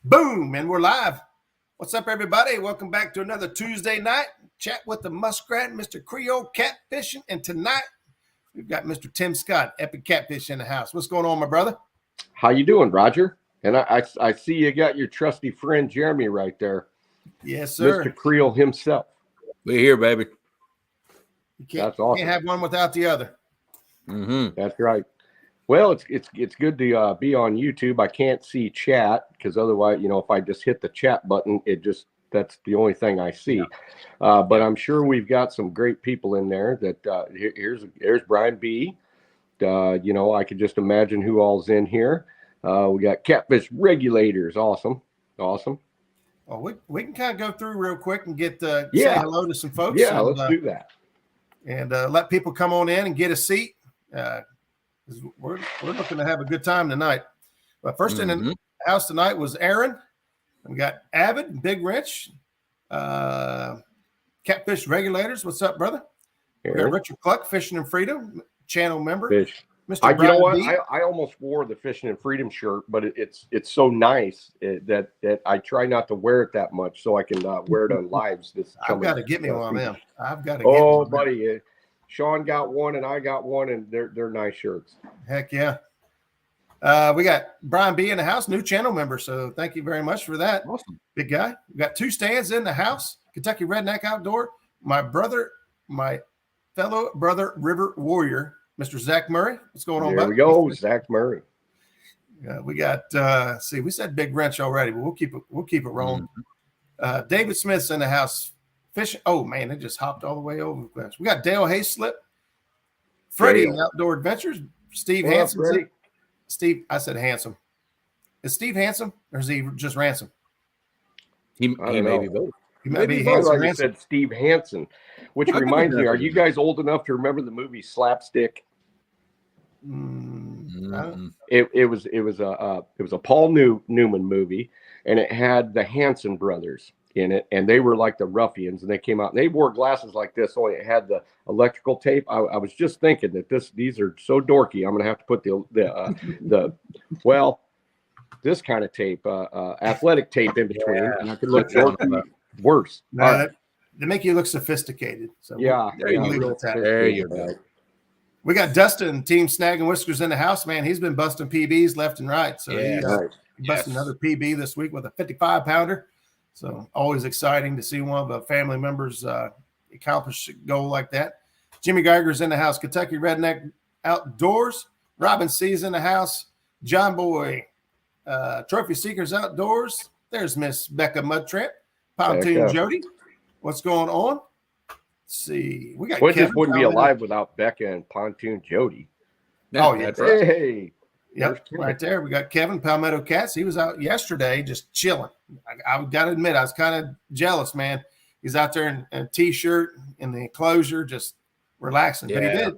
Boom, and we're live. What's up, everybody? Welcome back to another Tuesday night chat with the Muskrat, Mr. Creole Catfishing, and tonight we've got Mr. Tim Scott, Epic Catfish, in the house. What's going on, my brother? How you doing, Roger? And I see you got your trusty friend Jeremy right there. Yes, sir. Mr. Creole himself. We're here, baby. That's awesome. Can't have one without the other. Mm-hmm. That's right. Well, it's good to be on YouTube. I can't see chat because otherwise, if I just hit the chat button, that's the only thing I see. But I'm sure we've got some great people in there. That here's Brian B. I could just imagine who all's in here. We got Catfish Regulators. Awesome. Well, we can kind of go through real quick and get say hello to some folks. Yeah, let's do that. And let people come on in and get a seat. We're looking to have a good time tonight. But first in the house tonight was Aaron. We got Avid, Big Rich, Catfish Regulators. What's up, brother? We got Richard Cluck, Fishing and Freedom channel member. Fish. Mr. You know what? B. I almost wore the Fishing and Freedom shirt, but it's so nice that I try not to wear it that much so I can wear it on lives. I've got to get me one of them. I've got to get one, buddy. Sean got one and I got one, and they're nice shirts. Heck yeah. We got Brian B in the house, new channel member. So thank you very much for that. Awesome. Big guy. We got two stands in the house. Kentucky Redneck Outdoor. My fellow brother, River Warrior, Mr. Zach Murray. What's going on, There we go, Zach Murray. We got we said Big Wrench already, but we'll keep it rolling. David Smith's in the house. Fishing. Oh man, it just hopped all the way over the place. We got Dale Hayslip, Freddie Outdoor Adventures, Steve Hansen. Steve, I said handsome. Is Steve handsome or is he just ransom? He may be both. He might be handsome. Like said Steve Hansen, which reminds me, are you guys old enough to remember the movie Slapstick? It was a Paul Newman movie, and it had the Hansen brothers in it, and they were like the ruffians, and they came out and they wore glasses like this, only it had the electrical tape. I was just thinking that these are so dorky. I'm gonna have to put this kind of tape, athletic tape in between, and I could look worse. They make you look sophisticated. So there you go. We got Dustin, Team Snag and Whiskers, in the house, man. He's been busting PBs left and right. So he busted another PB this week with a 55-pounder. So always exciting to see one of the family members accomplish a goal like that. Jimmy Geiger's in the house. Kentucky Redneck Outdoors. Robin C's in the house. John Boy, Trophy Seekers Outdoors. There's Miss Becca Mudtramp. Pontoon Jody. What's going on? Let's see. We got Kevin. Just wouldn't be alive without Becca and Pontoon Jody. Oh, yeah. That's right. Hey. Yep, right there. We got Kevin, Palmetto Cats. He was out yesterday just chilling. I've got to admit, I was kind of jealous, man. He's out there in a T-shirt in the enclosure, just relaxing. Yeah. But he did.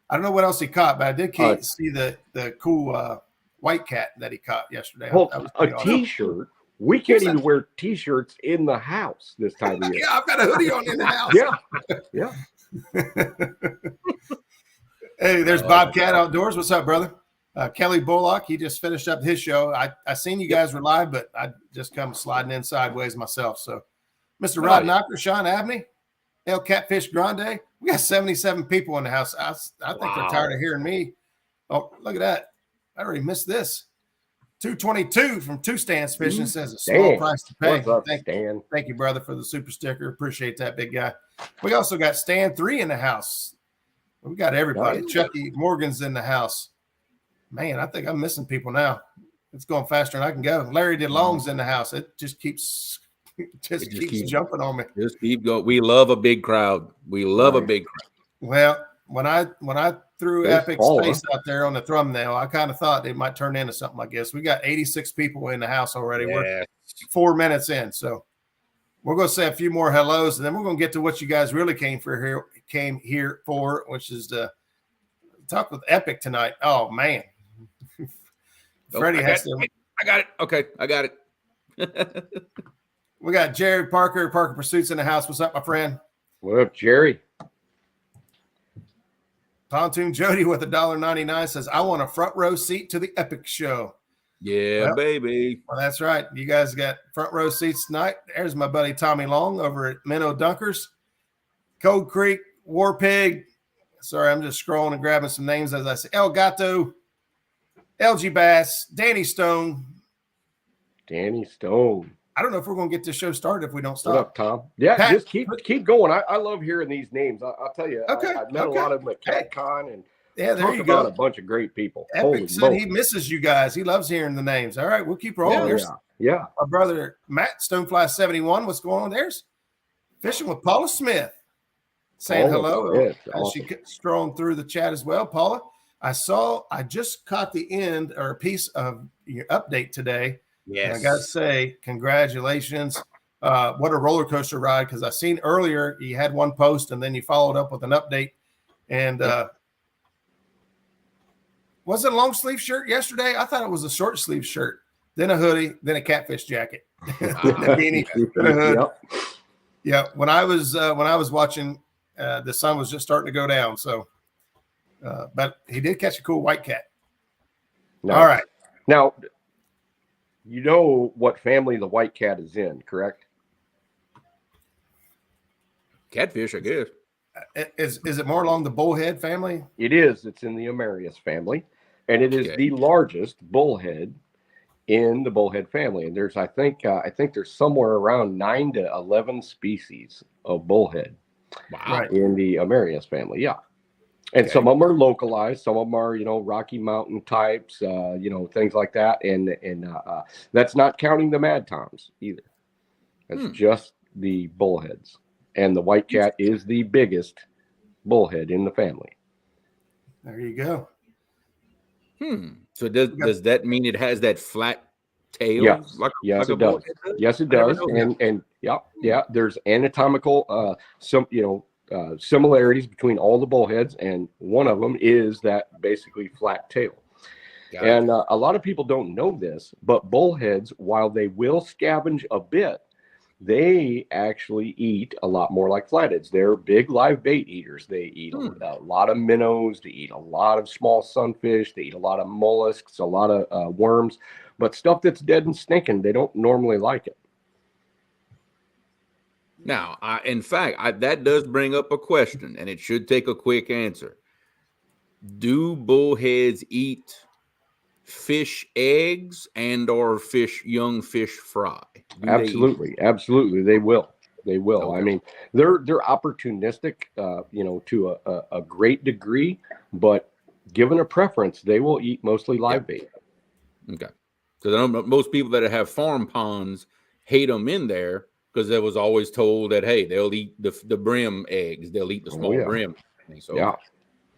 I don't know what else he caught, but I did see the cool white cat that he caught yesterday. T-shirt? We can't even wear T-shirts in the house this time of year. Yeah, I've got a hoodie on in the house. Yeah. Hey, there's Bobcat Outdoors. What's up, brother? Kelly Bullock, he just finished up his show. I seen you guys were live, but I just come sliding in sideways myself. So, Mr. Rod Knocker, Sean Abney, El Catfish Grande. We got 77 people in the house. I think they're tired of hearing me. Oh, look at that. I already missed this. 222 from Two Stands Fishing says a small price to pay. What's up, Stan? Thank you, brother, for the super sticker. Appreciate that, big guy. We also got Stan 3 in the house. We got everybody. Nice. Chucky Morgan's in the house. Man, I think I'm missing people now. It's going faster than I can go. Larry DeLong's in the house. It just keeps jumping on me. Just keep going. We love a big crowd. We love a big crowd. Well, when I threw Epic Space out there on the thumbnail, I kind of thought it might turn into something like this. We got 86 people in the house already. Yeah. We're 4 minutes in, so we're going to say a few more hellos, and then we're going to get to what you guys really came here for, which is to talk with Epic tonight. Oh man. Freddie has to. I got it. Okay, I got it. We got Jared Parker Pursuits in the house. What's up, my friend? What up, Jerry? Pontoon Jody with $1.99 says, I want a front row seat to the Epic show. Yeah, baby. Well, that's right. You guys got front row seats tonight. There's my buddy Tommy Long over at Minnow Dunkers, Cold Creek, War Pig. Sorry, I'm just scrolling and grabbing some names as I say. El Gato, LG Bass, Danny Stone. Danny Stone. I don't know if we're going to get this show started if we don't stop. What up, Tom? Yeah, Pat, just keep going. I love hearing these names. I'll tell you, okay, I've met a lot of them at CatCon, and there you go. A bunch of great people. Epic said he misses you guys. He loves hearing the names. All right, we'll keep rolling. Yeah. Our brother Matt Stonefly 71. What's going on? There's Fishing with Paula Smith. Saying hello. Awesome. She strolling through the chat as well. Paula, I just caught the end or a piece of your update today. Yes. And I got to say, congratulations. What a roller coaster ride. Because I seen earlier you had one post and then you followed up with an update. And was it a long sleeve shirt yesterday? I thought it was a short sleeve shirt, then a hoodie, then a Catfish jacket, then a beanie, then a hood. Yep. Yeah. When I was watching, the sun was just starting to go down. So, but he did catch a cool white cat. Nice. All right. Now, you know what family the white cat is in, correct? Catfish, I guess. Is it more along the bullhead family? It is. It's in the Amarius family, and it is the largest bullhead in the bullhead family. And there's, I think there's somewhere around 9 to 11 species of bullhead. Wow. In the Amarius family, yeah. And some of them are localized. Some of them are, Rocky Mountain types, things like that. And that's not counting the Mad Toms either. That's just the bullheads. And the white cat is the biggest bullhead in the family. There you go. So does that mean it has that flat tail? Yes, yes, it does. Yes, it does. And there's anatomical similarities between all the bullheads, and one of them is that basically flat tail. And a lot of people don't know this, but bullheads, while they will scavenge a bit, they actually eat a lot more like flatheads. They're big live bait eaters. They eat a lot of minnows. They eat a lot of small sunfish. They eat a lot of mollusks, a lot of worms, but stuff that's dead and stinking, they don't normally like it. Now, in fact, that does bring up a question, and it should take a quick answer. Do bullheads eat fish eggs and or young fish fry? Absolutely. They will. Okay. I mean, they're opportunistic, to a great degree, but given a preference, they will eat mostly live bait. Okay. Because I know most people that have farm ponds hate them in there, because I was always told that, hey, they'll eat the brim eggs. They'll eat the small brim. So,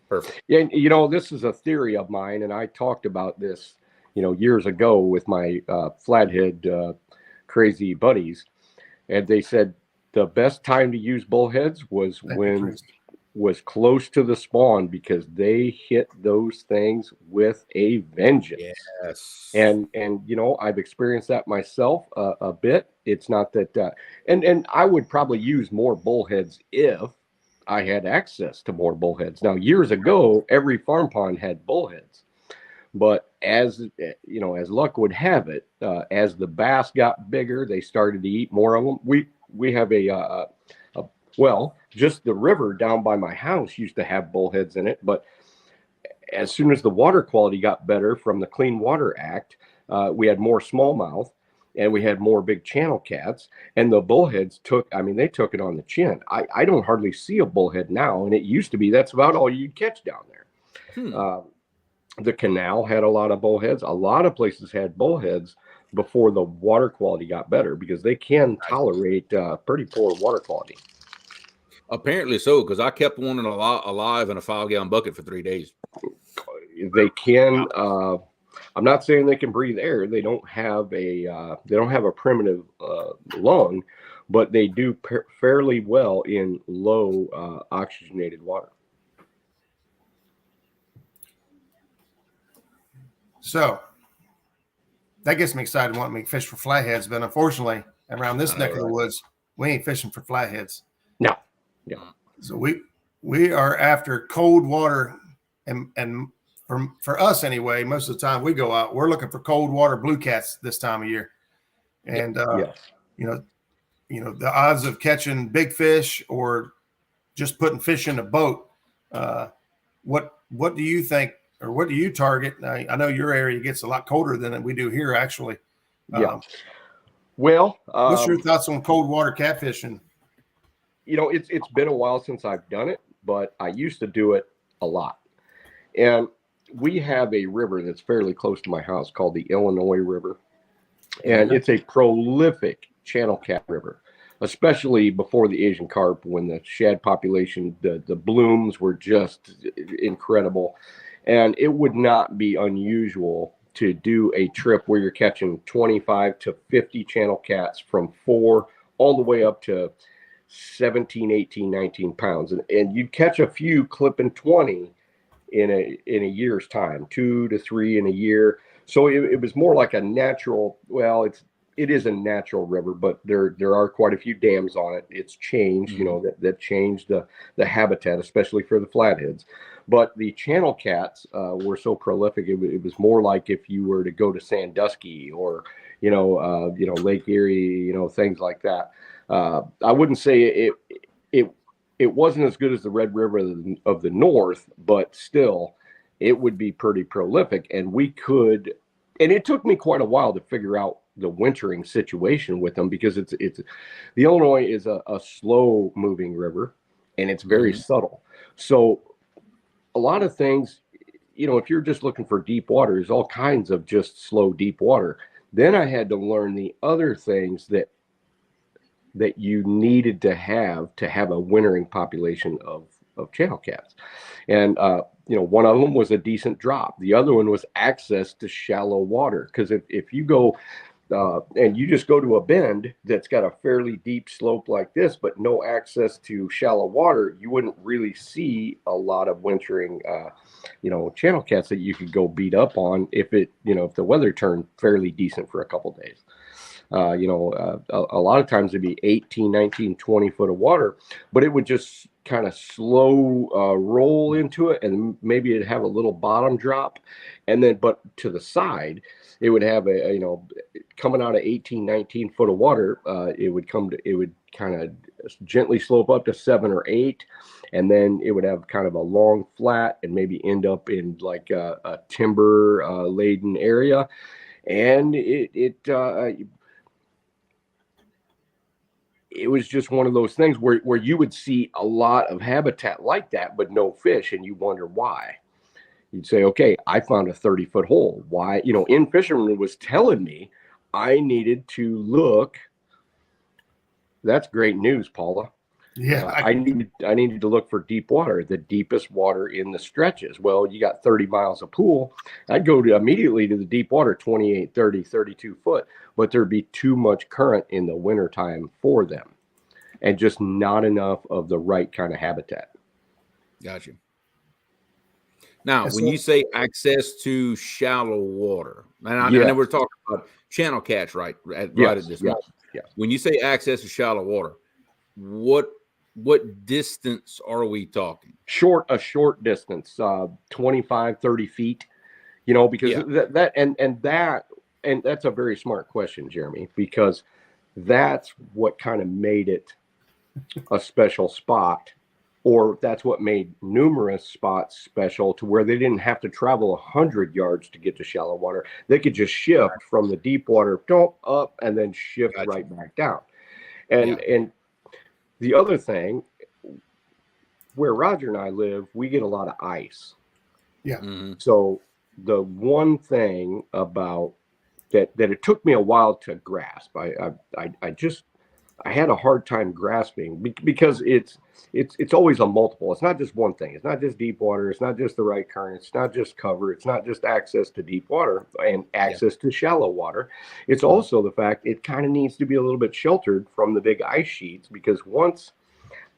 perfect. Yeah, this is a theory of mine, and I talked about this, years ago with my flathead crazy buddies, and they said the best time to use bullheads was was close to the spawn, because they hit those things with a vengeance. Yes. And I've experienced that myself a bit. It's not that and I would probably use more bullheads if I had access to more bullheads. Now, years ago, every farm pond had bullheads, but as luck would have it, as the bass got bigger, they started to eat more of them. We have just the river down by my house used to have bullheads in it, but as soon as the water quality got better from the Clean Water Act, we had more smallmouth, and we had more big channel cats, and the bullheads took it on the chin. I don't hardly see a bullhead now, and it used to be that's about all you'd catch down there. The canal had a lot of bullheads. A lot of places had bullheads before the water quality got better, because they can tolerate pretty poor water quality. Apparently so, because I kept one alive in a 5-gallon bucket for 3 days. They can. I'm not saying they can breathe air. They don't have a primitive lung, but they do fairly well in low oxygenated water. So that gets me excited wanting me to fish for flatheads, but unfortunately, around this neck of the woods, we ain't fishing for flatheads. No. So we are after cold water and for us anyway, most of the time we go out, we're looking for cold water blue cats this time of year. And, the odds of catching big fish or just putting fish in a boat, what do you think, or what do you target? I know your area gets a lot colder than we do here, actually. Well, what's your thoughts on cold water catfishing? It's been a while since I've done it, but I used to do it a lot. And we have a river that's fairly close to my house called the Illinois River. And it's a prolific channel cat river, especially before the Asian carp, when the shad population, the blooms were just incredible. And it would not be unusual to do a trip where you're catching 25 to 50 channel cats from 4 all the way up to 17, 18, 19 pounds. And you'd catch a few clipping 20 in a year's time, 2 to 3 in a year. So it was more like a natural, it is a natural river, but there are quite a few dams on it. It's changed, that changed the habitat, especially for the flatheads. But the channel cats were so prolific. It was more like if you were to go to Sandusky or Lake Erie, things like that. I wouldn't say it wasn't as good as the Red River of the North, but still, it would be pretty prolific. And and it took me quite a while to figure out the wintering situation with them, because it's the Illinois is a slow moving river, and it's very subtle. So a lot of things, if you're just looking for deep water, there's all kinds of just slow deep water. Then I had to learn the other things that you needed to have a wintering population of channel cats. And one of them was a decent drop. The other one was access to shallow water, because if you go and you just go to a bend that's got a fairly deep slope like this, but no access to shallow water, you wouldn't really see a lot of wintering, channel cats that you could go beat up on if the weather turned fairly decent for a couple days. A lot of times it'd be 18, 19, 20 foot of water, but it would just kind of slow roll into it, and maybe it'd have a little bottom drop, and then but to the side it would have coming out of 18, 19 foot of water, it would kind of gently slope up to 7 or 8, and then it would have kind of a long flat and maybe end up in like a timber laden area. And it was just one of those things where you would see a lot of habitat like that, but no fish, and you wonder why. You'd say, okay, I found a 30-foot hole. Why? In fisherman was telling me I needed to look. That's great news, Paula. Yeah, I needed to look for deep water, the deepest water in the stretches. Well, you got 30 miles of pool. I'd go immediately to the deep water, 28, 30, 32 foot, but there'd be too much current in the wintertime for them, and just not enough of the right kind of habitat. Gotcha. Now, when you say access to shallow water, and I know we're talking about channel cats right at this moment. Yes. When you say access to shallow water, what distance are we talking? A short distance, 25, 30 feet, because that's a very smart question, Jeremy, because that's what kind of made it a special spot, or that's what made numerous spots special, to where they didn't have to travel 100 yards to get to shallow water. They could just shift from the deep water up and then shift right back down. And the other thing, where Roger and I live, we get a lot of ice. Yeah. Mm-hmm. So the one thing about that it took me a while to grasp, I had a hard time grasping, because it's always a multiple. It's not just one thing. It's not just deep water. It's not just the right current. It's not just cover. It's not just access to deep water and access to shallow water. It's also the fact it kind of needs to be a little bit sheltered from the big ice sheets, because once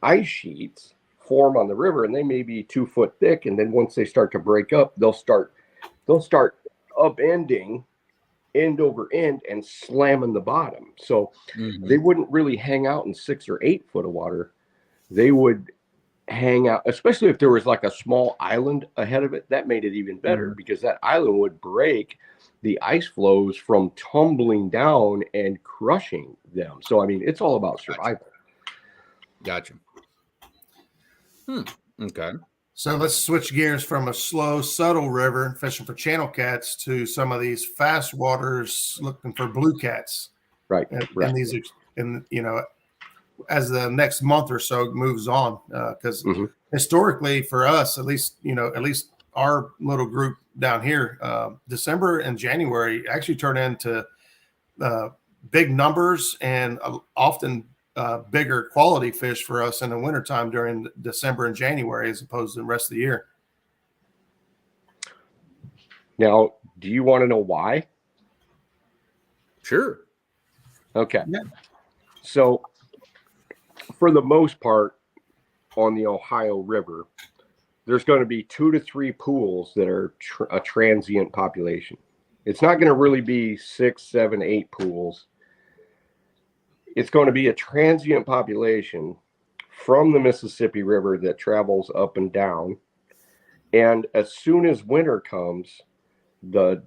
ice sheets form on the river, and they may be 2 foot thick, and then once they start to break up, they'll start upending end over end and slamming the bottom. So they wouldn't really hang out in 6 or 8 foot of water. They would hang out, especially if there was like a small island ahead of it. That made it even better because that island would break the ice flows from tumbling down and crushing them. So, I mean, it's all about survival. Gotcha. Okay. So let's switch gears from a slow, subtle river fishing for channel cats to some of these fast waters looking for blue cats. Right. And these are, and you know, as the next month or so moves on, because historically for us, at least our little group down here, December and January actually turn into big numbers and often bigger quality fish for us in the wintertime during December and January as opposed to the rest of the year. Now, do you want to know why? Sure. Okay. Yeah. So for the most part on the Ohio River, there's going to be 2 to 3 pools that are a transient population. It's not going to really be 6, 7, 8 pools. It's going to be a transient population from the Mississippi River that travels up and down. And as soon as winter comes, the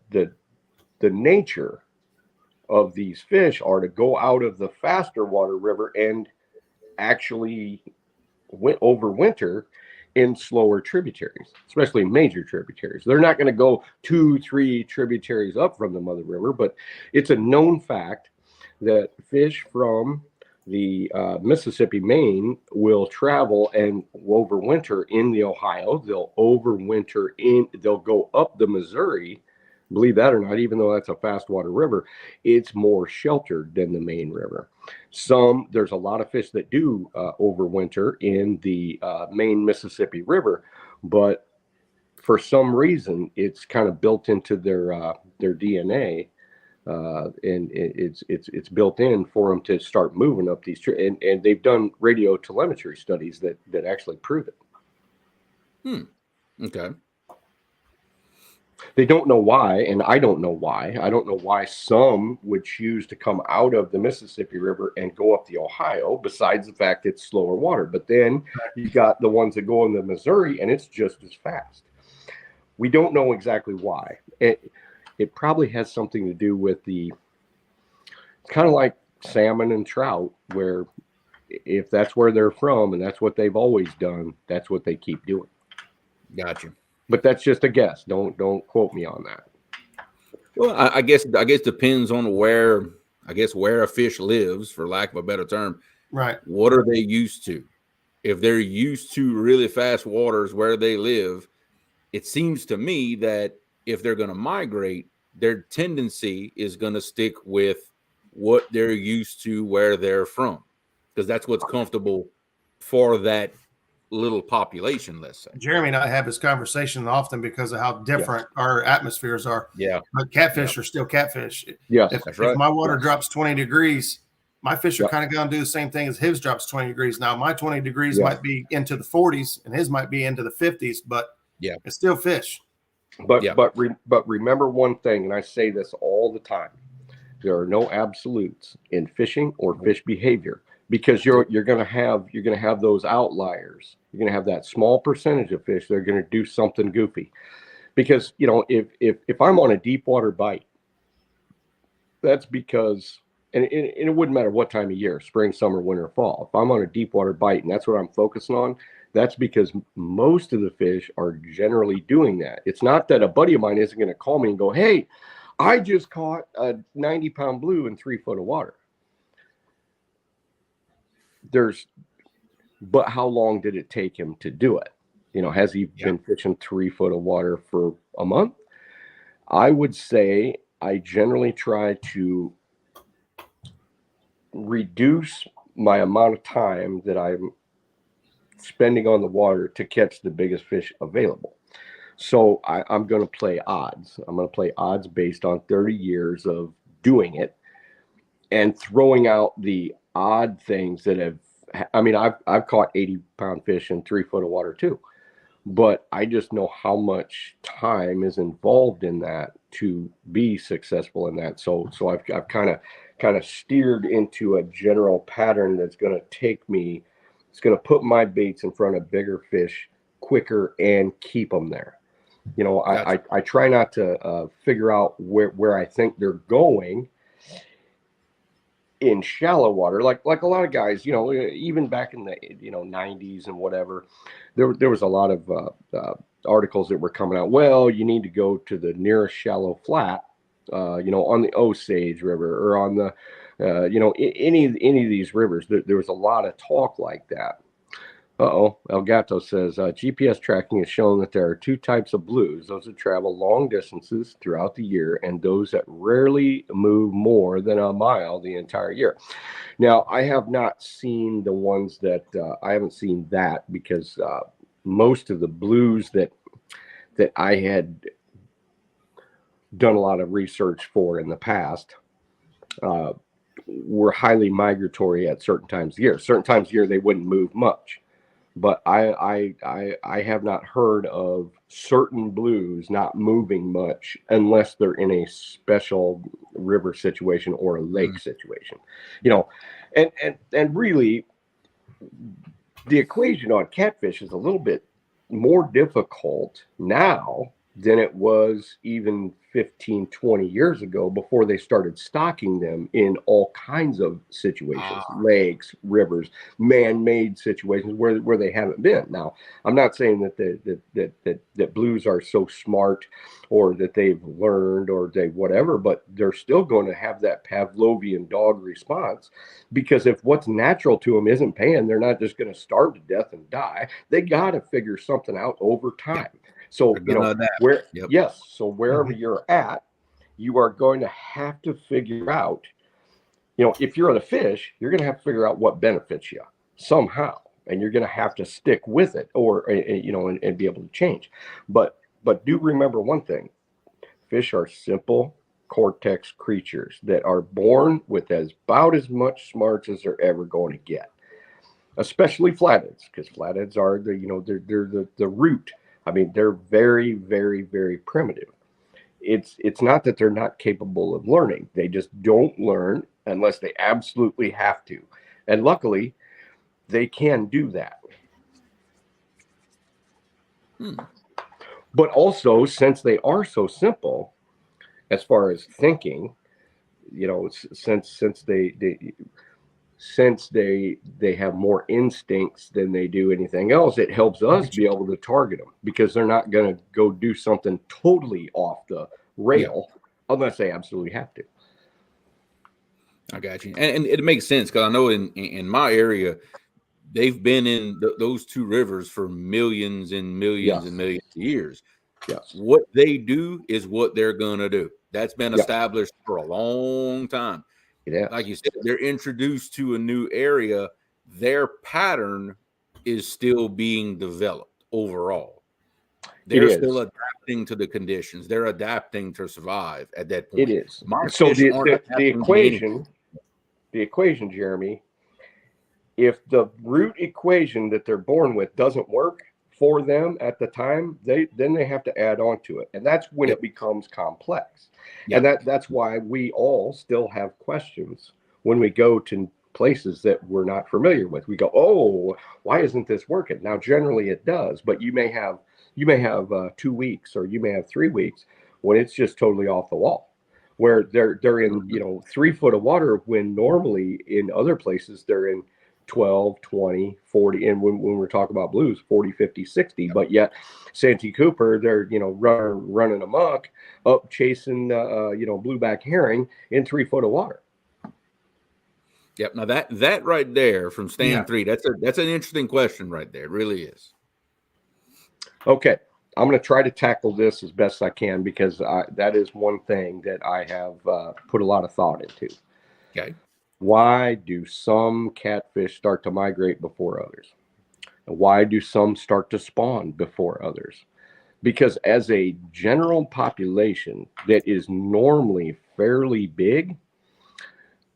nature of these fish are to go out of the faster water river and actually overwinter in slower tributaries, especially major tributaries. They're not going to go 2, 3 tributaries up from the mother river, but it's a known fact that fish from the Mississippi main will travel and overwinter in the Ohio. They'll they'll go up the Missouri. Believe that or not, even though that's a fast water river, it's more sheltered than the main river. There's a lot of fish that do overwinter in the main Mississippi River, but for some reason, it's kind of built into their DNA, and it's built in for them to start moving up these and they've done radio telemetry studies that actually prove it. Okay. They don't know why, and I don't know why. I don't know why some would choose to come out of the Mississippi River and go up the Ohio, besides the fact it's slower water. But then you got the ones that go in the Missouri, and it's just as fast. We don't know exactly why. It probably has something to do with it's kind of like salmon and trout, where if that's where they're from and that's what they've always done, that's what they keep doing. Gotcha. But that's just a guess. Don't quote me on that. Well, I guess depends on where a fish lives, for lack of a better term. Right. What are they used to? If they're used to really fast waters where they live, it seems to me that if they're going to migrate, their tendency is going to stick with what they're used to where they're from, because that's what's comfortable for that little population, let's say. Jeremy and I have this conversation often because of how different our atmospheres are. Yeah. But catfish are still catfish. Yeah. If my water drops 20 degrees, my fish are kind of going to do the same thing as his drops 20 degrees. Now, my 20 degrees might be into the 40s and his might be into the 50s, but it's still fish. But remember one thing, and I say this all the time: there are no absolutes in fishing or fish behavior, because you're going to have those outliers. You're going to have that small percentage of fish that are going to do something goofy. Because if I'm on a deep water bite, that's because, and it wouldn't matter what time of year, spring, summer, winter, fall. If I'm on a deep water bite and that's what I'm focusing on, that's because most of the fish are generally doing that. It's not that a buddy of mine isn't going to call me and go, "Hey, I just caught a 90-pound blue in 3 foot of water." But how long did it take him to do it? Has he been fishing 3 foot of water for a month? I would say I generally try to reduce my amount of time that I'm spending on the water to catch the biggest fish available. So I'm going to play odds. I'm going to play odds based on 30 years of doing it and throwing out the odd things that I've caught 80-pound fish in 3 foot of water too, but I just know how much time is involved in that to be successful in that. So I've kind of steered into a general pattern that's going to take me It's going to put my baits in front of bigger fish quicker and keep them there. You know, Gotcha. I try not to figure out where I think they're going in shallow water, like a lot of guys, you know, even back in the 90s and whatever, there was a lot of articles that were coming out. Well, you need to go to the nearest shallow flat, on the Osage River or on the any of these rivers. There was a lot of talk like that. El Gato says GPS tracking has shown that there are two types of blues: those that travel long distances throughout the year and those that rarely move more than a mile the entire year. Now, I have not seen the ones that I haven't seen that, because most of the blues that I had done a lot of research for in the past were highly migratory at certain times of the year. Certain times of year they wouldn't move much. But I have not heard of certain blues not moving much unless they're in a special river situation or a lake situation, and really the equation on catfish is a little bit more difficult now than it was even 15, 20 years ago, before they started stocking them in all kinds of situations, lakes, rivers, man-made situations where they haven't been. Now, I'm not saying that blues are so smart or that they've learned or they whatever, but they're still going to have that Pavlovian dog response, because if what's natural to them isn't paying, they're not just going to starve to death and die. They got to figure something out over time. So, so wherever you're at, you are going to have to figure out, if you're on a fish, you're going to have to figure out what benefits you somehow, and you're going to have to stick with it, or, and be able to change. But do remember one thing: fish are simple cortex creatures that are born with about as much smarts as they're ever going to get, especially flatheads, because flatheads are they're the root. I mean, they're very, very, very primitive. It's not that they're not capable of learning. They just don't learn unless they absolutely have to. And luckily, they can do that. But also, since they are so simple, as far as thinking, since they have more instincts than they do anything else, it helps us be able to target them, because they're not going to go do something totally off the rail unless they absolutely have to. I got you. And it makes sense, because I know in my area, they've been in those two rivers for millions and millions and millions of years. Yes. What they do is what they're going to do. That's been established for a long time. Like you said, they're introduced to a new area. Their pattern is still being developed overall. They're still adapting to the conditions. They're adapting to survive at that point. It is. So the equation, Jeremy, if the root equation that they're born with doesn't work for them at the time, then they have to add on to it. And that's when it becomes complex. And that's why we all still have questions when we go to places that we're not familiar with. We go, oh, why isn't this working? Now, generally it does, but you may have 2 weeks, or you may have 3 weeks when it's just totally off the wall, where they're in 3 foot of water, when normally in other places they're in 12, 20, 40, and when we're talking about blues, 40, 50, 60, but yet Santee Cooper, they're running amok up chasing blueback herring in 3 foot of water. Yep. Now that right there from Stand 3, that's an interesting question right there. It really is. Okay, I'm going to try to tackle this as best I can, because that is one thing that I have put a lot of thought into. Okay. Why do some catfish start to migrate before others? And why do some start to spawn before others? Because as a general population that is normally fairly big,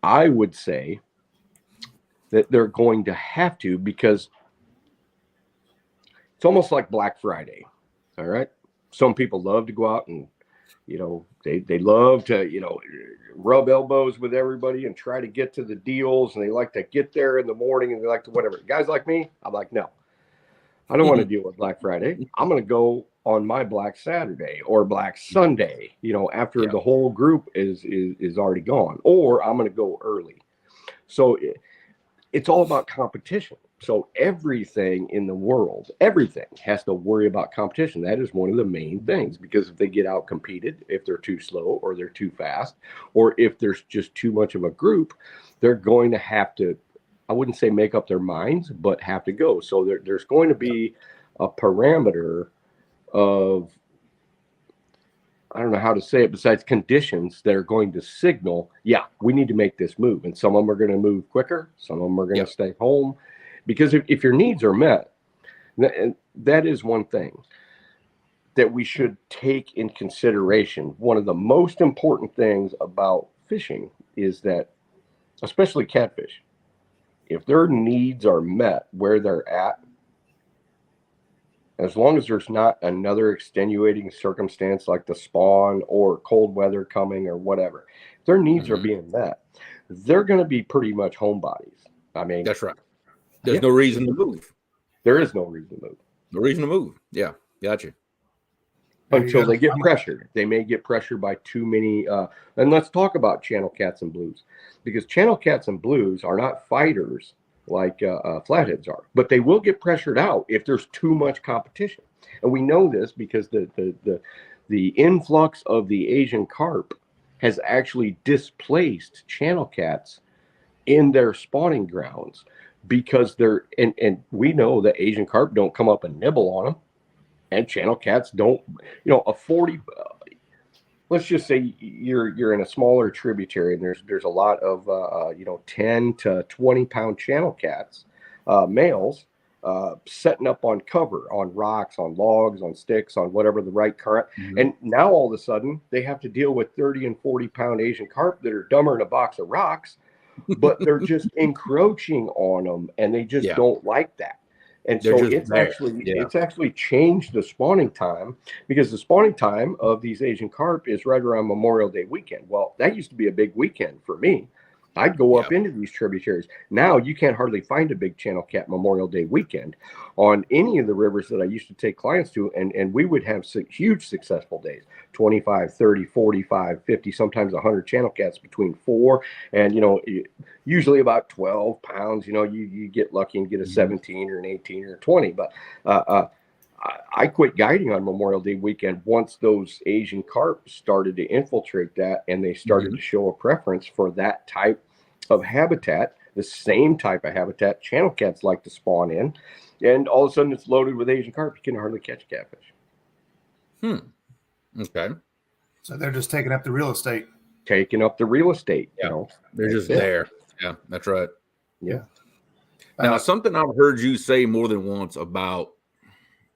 I would say that they're going to have to, because it's almost like Black Friday. All right. Some people love to go out and You know, they love to, you know, rub elbows with everybody and try to get to the deals. And they like to get there in the morning and they like to whatever. Guys like me, I'm like, no, I don't want to deal with Black Friday. I'm going to go on my Black Saturday or Black Sunday, you know, after the whole group is already gone, or I'm going to go early. So it's all about competition. So everything in the world, everything has to worry about competition. That is one of the main things, because if they get out competed, if they're too slow or they're too fast, or if there's just too much of a group, they're going to have to, I wouldn't say make up their minds, but have to go. So there's going to be a parameter of, I don't know how to say it besides conditions that are going to signal, yeah, we need to make this move. And some of them are going to move quicker. Some of them are going to stay home. Because if your needs are met, that is one thing that we should take in consideration. One of the most important things about fishing is that, especially catfish, if their needs are met where they're at, as long as there's not another extenuating circumstance like the spawn or cold weather coming or whatever, if their needs are being met, they're going to be pretty much homebodies. I mean, that's right. There's no reason to move. There is no reason to move. No reason to move. Yeah, gotcha. Until they get pressured. They may get pressured by too many. And let's talk about channel cats and blues, because channel cats and blues are not fighters like flatheads are, but they will get pressured out if there's too much competition. And we know this because the influx of the Asian carp has actually displaced channel cats in their spawning grounds, because they're and we know that Asian carp don't come up and nibble on them, and channel cats don't. You know, a 40, let's just say you're in a smaller tributary and there's a lot of 10 to 20 pound channel cats, males, setting up on cover, on rocks, on logs, on sticks, on whatever the right current. And now all of a sudden they have to deal with 30 and 40 pound Asian carp that are dumber than a box of rocks, but they're just encroaching on them, and they just don't like that. And so it's actually changed the spawning time, because the spawning time of these Asian carp is right around Memorial Day weekend. Well, that used to be a big weekend for me. I'd go up into these tributaries. Now you can't hardly find a big channel cat Memorial Day weekend on any of the rivers that I used to take clients to. And we would have huge successful days, 25, 30, 45, 50, sometimes 100 channel cats between 4 and, usually about 12 pounds. You get lucky and get a 17 or an 18 or a 20. But I quit guiding on Memorial Day weekend once those Asian carp started to infiltrate that, and they started to show a preference for that type of habitat, the same type of habitat channel cats like to spawn in. And all of a sudden it's loaded with Asian carp. You can hardly catch a catfish. Okay. So they're just taking up the real estate. Taking up the real estate. Yeah. They're just there. Yeah, that's right. Yeah. Now, something I've heard you say more than once about,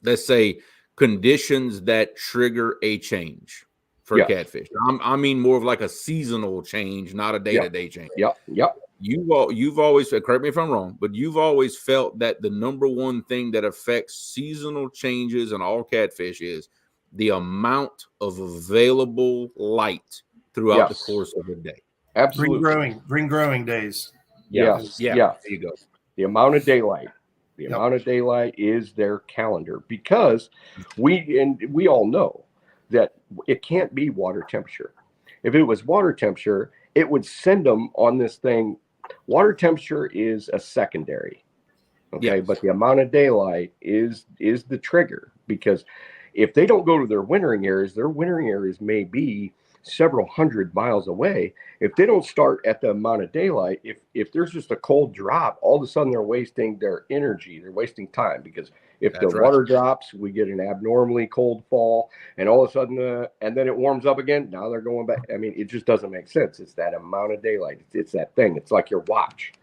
let's say, conditions that trigger a change for catfish. I mean more of like a seasonal change, not a day-to-day change. Yep. You've always, correct me if I'm wrong, but you've always felt that the number one thing that affects seasonal changes in all catfish is the amount of available light throughout the course of the day. Absolutely. Green growing days. Yes. Yeah. There you go. The amount of daylight. The amount of daylight is their calendar, because we all know that it can't be water temperature. If it was water temperature, it would send them on this thing. Water temperature is a secondary. Okay. But the amount of daylight is the trigger, because if they don't go to their wintering areas may be several hundred miles away. If they don't start at the amount of daylight, if there's just a cold drop, all of a sudden they're wasting their energy, they're wasting time, because if the water drops, we get an abnormally cold fall, and all of a sudden and then it warms up again. Now they're going back. I mean, it just doesn't make sense. It's that amount of daylight. It's that thing. It's like your watch.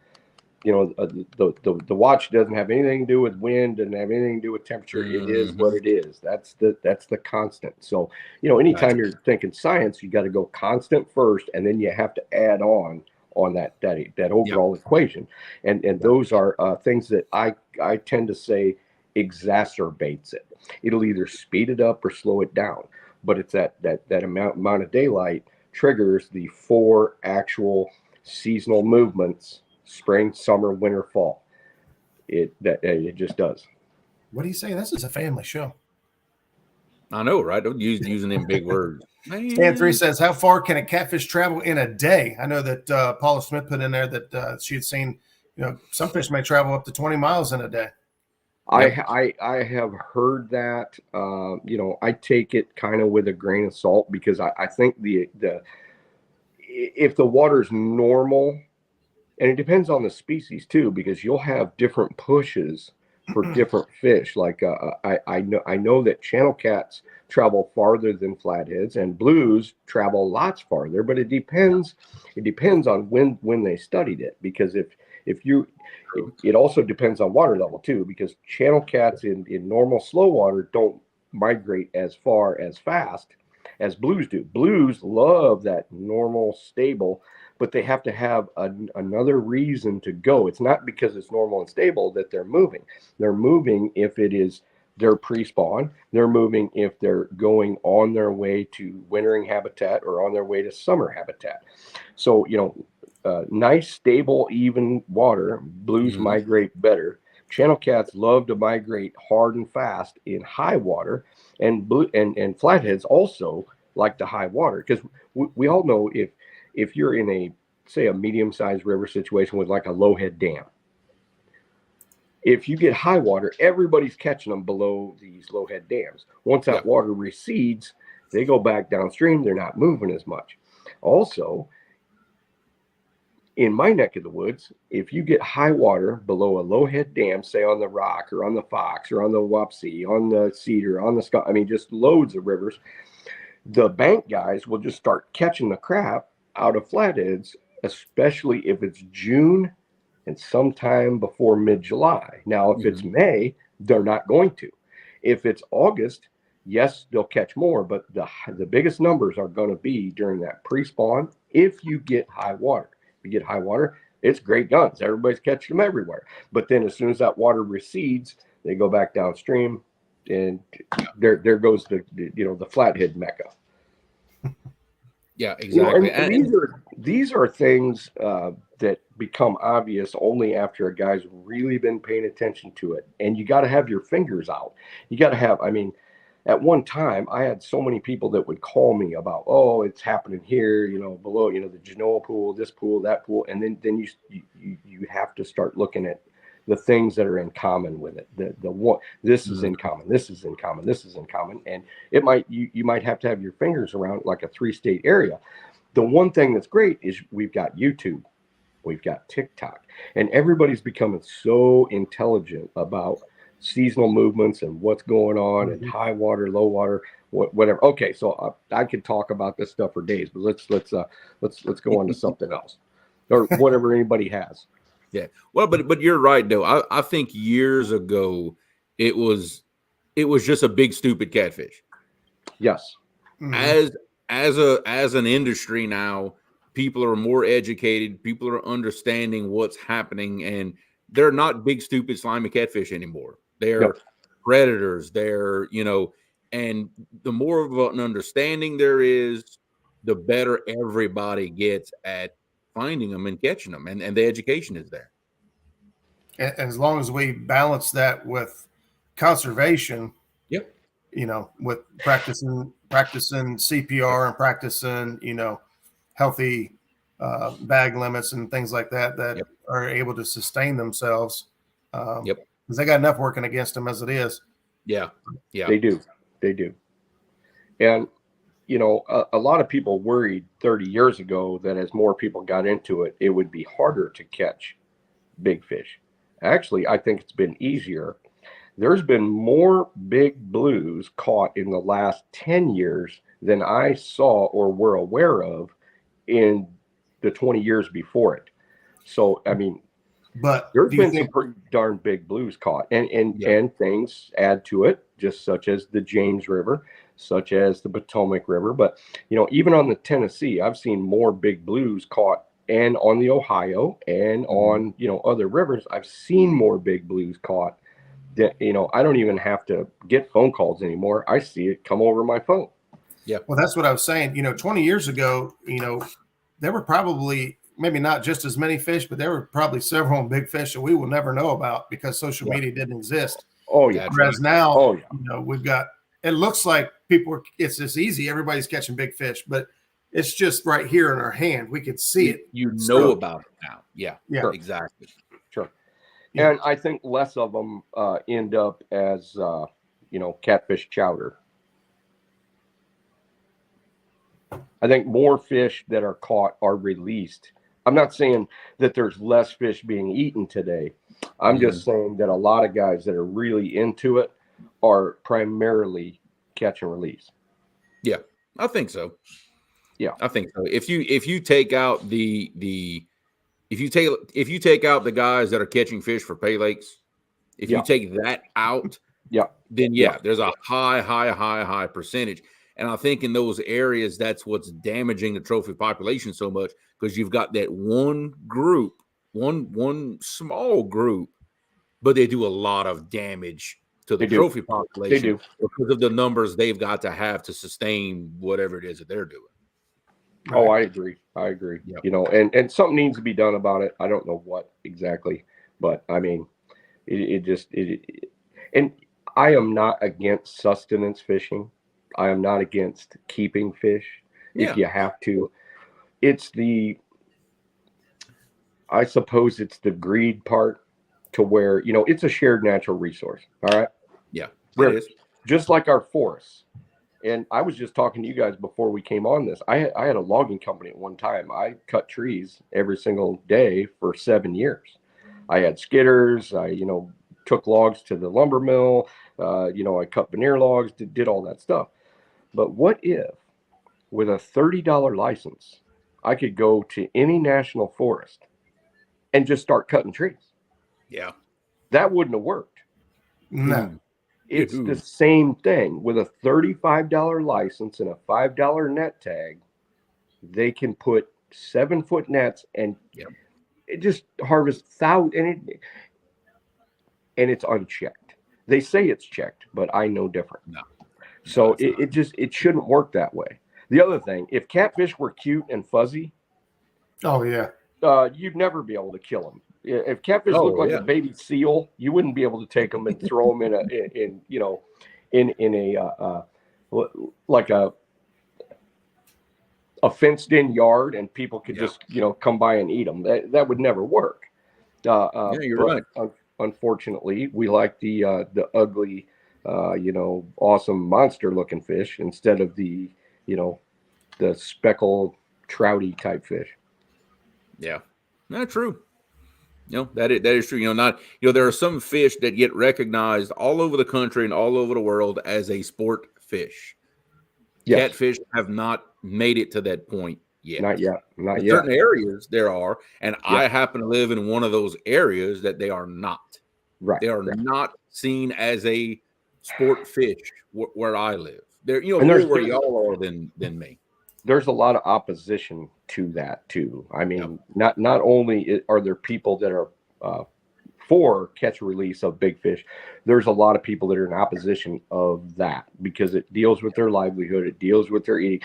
The watch doesn't have anything to do with wind, doesn't have anything to do with temperature. It is what it is. That's the constant. So, anytime you're thinking science, you got to go constant first, and then you have to add on that overall equation. And those are things that I tend to say exacerbates it. It'll either speed it up or slow it down. but it's that amount of daylight triggers the 4 actual seasonal movements: spring, summer, winter, fall. It just does. What do you say? This is a family show. I know, right? Don't using them big words. Stan 3 says, how far can a catfish travel in a day? I know that Paula Smith put in there that she had seen, some fish may travel up to 20 miles in a day. I have heard that. I take it kind of with a grain of salt, because I think if the water's normal, and it depends on the species too, because you'll have different pushes for different fish. Like I know that channel cats travel farther than flatheads, and blues travel lots farther. But it depends on when they studied it, because it also depends on water level too, because channel cats in normal slow water don't migrate as far as fast as blues do. Blues love that normal stable, but they have to have another reason to go. It's not because it's normal and stable that they're moving. They're moving if it is their pre-spawn. They're moving if they're going on their way to wintering habitat or on their way to summer habitat. So, nice, stable, even water, blues migrate better. Channel cats love to migrate hard and fast in high water, and flatheads also like the high water, because we all know if you're in a medium-sized river situation with like a low head dam, if you get high water, everybody's catching them below these low head dams. Once that water recedes, they go back downstream. They're not moving as much. Also, in my neck of the woods, if you get high water below a low head dam, say on the Rock or on the Fox or on the Wapsie, on the Cedar, on the Scott, just loads of rivers, the bank guys will just start catching the crap out of flatheads, especially if it's June and sometime before mid-July. Now, if it's May, they're not going to. If it's August, yes, they'll catch more, but the biggest numbers are going to be during that pre-spawn if you get high water. If you get high water, it's great guns. Everybody's catching them everywhere. But then as soon as that water recedes, they go back downstream, and there goes the flathead mecca. Yeah, exactly. And these are things that become obvious only after a guy's really been paying attention to it. And you got to have your fingers out. You got to have, at one time, I had so many people that would call me about, oh, it's happening here, below, the Genoa pool, this pool, that pool. And then you have to start looking at the things that are in common with it. This is in common, this is in common, this is in common. And you might have to have your fingers around like a 3-state area. The one thing that's great is we've got YouTube, we've got TikTok, and everybody's becoming so intelligent about seasonal movements and what's going on and high water, low water, whatever. Okay, so I could talk about this stuff for days, but let's go on to something else, or whatever anybody has. Yeah, well, but you're right though. I think years ago it was just a big stupid catfish. Yes. As an industry now, people are more educated. People are understanding what's happening, and they're not big stupid slimy catfish anymore. They're predators. They're and the more of an understanding there is, the better everybody gets at finding them and catching them, and the education is there. And as long as we balance that with conservation, with practicing CPR and practicing, healthy bag limits and things like that are able to sustain themselves. Because they got enough working against them as it is. Yeah. They do. And a lot of people worried 30 years ago that as more people got into it, it would be harder to catch big fish. Actually, I think it's been easier. There's been more big blues caught in the last 10 years than I saw or were aware of in the 20 years before it. So, but there's been some pretty darn big blues caught, and things add to it, just such as the James River, such as the Potomac River. But, even on the Tennessee, I've seen more big blues caught, and on the Ohio and on, other rivers, I've seen more big blues caught that, I don't even have to get phone calls anymore. I see it come over my phone. Yeah. Well, that's what I was saying. 20 years ago, there were probably maybe not just as many fish, but there were probably several big fish that we will never know about because social media didn't exist. Oh yeah. Whereas now, we've got, it looks like it's this easy. Everybody's catching big fish, but it's just right here in our hand. We can see it. You know about it now. Yeah. Yeah. Exactly. Sure. Yeah. And I think less of them end up as, catfish chowder. I think more fish that are caught are released. I'm not saying that there's less fish being eaten today. I'm just saying that a lot of guys that are really into it are primarily catch and release. Yeah, I think so. Yeah, I think so. If you take out if you take out the guys that are catching fish for pay lakes, if you take that out, then there's a high percentage. And I think in those areas, that's what's damaging the trophy population so much, because you've got that one group, one small group, but they do a lot of damage to the trophy population. They do. Because of the numbers they've got to have to sustain whatever it is that they're doing. Right. Oh, I agree. Yep. And something needs to be done about it. I don't know what exactly, but I mean, and I am not against sustenance fishing. I am not against keeping fish if you have to. I suppose it's the greed part to where, it's a shared natural resource. All right. Yeah. It is. Just like our forests. And I was just talking to you guys before we came on this. I had a logging company at one time. I cut trees every single day for 7 years. I had skidders. I, took logs to the lumber mill. I cut veneer logs, did all that stuff. But what if, with a $30 license, I could go to any national forest and just start cutting trees? Yeah. That wouldn't have worked. No. It's the same thing. With a $35 license and a $5 net tag, they can put 7-foot nets and it just harvest thousands, and it's unchecked. They say it's checked, but I know different. No. So it shouldn't work that way. The other thing, if catfish were cute and fuzzy, you'd never be able to kill them. If catfish looked like a baby seal, you wouldn't be able to take them and throw them a fenced in yard, and people could just come by and eat them. That would never work. You're right. Unfortunately, we like the ugly, awesome monster looking fish instead of the speckled trouty type fish. Yeah, not true. That is true. There are some fish that get recognized all over the country and all over the world as a sport fish. Yes. Catfish have not made it to that point yet. Not yet. In certain areas there are, and I happen to live in one of those areas that they are not. Right. They are not seen as a sport fish where I live. They're more where y'all are than me. There's a lot of opposition to that too. I mean, not only are there people that are for catch and release of big fish, there's a lot of people that are in opposition of that because it deals with their livelihood. It deals with their eating.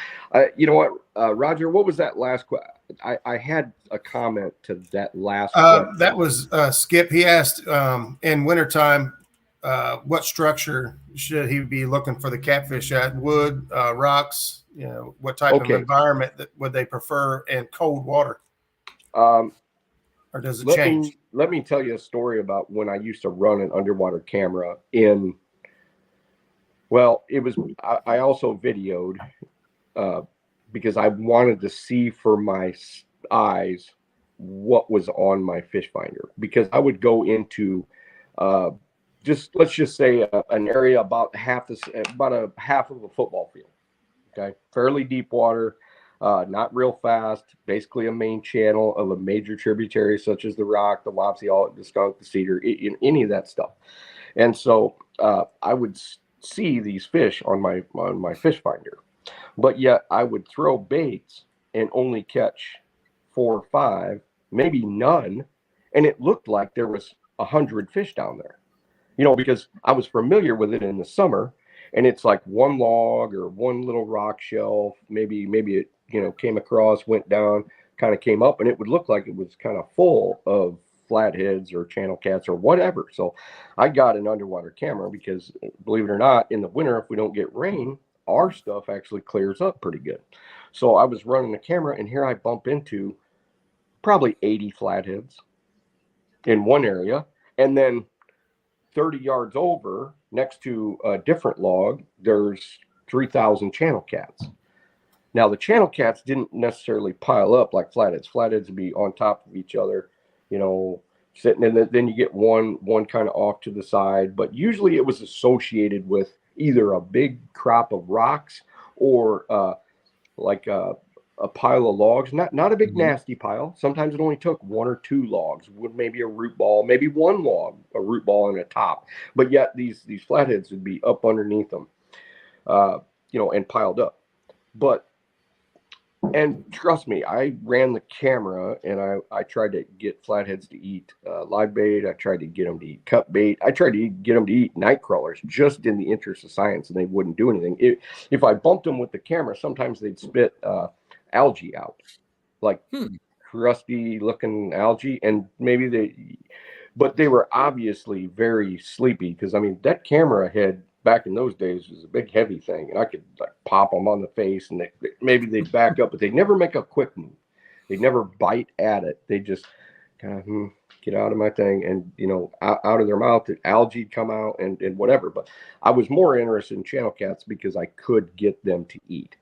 You know what, Roger, what was that last question? I had a comment to that last question. That was Skip. He asked in wintertime, what structure should he be looking for the catfish at? Wood, rocks, what type of environment would they prefer, and cold water? Or does it change? Let me tell you a story about when I used to run an underwater camera I also videoed because I wanted to see for my eyes what was on my fish finder, because I would go into let's just say an area about half of a football field. Okay, fairly deep water, not real fast, basically a main channel of a major tributary such as the Rock, the Wapsie, the Skunk, the Cedar, any of that stuff. And so I would see these fish on my fish finder, but yet I would throw baits and only catch 4 or 5, maybe none, and it looked like there was 100 fish down there. Because I was familiar with it in the summer, and it's like one log or one little rock shelf. Maybe it, came across, went down, kind of came up, and it would look like it was kind of full of flatheads or channel cats or whatever. So I got an underwater camera because, believe it or not, in the winter, if we don't get rain, our stuff actually clears up pretty good. So I was running the camera, and here I bump into probably 80 flatheads in one area. And then 30 yards over, next to a different log, there's 3,000 channel cats. Now, the channel cats didn't necessarily pile up like flatheads. Flatheads would be on top of each other, sitting, and then you get one kind of off to the side. But usually it was associated with either a big crop of rocks or like a pile of logs, not a big nasty pile. Sometimes it only took one or two logs, with maybe a root ball, maybe one log, a root ball and a top. But yet these flatheads would be up underneath them, and piled up. And trust me, I ran the camera and I tried to get flatheads to eat live bait. I tried to get them to eat cut bait. I tried to get them to eat night crawlers just in the interest of science, and they wouldn't do anything. If I bumped them with the camera, sometimes they'd spit algae out, like crusty looking algae, and but they were obviously very sleepy, because that camera head back in those days was a big heavy thing, and I could like pop them on the face, and maybe they'd back up, but they'd never make a quick move. They'd never bite at it. They just kind of get out of my thing, and out of their mouth, the algae come out and whatever. But I was more interested in channel cats because I could get them to eat.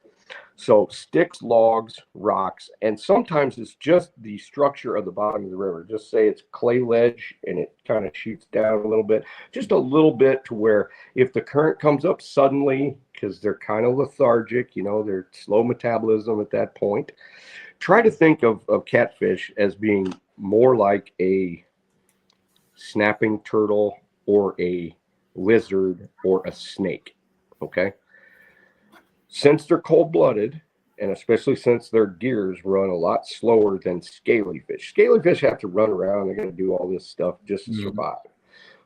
So sticks, logs, rocks, and sometimes it's just the structure of the bottom of the river. Just say it's clay ledge and it kind of shoots down a little bit, just a little bit, to where if the current comes up suddenly, because they're kind of lethargic, they're slow metabolism at that point. Try to think of catfish as being more like a snapping turtle or a lizard or a snake, okay? Since they're cold-blooded, and especially since their gears run a lot slower than scaly fish. Scaly fish have to run around. They're going to do all this stuff just to survive.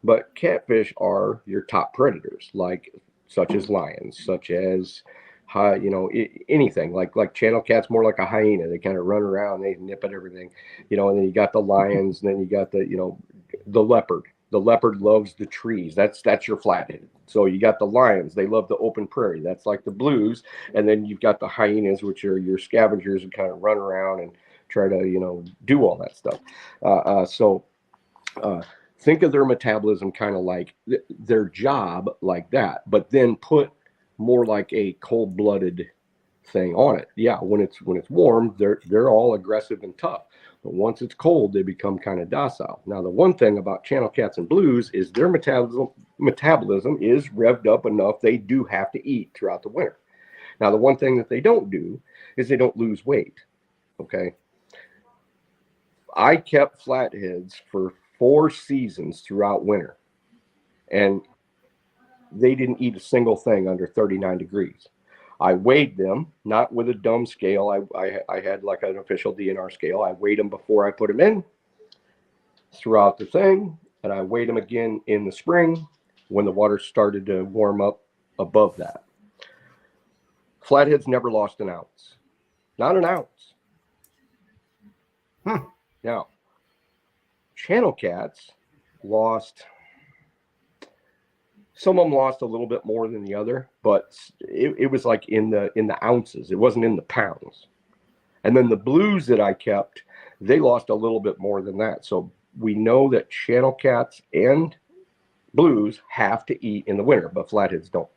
But catfish are your top predators, such as lions, such as anything like channel cats, more like a hyena. They kind of run around, they nip at everything, and then you got the lions, and then you got the leopard. The leopard loves the trees. That's your flathead. So you got the lions. They love the open prairie. That's like the blues. And then you've got the hyenas, which are your scavengers who kind of run around and try to, do all that stuff. So think of their metabolism kind of like their job like that, but then put more like a cold-blooded thing on it. Yeah, when it's warm, they're all aggressive and tough. But once it's cold, they become kind of docile. Now, the one thing about channel cats and blues is their metabolism is revved up enough. They do have to eat throughout the winter. Now, the one thing that they don't do is they don't lose weight, okay? I kept flatheads for 4 seasons throughout winter, and they didn't eat a single thing under 39 degrees. I weighed them, not with a dumb scale. I had like an official DNR scale. I weighed them before I put them in throughout the thing, and I weighed them again in the spring when the water started to warm up above that. Flatheads never lost an ounce. Not an ounce. Now, channel cats lost... Some of them lost a little bit more than the other, but it was like in the ounces. It wasn't in the pounds. And then the blues that I kept, they lost a little bit more than that. So we know that channel cats and blues have to eat in the winter, but flatheads don't.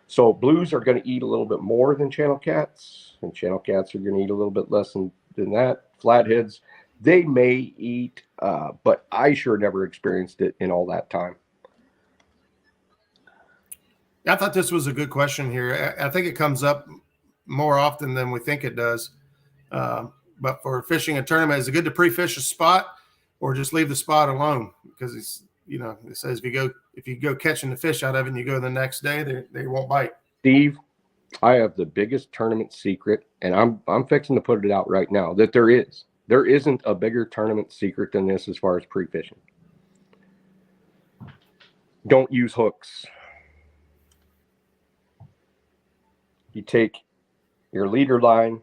So blues are going to eat a little bit more than channel cats, and channel cats are going to eat a little bit less than that. Flatheads, they may eat, but I sure never experienced it in all that time. I thought this was a good question here. I think it comes up more often than we think it does. But for fishing a tournament, is it good to pre-fish a spot or just leave the spot alone? Because it's, it says if you go catching the fish out of it and you go the next day, they won't bite. Steve, I have the biggest tournament secret, and I'm fixing to put it out right now, that there isn't a bigger tournament secret than this as far as pre-fishing. Don't use hooks. You take your leader line,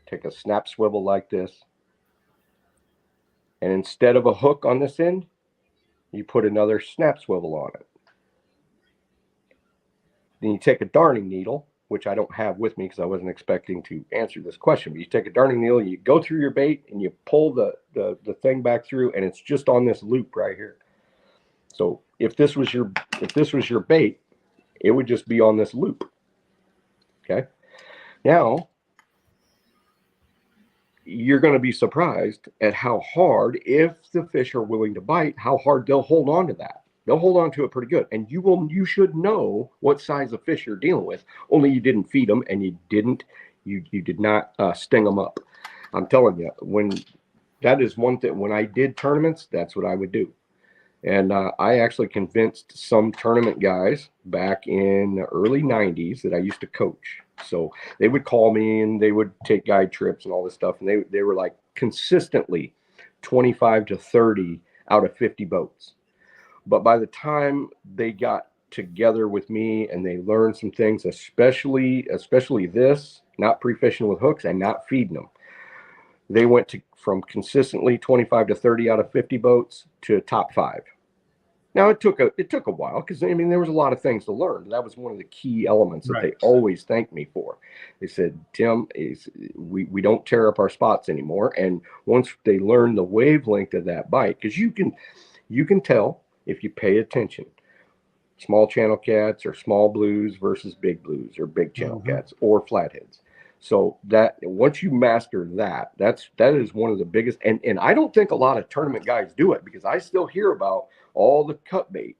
take a snap swivel like this, and instead of a hook on this end, you put another snap swivel on it. Then you take a darning needle, which I don't have with me because I wasn't expecting to answer this question, but you take a darning needle, you go through your bait, and you pull the thing back through, and it's just on this loop right here. So if this was your bait, it would just be on this loop. Okay. Now you're going to be surprised at how hard, if the fish are willing to bite, how hard they'll hold on to that. They'll hold on to it pretty good. And you should know what size of fish you're dealing with. Only you didn't feed them, and you did not sting them up. I'm telling you, that is one thing. When I did tournaments, that's what I would do. And I actually convinced some tournament guys back in the early 90s that I used to coach. So they would call me and they would take guide trips and all this stuff. And they were like consistently 25 to 30 out of 50 boats. But by the time they got together with me and they learned some things, especially this, not pre-fishing with hooks and not feeding them, they went from consistently 25 to 30 out of 50 boats to top 5. Now it took a while because there was a lot of things to learn. That was one of the key elements that they always thanked me for. They said, Tim, we don't tear up our spots anymore. And once they learn the wavelength of that bite, because you can tell if you pay attention, small channel cats or small blues versus big blues or big channel cats or flatheads. So that once you master that is one of the biggest, and I don't think a lot of tournament guys do it, because I still hear about all the cut bait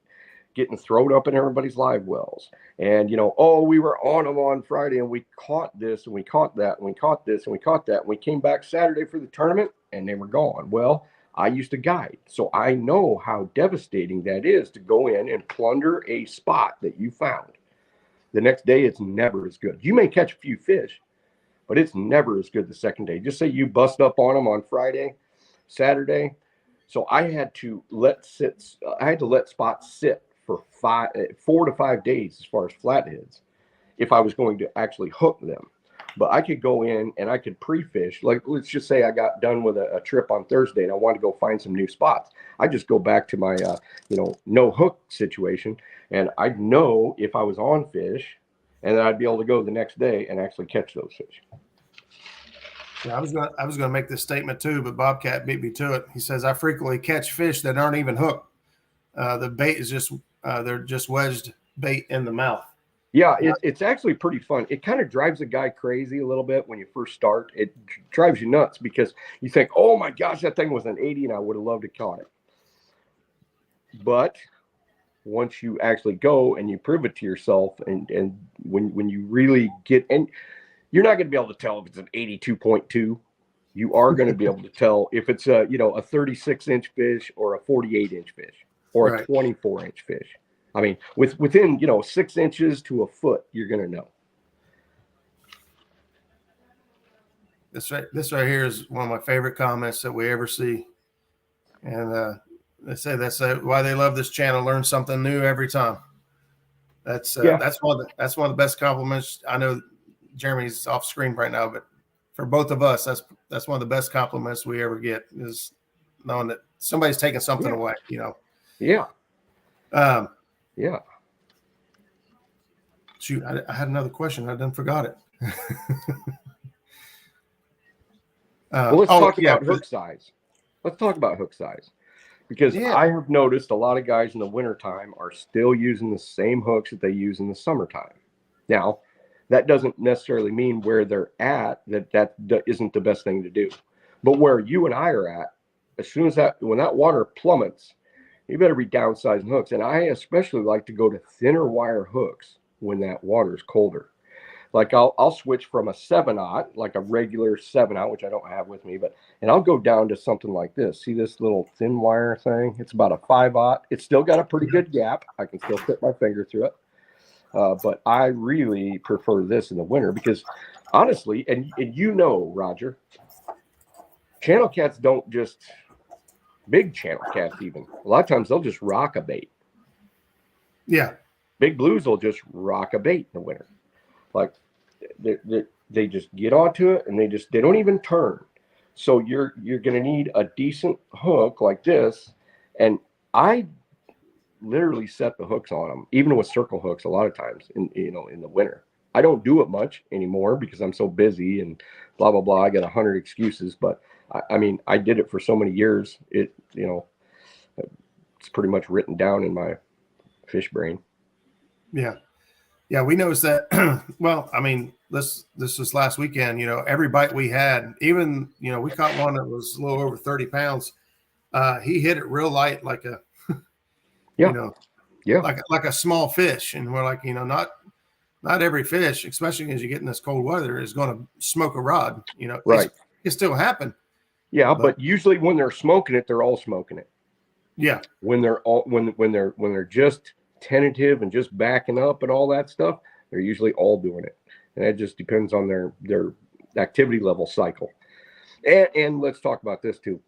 getting thrown up in everybody's live wells. And, we were on them on Friday and we caught this and we caught that and we caught this and we caught that. And we came back Saturday for the tournament and they were gone. Well, I used to guide, so I know how devastating that is to go in and plunder a spot that you found. The next day, it's never as good. You may catch a few fish, but it's never as good the second day. Just say you bust up on them on Friday, Saturday. So I had to let spots sit for 4 to 5 days as far as flatheads if I was going to actually hook them. But I could go in and I could pre-fish. Like, let's just say I got done with a trip on Thursday and I wanted to go find some new spots. I just go back to my, no hook situation. And I'd know if I was on fish, and then I'd be able to go the next day and actually catch those fish. Yeah, I was gonna make this statement too, but Bobcat beat me to it. He says, I frequently catch fish that aren't even hooked. The bait is just they're just wedged bait in the mouth. Yeah, it's actually pretty fun. It kind of drives a guy crazy a little bit when you first start. It drives you nuts because you think, oh my gosh, that thing was an 80 and I would have loved to caught it. But once you actually go and you prove it to yourself, and when you really get, and you're not going to be able to tell if it's an 82.2. You are going to be able to tell if it's a 36-inch fish or a 48-inch fish or a 24-inch fish. I mean, within 6 inches to a foot, you're going to know. This right here is one of my favorite comments that we ever see, and they say that's why they love this channel. Learn something new every time. That's one of the best compliments. I know Jeremy's off screen right now, but for both of us, that's one of the best compliments we ever get, is knowing that somebody's taking something away. Yeah. Yeah. Shoot, I had another question. I done forgot it. Well, let's talk about hook size. Let's talk about hook size. Because I have noticed a lot of guys in the wintertime are still using the same hooks that they use in the summertime. Now, that doesn't necessarily mean where they're at that isn't the best thing to do. But where you and I are at, as soon as when that water plummets, you better be downsizing hooks. And I especially like to go to thinner wire hooks when that water is colder. Like I'll switch from a 7/0, like a regular 7/0, which I don't have with me, and I'll go down to something like this. See this little thin wire thing? It's about a 5/0. It's still got a pretty good gap. I can still fit my finger through it. But I really prefer this in the winter because honestly, and Roger, channel cats don't just, big channel cats even, a lot of times they'll just rock a bait. Yeah. Big blues will just rock a bait in the winter. Like they just get onto it and they don't even turn. So you're going to need a decent hook like this. And I literally set the hooks on them, even with circle hooks a lot of times in the winter. I don't do it much anymore because I'm so busy and blah, blah, blah. I got 100 excuses, but I mean, I did it for so many years. It's pretty much written down in my fish brain. Yeah. Yeah. We noticed that. Well, I mean, this was last weekend, every bite we had, even, we caught one that was a little over 30 pounds. He hit it real light, like a, like a small fish. And we're like, not every fish, especially as you get in this cold weather, is going to smoke a rod. Right. It still happen. Yeah, but usually when they're smoking it, they're all smoking it. Yeah. When they're just tentative and just backing up and all that stuff, they're usually all doing it. And it just depends on their activity level cycle. And let's talk about this too.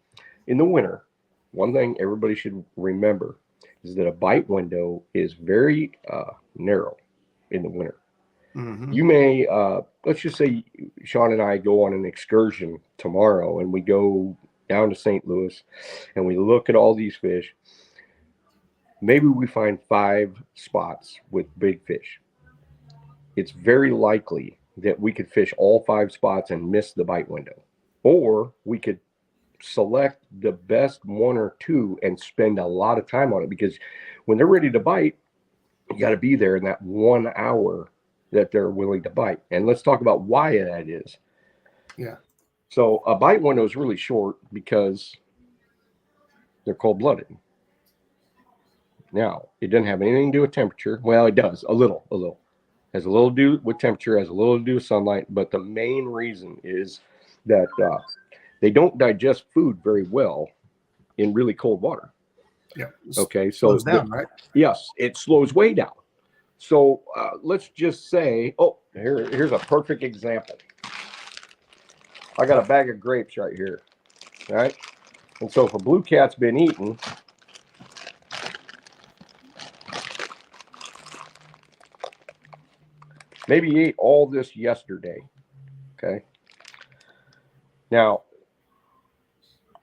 In the winter, one thing everybody should remember is that a bite window is very narrow in the winter. Mm-hmm. You may, let's just say Sean and I go on an excursion tomorrow and we go down to St. Louis and we look at all these fish. Maybe we find 5 spots with big fish. It's very likely that we could fish all 5 spots and miss the bite window. Or we could select the best 1 or 2 and spend a lot of time on it, because when they're ready to bite, you got to be there in that 1 hour that they're willing to bite. And let's talk about why that is. Yeah. So a bite window is really short because they're cold-blooded. Now, it doesn't have anything to do with temperature. Well, it does, a little. Has a little to do with temperature, has a little to do with sunlight, but the main reason is that they don't digest food very well in really cold water. Yeah. Okay, so slows down, right? Yes, it slows way down. So let's just say, here's a perfect example. I got a bag of grapes right here, right? And so if a blue cat's been eaten, maybe he ate all this yesterday, okay? Now,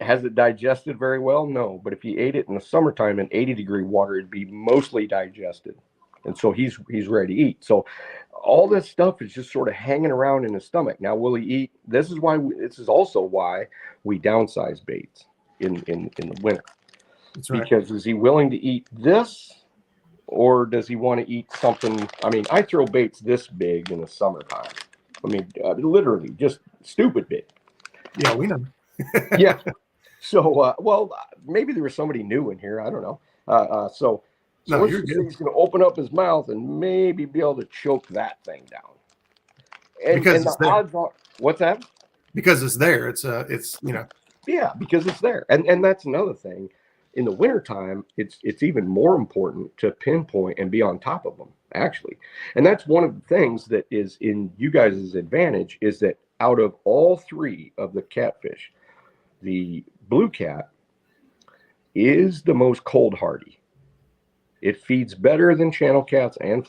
has it digested very well? No, but if you ate it in the summertime in 80-degree water, it'd be mostly digested. And so he's ready to eat. So all this stuff is just sort of hanging around in his stomach. Now, will he eat? This is also why we downsize baits in the winter. That's right. Because is he willing to eat this, or does he want to eat something? I mean, I throw baits this big in the summertime. I mean, literally just stupid big. Yeah, we know. Yeah. So, well, maybe there was somebody new in here. I don't know. So No, he's going to open up his mouth and maybe be able to choke that thing down. And the odds are, what's that? Because it's there. It's Yeah, because it's there. And that's another thing. In the wintertime, it's even more important to pinpoint and be on top of them, actually. And that's one of the things that is in you guys' advantage, is that out of all 3 of the catfish, the blue cat is the most cold hardy. It feeds better than channel cats and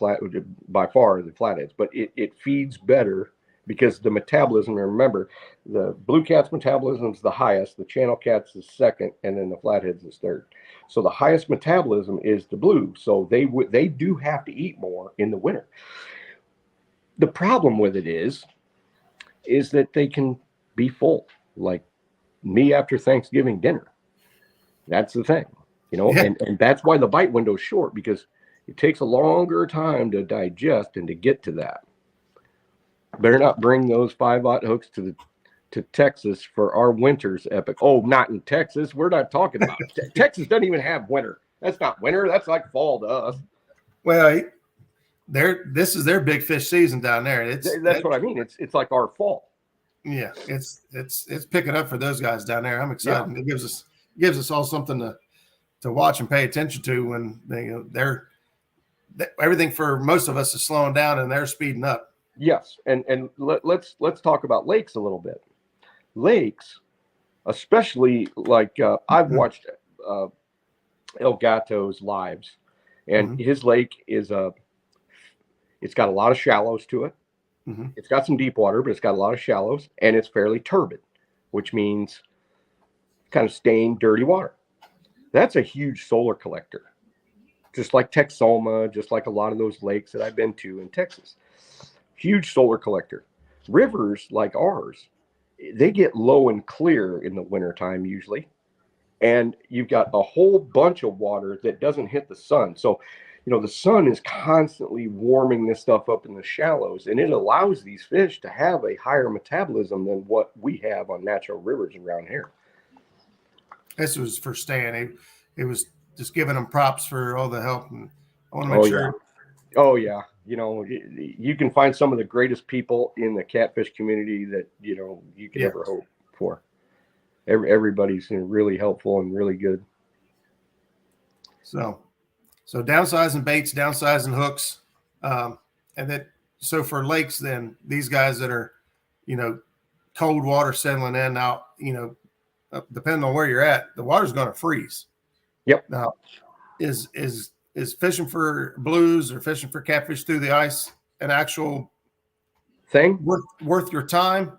by far the flatheads, but it feeds better because the metabolism, remember, the blue cat's metabolism is the highest, the channel cat's is second, and then the flatheads is third. So the highest metabolism is the blue. So they do have to eat more in the winter. The problem with it is that they can be full, like me after Thanksgiving dinner. That's the thing, yeah. And that's why the bite window is short, because it takes a longer time to digest and to get to that. Better not bring those 5/0 hooks to Texas for our winter's epic. Oh, not in Texas. We're not talking about it. Texas doesn't even have winter. That's not winter. That's like fall to us. Well, this is their big fish season down there. That's what I mean. It's like our fall. Yeah, it's picking up for those guys down there. I'm excited. Yeah. It gives us all something to watch and pay attention to when they're everything for most of us is slowing down and they're speeding up. Yes, and let's talk about lakes a little bit. Lakes, especially like I've watched El Gato's lives, and his lake is it's got a lot of shallows to it. Mm-hmm. It's got some deep water, but it's got a lot of shallows, and it's fairly turbid, which means kind of stained, dirty water. That's a huge solar collector, just like Texoma, just like a lot of those lakes that I've been to in Texas. Huge solar collector. Rivers like ours, they get low and clear in the wintertime usually. And you've got a whole bunch of water that doesn't hit the sun. So, the sun is constantly warming this stuff up in the shallows, and it allows these fish to have a higher metabolism than what we have on natural rivers around here. This was for Stan. It was just giving them props for all the help. And I want to make sure. Yeah. Oh, yeah. You can find some of the greatest people in the catfish community that, you could ever hope for. Everybody's really helpful and really good. So downsizing baits, downsizing hooks. And then, so for lakes, then these guys that are, cold water settling in now, depending on where you're at, the water's going to freeze. Yep. Now, is fishing for blues or fishing for catfish through the ice an actual thing worth your time?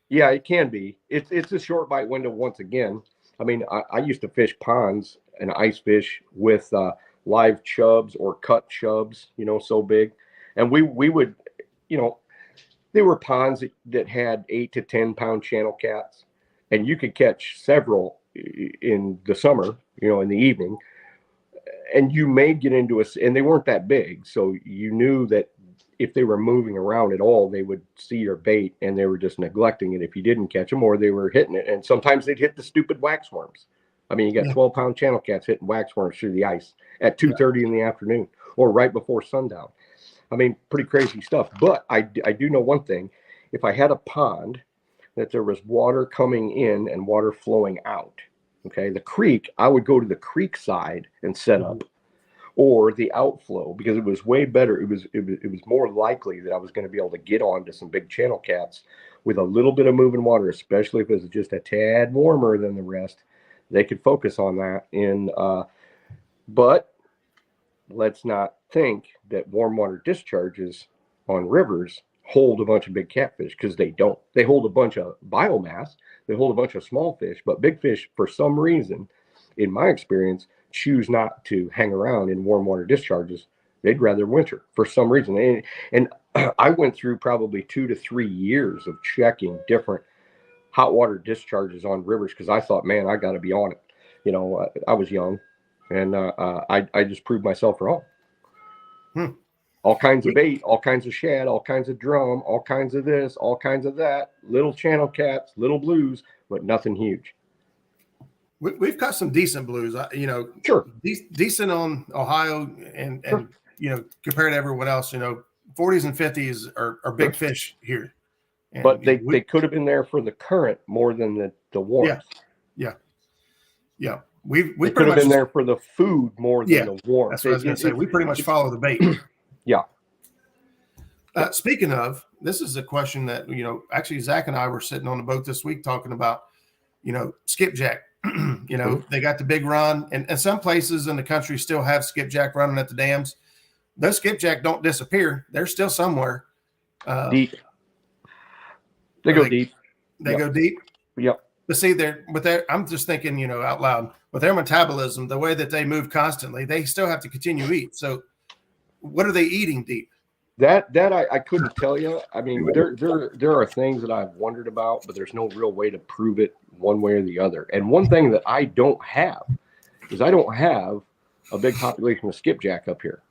Yeah, it can be. It's a short bite window once again. I mean, I used to fish ponds and ice fish with live chubs or cut chubs, so big. And we would, there were ponds that had 8 to 10 pound channel cats, and you could catch several in the summer, in the evening. And you may get into and they weren't that big. So you knew that if they were moving around at all, they would see your bait and they were just neglecting it if you didn't catch them, or they were hitting it. And sometimes they'd hit the stupid waxworms. I mean, you got 12-pound channel cats hitting waxworms through the ice at 2:30 in the afternoon or right before sundown. I mean, pretty crazy stuff. But I do know one thing. If I had a pond that there was water coming in and water flowing out, okay, the creek, I would go to the creek side and set up, or the outflow, because it was way better. It was more likely that I was going to be able to get onto some big channel cats with a little bit of moving water, especially if it was just a tad warmer than the rest. They could focus on that. But let's not think that warm water discharges on rivers hold a bunch of big catfish, because they don't. They hold a bunch of biomass. They hold a bunch of small fish, but big fish, for some reason, in my experience, choose not to hang around in warm water discharges. They'd rather winter for some reason. And I went through probably 2 to 3 years of checking different hot water discharges on rivers, because I thought, man, I got to be on it. I was young, and I just proved myself wrong. All kinds of bait, all kinds of shad, all kinds of drum, all kinds of this, all kinds of that, little channel cats, little blues, but nothing huge. We've got some decent blues, sure, decent on Ohio, and compared to everyone else, 40s and 50s are big fish here. And, but they could have been there for the current more than the warmth. Yeah. We could have been there for the food more than the warmth. That's what I was going to say. We pretty much follow the bait. Yeah. Speaking of, this is a question that, actually Zach and I were sitting on the boat this week talking about, skipjack. They got the big run, and some places in the country still have skipjack running at the dams. Those skipjack don't disappear. They're still somewhere. Deep. They go deep. They go deep. Yep. But see, I'm just thinking, out loud, with their metabolism, the way that they move constantly, they still have to continue to eat. So what are they eating deep? That I couldn't tell you. I mean, there are things that I've wondered about, but there's no real way to prove it one way or the other. And one thing that I don't have is I don't have a big population of skipjack up here.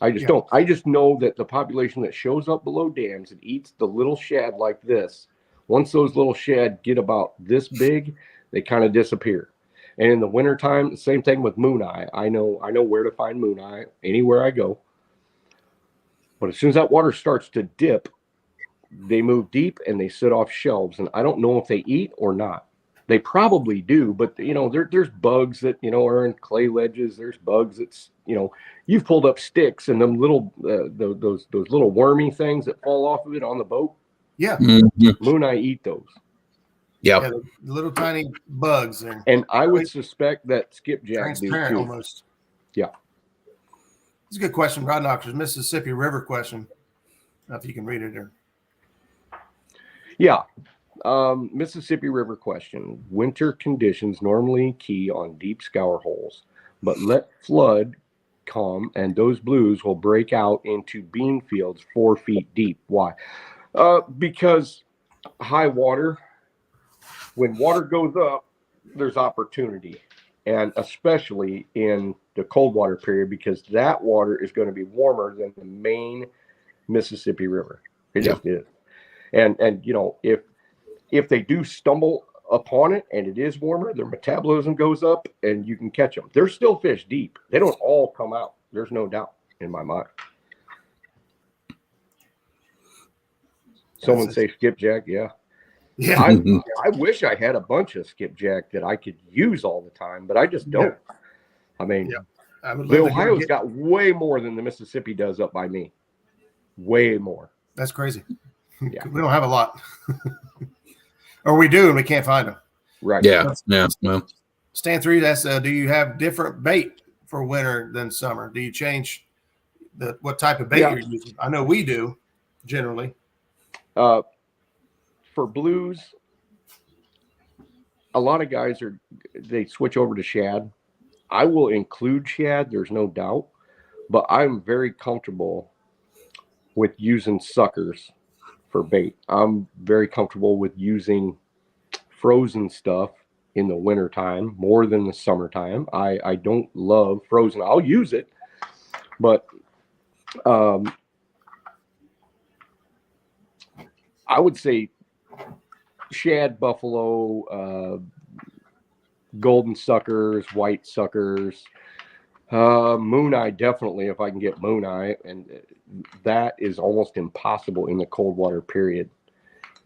I just don't. I just know that the population that shows up below dams and eats the little shad like this, once those little shad get about this big, they kind of disappear. And in the wintertime, the same thing with moon eye. I know where to find moon eye anywhere I go. But as soon as that water starts to dip, they move deep and they sit off shelves. And I don't know if they eat or not. They probably do, but there's bugs that are in clay ledges. There's bugs that's you've pulled up sticks and them little those little wormy things that fall off of it on the boat. Yeah, moon eye eat those. Yeah, the little tiny bugs. And I would suspect that skipjack transparent do too. Almost. Yeah. It's a good question, Rod Knoxer's Mississippi River question. I don't know if you can read it or. Yeah. Mississippi River question. Winter conditions normally key on deep scour holes, but let flood come and those blues will break out into bean fields 4 feet deep. Why? Because high water, when water goes up, there's opportunity. And especially in the cold water period, because that water is going to be warmer than the main Mississippi River. It just is. And if they do stumble upon it and it is warmer, their metabolism goes up and you can catch them. There's still fish deep. They don't all come out. There's no doubt in my mind. Someone say skipjack. Yeah. Yeah. I wish I had a bunch of skipjack that I could use all the time, but I just don't. Yeah. I mean, the Ohio's got way more than the Mississippi does up by me. Way more. That's crazy. Yeah. We don't have a lot. Or we do, and we can't find them. Right. Yeah. Yeah. Well, Stan 3 asks, do you have different bait for winter than summer? Do you change what type of bait you're using? I know we do, generally. For blues, a lot of guys they switch over to shad. I will include shad, there's no doubt, but I'm very comfortable with using suckers for bait. I'm very comfortable with using frozen stuff in the wintertime more than the summertime. I don't love frozen. I'll use it, but I would say shad, buffalo, golden suckers, white suckers, moon eye, definitely if I can get moon eye, and that is almost impossible in the cold water period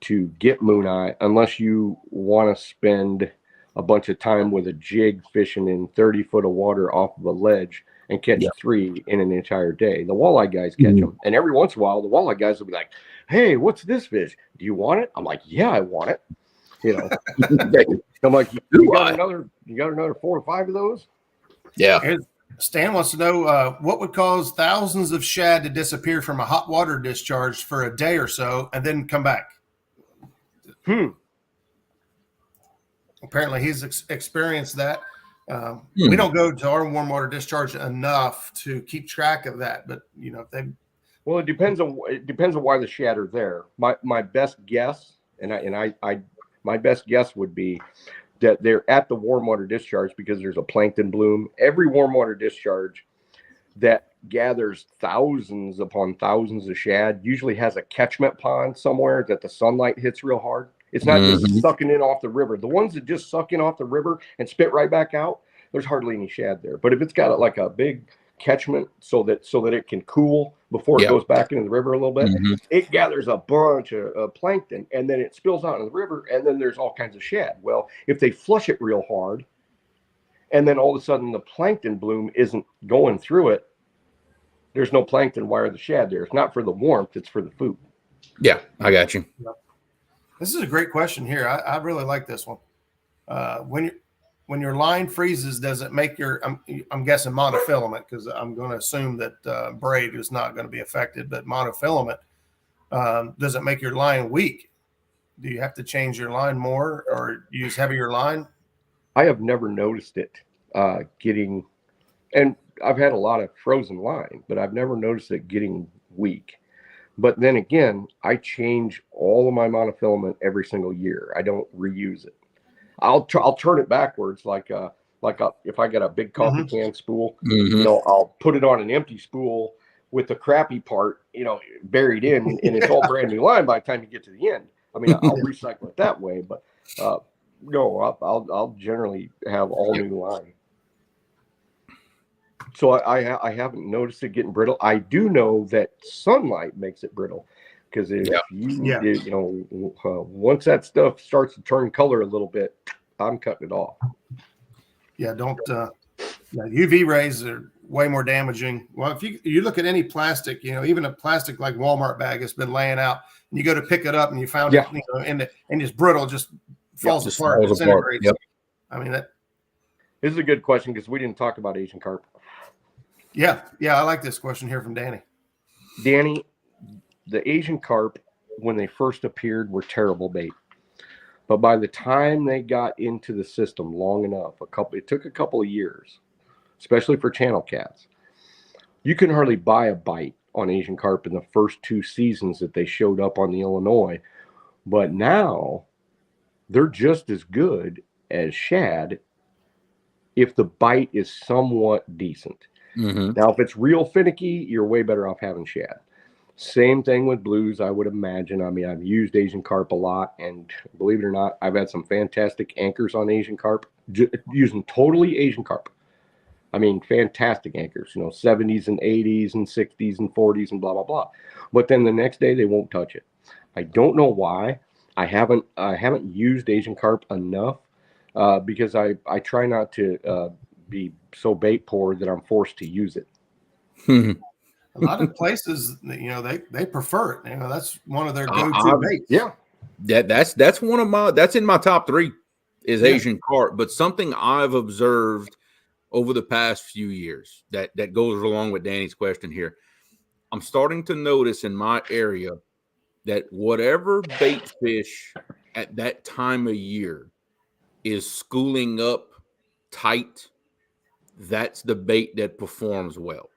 to get moon eye unless you want to spend a bunch of time with a jig fishing in 30 foot of water off of a ledge and catch 3 in an entire day. The walleye guys catch them, and every once in a while the walleye guys will be like, "Hey, what's this fish? Do you want it?" I'm like, "Yeah, I want it." You know, I'm like, you got another 4 or 5 of those? Yeah. Stan wants to know what would cause thousands of shad to disappear from a hot water discharge for a day or so and then come back. Apparently, he's experienced that. We don't go to our warm water discharge enough to keep track of that, but well, it depends on why the shad are there. My best guess, my best guess would be that they're at the warm water discharge because there's a plankton bloom. Every warm water discharge that gathers thousands upon thousands of shad usually has a catchment pond somewhere that the sunlight hits real hard. It's not just sucking in off the river. The ones that just suck in off the river and spit right back out, there's hardly any shad there. But if it's got like a big catchment so that it can cool before it goes back into the river a little bit, it gathers a bunch of plankton and then it spills out in the river and then there's all kinds of shad. Well, if they flush it real hard and then all of a sudden the plankton bloom isn't going through it, there's no plankton. Why are the shad there? It's not for the warmth, it's for the food. Yeah, I got you. This is a great question here. I really like this one. When your line freezes, does it make your, I'm guessing monofilament, because I'm going to assume that braid is not going to be affected, but monofilament, does it make your line weak? Do you have to change your line more or use heavier line? I have never noticed it getting, and I've had a lot of frozen line, but I've never noticed it getting weak. But then again, I change all of my monofilament every single year. I don't reuse it. I'll turn it backwards, if I got a big coffee can spool, I'll put it on an empty spool with the crappy part, buried in, and it's all brand new line by the time you get to the end. I mean, I'll recycle it that way, but no, I'll generally have all new line. So I haven't noticed it getting brittle. I do know that sunlight makes it brittle, because once that stuff starts to turn color a little bit, I'm cutting it off. Yeah, don't. UV rays are way more damaging. Well, if you look at any plastic, even a plastic like Walmart bag has been laying out, and you go to pick it up and you found it, and it's brittle, just falls apart. Yep. I mean that. This is a good question because we didn't talk about Asian carp. Yeah, I like this question here from Danny. Danny, the Asian carp when they first appeared, were terrible bait. But by the time they got into the system long enough, it took a couple of years, especially for channel cats. You can hardly buy a bite on Asian carp in the first 2 seasons that they showed up on the Illinois. But now they're just as good as shad if the bite is somewhat decent. Mm-hmm. Now, if it's real finicky, you're way better off having shad. Same thing with blues, I would imagine. I mean, I've used Asian carp a lot, and believe it or not, I've had some fantastic anchors on Asian carp, using totally Asian carp. I mean, fantastic anchors, 70s and 80s and 60s and 40s and blah, blah, blah. But then the next day they won't touch it. I don't know why. I haven't used Asian carp enough because I try not to be so bait poor that I'm forced to use it. A lot of places, they prefer it. That's one of their go-to baits. Yeah. That's one of that's in my top 3 is Asian carp. But something I've observed over the past few years that goes along with Danny's question here. I'm starting to notice in my area that whatever bait fish at that time of year is schooling up tight, that's the bait that performs well.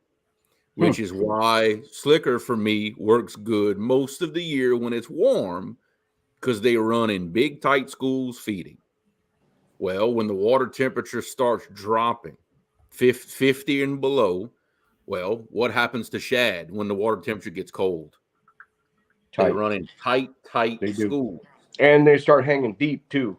Which is why slicker for me works good most of the year when it's warm, because they run in big, tight schools feeding. Well, when the water temperature starts dropping 50 and below, well, what happens to shad when the water temperature gets cold? They run in tight schools. And they start hanging deep too.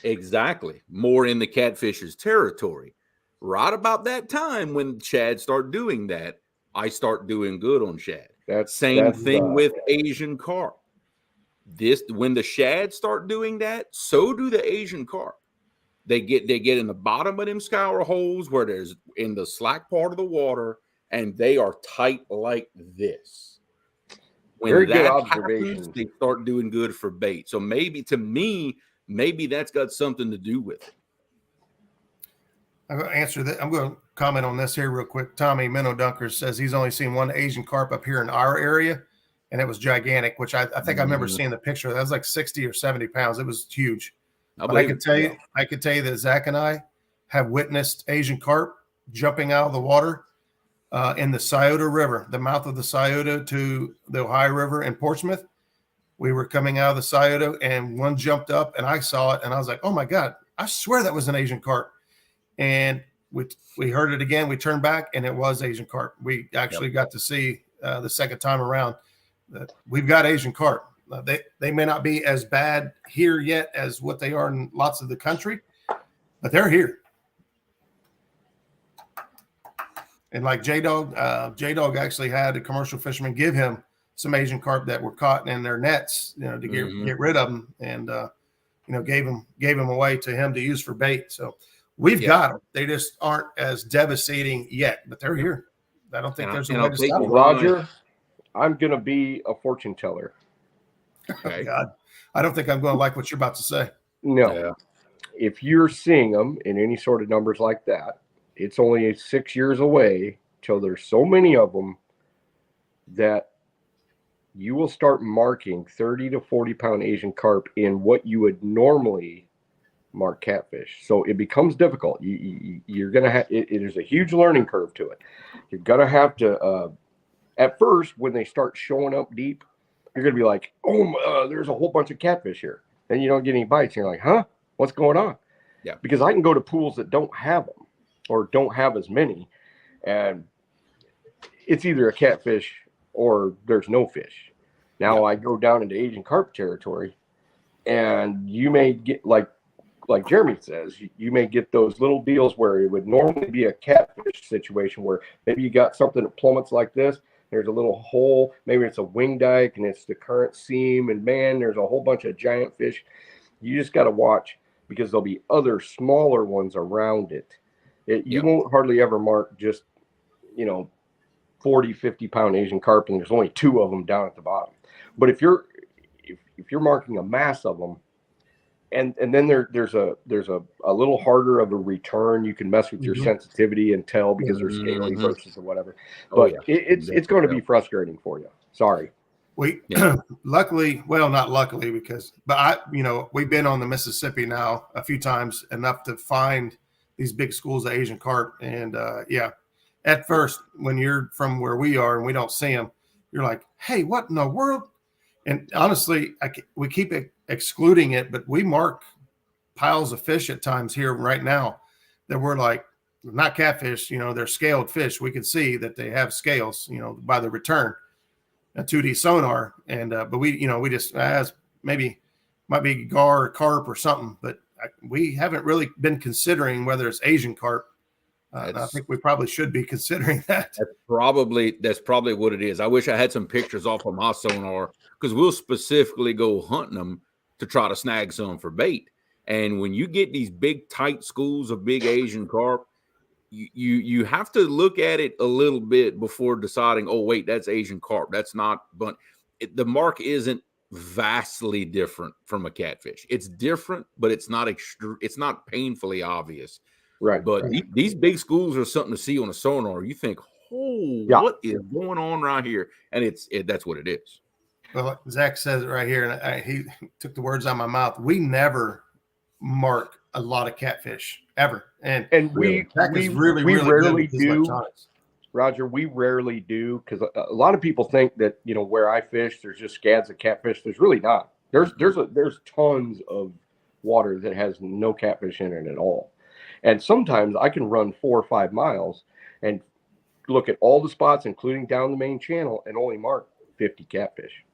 Exactly. More in the catfish's territory. Right about that time when shad start doing that, I start doing good on shad. Same thing with Asian carp. When the shad start doing that, so do the Asian carp. They get in the bottom of them scour holes where there's in the slack part of the water, and they are tight like this. When Very that good observation. happens, they start doing good for bait. So maybe that's got something to do with it. I'm going to answer that. I'm going to comment on this here real quick. Tommy Minnow Dunker says he's only seen one Asian carp up here in our area, and it was gigantic, which I think I remember seeing the picture. That was like 60 or 70 pounds. It was huge. But I could tell you that Zach and I have witnessed Asian carp jumping out of the water in the Scioto River, the mouth of the Scioto to the Ohio River in Portsmouth. We were coming out of the Scioto, and one jumped up, and I saw it, and I was like, oh, my God, I swear that was an Asian carp. And we heard it again. We turned back, and it was Asian carp. We actually got to see the second time around that we've got Asian carp. They may not be as bad here yet as what they are in lots of the country, but they're here. And like J-Dog actually had a commercial fisherman give him some Asian carp that were caught in their nets, to get rid of them, and gave them away to him to use for bait. So we've got them. They just aren't as devastating yet, but they're here. I don't think there's a way to stop them. Roger, I'm going to be a fortune teller. Okay. Oh, God, I don't think I'm going to like what you're about to say. No. Yeah. If you're seeing them in any sort of numbers like that, it's only 6 years away till there's so many of them that you will start marking 30 to 40 pound Asian carp in what you would normally mark catfish. So it becomes difficult. You're going to have, there's a huge learning curve to it. You're going to have to, at first, when they start showing up deep, you're going to be like, oh, there's a whole bunch of catfish here. And you don't get any bites. And you're like, huh? What's going on? Yeah. Because I can go to pools that don't have them or don't have as many. And it's either a catfish or there's no fish. Now I go down into Asian carp territory, and you may get, like Jeremy says, you may get those little deals where it would normally be a catfish situation where maybe you got something that plummets like this. There's a little hole, maybe it's a wing dike and it's the current seam, and man, there's a whole bunch of giant fish. You just got to watch, because there'll be other smaller ones around it. You won't hardly ever mark just, 40, 50 pound Asian carp, and there's only 2 of them down at the bottom. But if you're marking a mass of them, and then there's a little harder of a return. You can mess with your sensitivity and tell because they're scaly versus or whatever. But it's going to be frustrating for you. Sorry. We luckily, well, not luckily we've been on the Mississippi now a few times enough to find these big schools of Asian carp. And at first, when you're from where we are and we don't see them, you're like, hey, what in the world? And honestly, we keep excluding it, but we mark piles of fish at times here right now that we're like, not catfish, they're scaled fish. We can see that they have scales, by the return. A 2D sonar, and but we just as maybe might be gar or carp or something, but we haven't really been considering whether it's Asian carp. I think we probably should be considering that. That's probably what it is. I wish I had some pictures off of my sonar, because we'll specifically go hunting them to try to snag some for bait. And when you get these big tight schools of big Asian carp, you have to look at it a little bit before deciding, oh, wait, that's Asian carp. That's not, but the mark isn't vastly different from a catfish. It's different, but it's not painfully obvious. Right. But these big schools are something to see on a sonar. You think, what is going on right here? And that's what it is. Well, Zach says it right here, and he took the words out of my mouth. We never mark a lot of catfish ever, and we rarely do. Roger, we rarely do, because a lot of people think that where I fish, there's just scads of catfish. There's really not. There's tons of water that has no catfish in it at all, and sometimes I can run 4 or 5 miles and look at all the spots, including down the main channel, and only mark 50 catfish.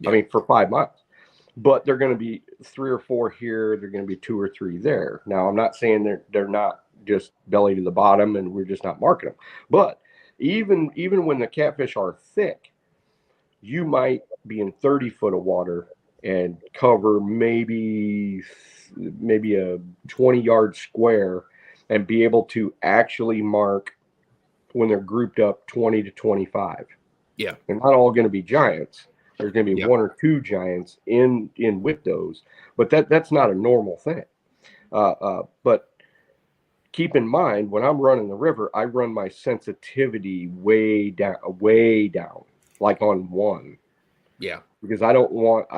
Yeah. I mean, for 5 miles. But they're going to be 3 or 4 here. They're going to be 2 or 3 there. Now, I'm not saying they're not just belly to the bottom and we're just not marking them. But even when the catfish are thick, you might be in 30 foot of water and cover maybe a 20-yard square and be able to actually mark when they're grouped up 20 to 25. Yeah. They're not all going to be giants. There's going to be 1 or 2 giants in with those, but that's not a normal thing. But keep in mind, when I'm running the river, I run my sensitivity way down, like on 1. Yeah, because I don't want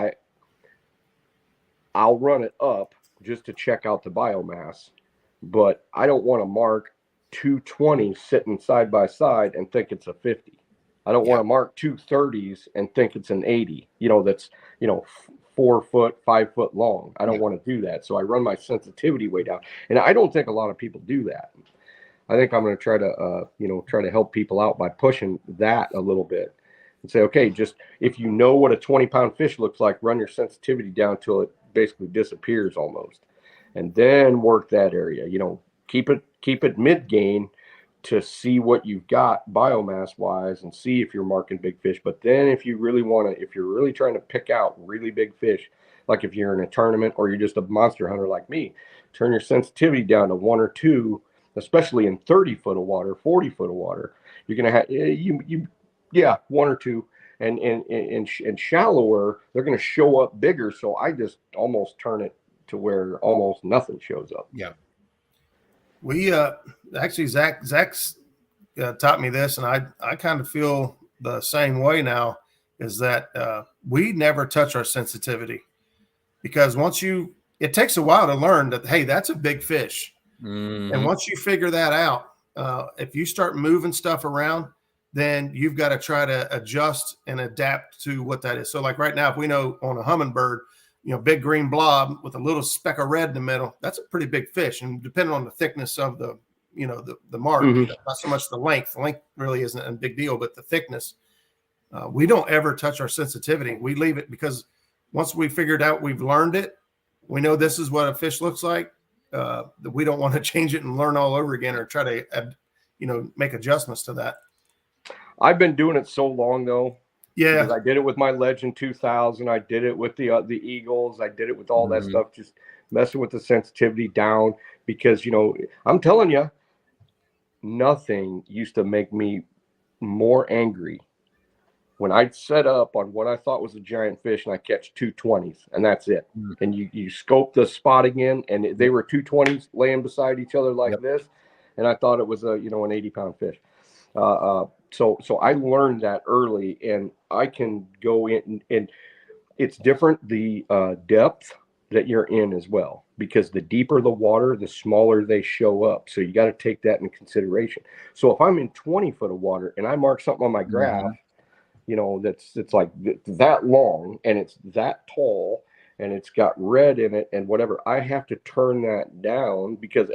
I'll run it up just to check out the biomass, but I don't want to mark 220 sitting side by side and think it's a 50. I don't want to mark 230s and think it's an 80, that's, 4 foot, 5 foot long. I don't want to do that. So I run my sensitivity way down. And I don't think a lot of people do that. I think I'm going to try to help people out by pushing that a little bit and say, okay, just if you know what a 20-pound fish looks like, run your sensitivity down till it basically disappears almost. And then work that area, keep it mid-gain to see what you've got biomass wise and see if you're marking big fish. But then if you're really trying to pick out really big fish, like if you're in a tournament or you're just a monster hunter like me, turn your sensitivity down to 1 or 2, especially in 30 foot of water, 40 foot of water. You're going to have 1 or 2, and shallower, they're going to show up bigger. So I just almost turn it to where almost nothing shows up. Yeah. We actually Zach's taught me this, and I kind of feel the same way now, is that we never touch our sensitivity, because it takes a while to learn that, hey, that's a big fish. Mm-hmm. And once you figure that out, if you start moving stuff around, then you've got to try to adjust and adapt to what that is. So like right now, if we know on a hummingbird, big green blob with a little speck of red in the middle, that's a pretty big fish. And depending on the thickness of the mark, mm-hmm. Not so much the length. The length really isn't a big deal, but the thickness. We don't ever touch our sensitivity. We leave it, because once we figured out, we've learned it, we know this is what a fish looks like, that we don't want to change it and learn all over again or try to, make adjustments to that. I've been doing it so long, though. Yeah, I did it with my Legend 2000. I did it with the Eagles. I did it with all that stuff, just messing with the sensitivity down, because, I'm telling you, nothing used to make me more angry when I'd set up on what I thought was a giant fish and I catch 220s, and that's it. Mm-hmm. And you scope the spot again, and they were 220s laying beside each other like this, and I thought it was an 80-pound fish. So I learned that early, and I can go in, and it's different the depth that you're in as well, because the deeper the water, the smaller they show up. So you got to take that into consideration. So if I'm in 20 foot of water and I mark something on my graph, you know, it's like that long and it's that tall and it's got red in it and whatever, I have to turn that down because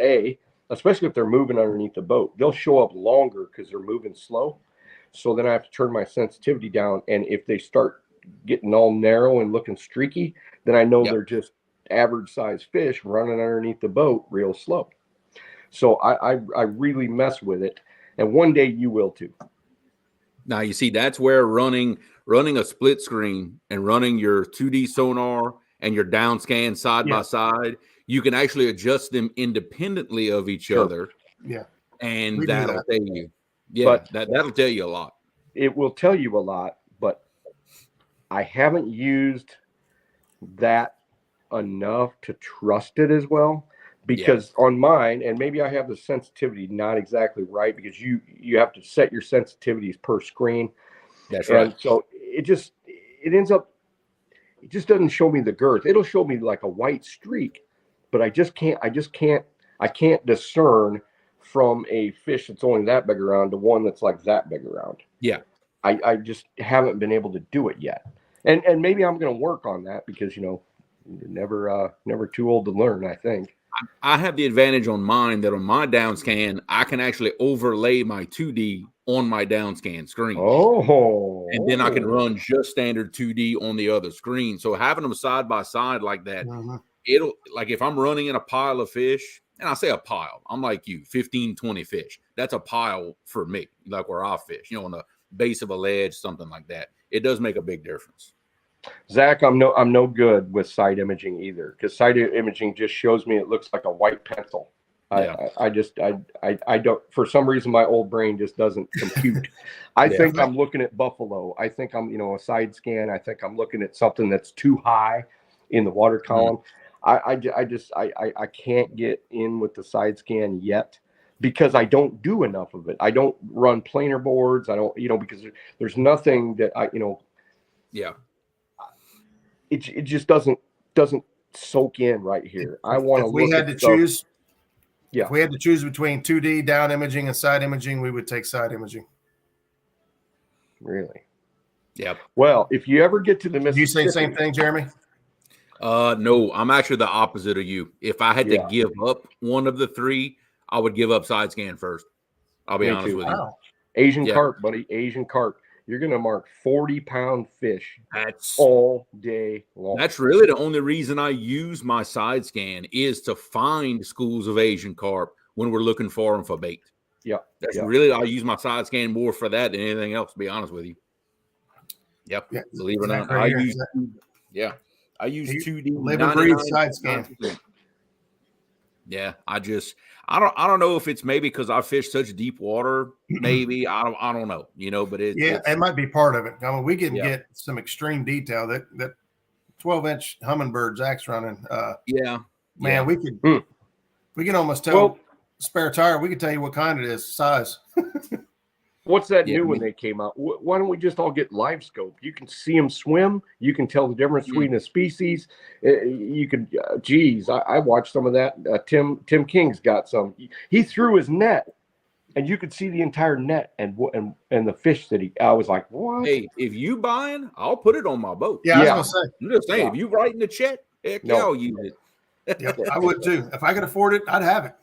especially if they're moving underneath the boat, they'll show up longer because they're moving slow. So then I have to turn my sensitivity down. And if they start getting all narrow and looking streaky, then I know they're just average size fish running underneath the boat real slow. So I really mess with it. And one day you will too. Now you see, that's where running a split screen and running your 2D sonar and your down scan side by side, you can actually adjust them independently of each other. Yeah. And that'll tell you. Yeah, but that'll tell you a lot. It will tell you a lot, but I haven't used that enough to trust it as well. Because on mine, and maybe I have the sensitivity not exactly right, because you have to set your sensitivities per screen. That's right. And so it just doesn't show me the girth. It'll show me like a white streak, but I can't discern from a fish that's only that big around to one that's like that big around. Yeah. I just haven't been able to do it yet. And maybe I'm going to work on that because, you know, never too old to learn, I think. I have the advantage on mine that on my down scan, I can actually overlay my 2D on my down scan screen. And then I can run just standard 2D on the other screen. So having them side by side like that, it'll, like if I'm running in a pile of fish, and I say a pile, I'm like you, 15, 20 fish. That's a pile for me, like where I fish, you know, on the base of a ledge, something like that. It does make a big difference. Zach, I'm no good with side imaging either, because side imaging just shows me it looks like a white pencil. I don't, for some reason my old brain just doesn't compute. I think I'm looking at buffalo. I think I'm, you know, a side scan. I think I'm looking at something that's too high in the water column. I can't get in with the side scan yet because I don't do enough of it. I don't run planer boards. I don't, you know, because there's nothing that I, you know. Yeah. It just doesn't soak in right here. I want to. If we had to choose between 2D down imaging and side imaging, we would take side imaging. Really? Yep. Well, if you ever get to the Mississippi, you say the same thing, Jeremy? No, I'm actually the opposite of you. If I had to give up one of the three, I would give up side scan first. I'll be honest with you. Asian carp, buddy. Asian carp. You're going to mark 40-pound fish all day long. That's really the only reason I use my side scan is to find schools of Asian carp when we're looking for them for bait. Yeah. That's really, I use my side scan more for that than anything else, to be honest with you. Yep. Yeah, believe it or not. I use 2D. Live and breathe side scan. Yeah, I don't know if it's maybe because I fish such deep water. Maybe I don't know, you know. But it might be part of it. I mean, we can get some extreme detail that 12-inch hummingbird Zach's running. We can almost tell spare tire. We can tell you what kind it is, size. What's that new when they came out? Why don't we just all get live scope? You can see them swim. You can tell the difference between the species. You could, I watched some of that. Tim King's got some. He threw his net, and you could see the entire net and the fish that I was like, what? Hey, if you buying, I'll put it on my boat. Yeah, I was gonna say. I'm just saying, if you writing the check, I'll use it. Yeah, I would too. If I could afford it, I'd have it.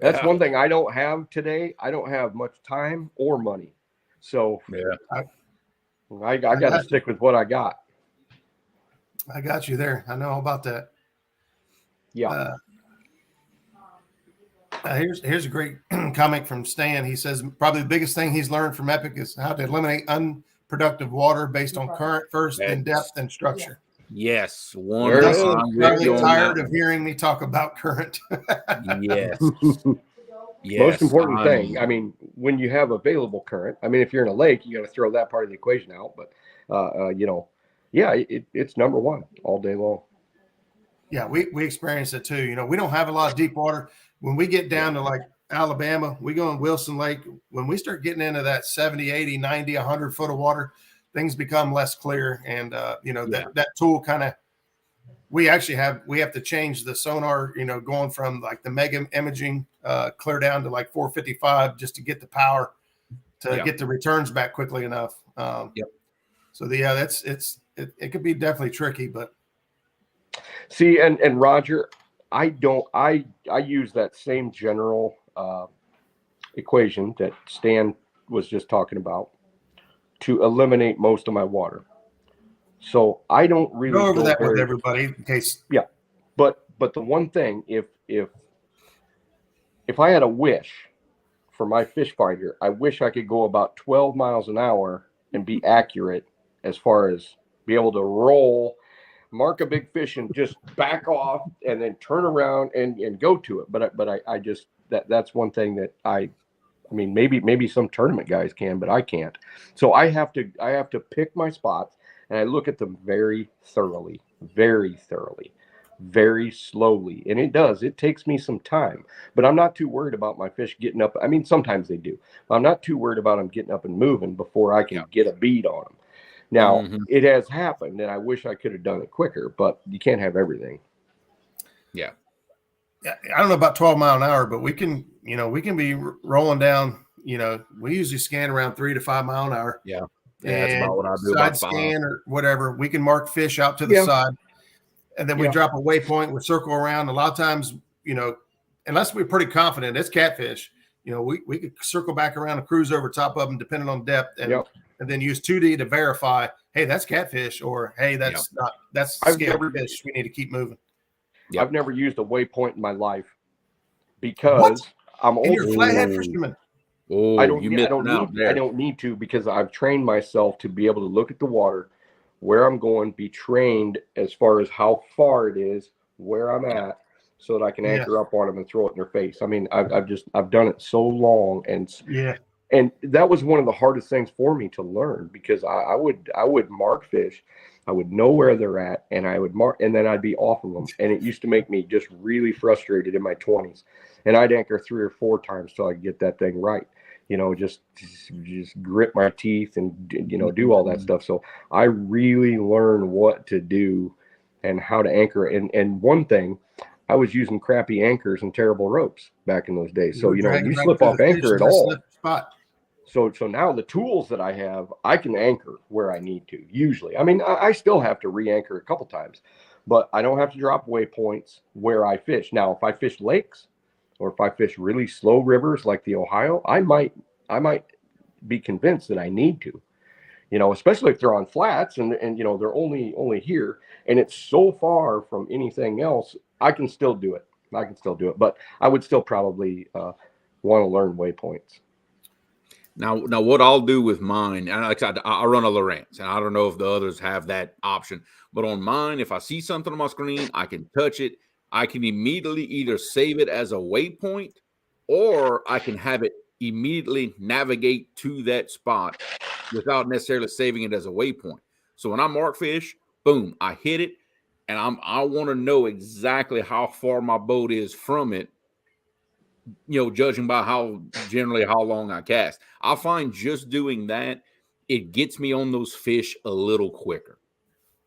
That's one thing I don't have today. I don't have much time or money. So I got to stick with what I got. I got you there. I know all about that. Yeah. Here's a great comment from Stan. He says probably the biggest thing he's learned from Epic is how to eliminate unproductive water based on current first, then depth and structure. Yes, I'm really tired of hearing me talk about current. Yes. Most important thing. I mean, when you have available current. I mean, if you're in a lake, you got to throw that part of the equation out. But it's number one all day long. Yeah, we experience it too. You know, we don't have a lot of deep water. When we get down to like Alabama, we go in Wilson Lake. When we start getting into that 70, 80, 90, 100 foot of water, things become less clear. And, that tool kind of, we have to change the sonar, going from like the mega imaging clear down to like 455 just to get the power to get the returns back quickly enough. So it could be definitely tricky, but see, and Roger, I use that same general equation that Stan was just talking about to eliminate most of my water. So I don't really go over that with everybody in case. Yeah, but the one thing, if I had a wish for my fish finder, I wish I could go about 12 miles an hour and be accurate as far as be able to roll, mark a big fish and just back off and then turn around and go to it. But I just, that's one thing that I mean, maybe some tournament guys can, but I can't. So I have to pick my spots, and I look at them very thoroughly, very slowly. And it takes me some time, but I'm not too worried about my fish getting up. I mean, sometimes they do, but I'm not too worried about them getting up and moving before I can get a bead on them. Now, it has happened, and I wish I could have done it quicker, but you can't have everything. Yeah. I don't know about 12 mile an hour, but we can be rolling down, we usually scan around 3 to 5 mile an hour. Yeah. That's about what I do. Side scan or whatever. We can mark fish out to the side, and then we drop a waypoint, we circle around. A lot of times, unless we're pretty confident it's catfish, we could circle back around and cruise over top of them depending on depth, and then use 2D to verify, hey, that's catfish, or hey, that's scale fish. We need to keep moving. I've never used a waypoint in my life because I'm old. You're a flathead fisherman. Oh, I don't need to, because I've trained myself to be able to look at the water, where I'm going, be trained as far as how far it is, where I'm at, so that I can anchor up on them and throw it in their face. I mean, I've done it so long, and that was one of the hardest things for me to learn, because I would mark fish. I would know where they're at, and I would mark, and then I'd be off of them. And it used to make me just really frustrated in my 20s. And I'd anchor 3 or 4 times till I could get that thing right. Just grit my teeth and, do all that stuff. So I really learned what to do and how to anchor. And one thing, I was using crappy anchors and terrible ropes back in those days. So, you slip off anchor at all. So now the tools that I have, I can anchor where I need to, usually. I mean, I still have to re-anchor a couple times, but I don't have to drop waypoints where I fish. Now, if I fish lakes, or if I fish really slow rivers like the Ohio, I might be convinced that I need to, especially if they're on flats and they're only here, and it's so far from anything else, I can still do it. But I would still probably want to learn waypoints. Now, what I'll do with mine, and like I said, I run a Lowrance, and I don't know if the others have that option, but on mine, if I see something on my screen, I can touch it. I can immediately either save it as a waypoint, or I can have it immediately navigate to that spot without necessarily saving it as a waypoint. So when I mark fish, boom, I hit it, and I want to know exactly how far my boat is from it, judging by how long I cast. I find just doing that, it gets me on those fish a little quicker.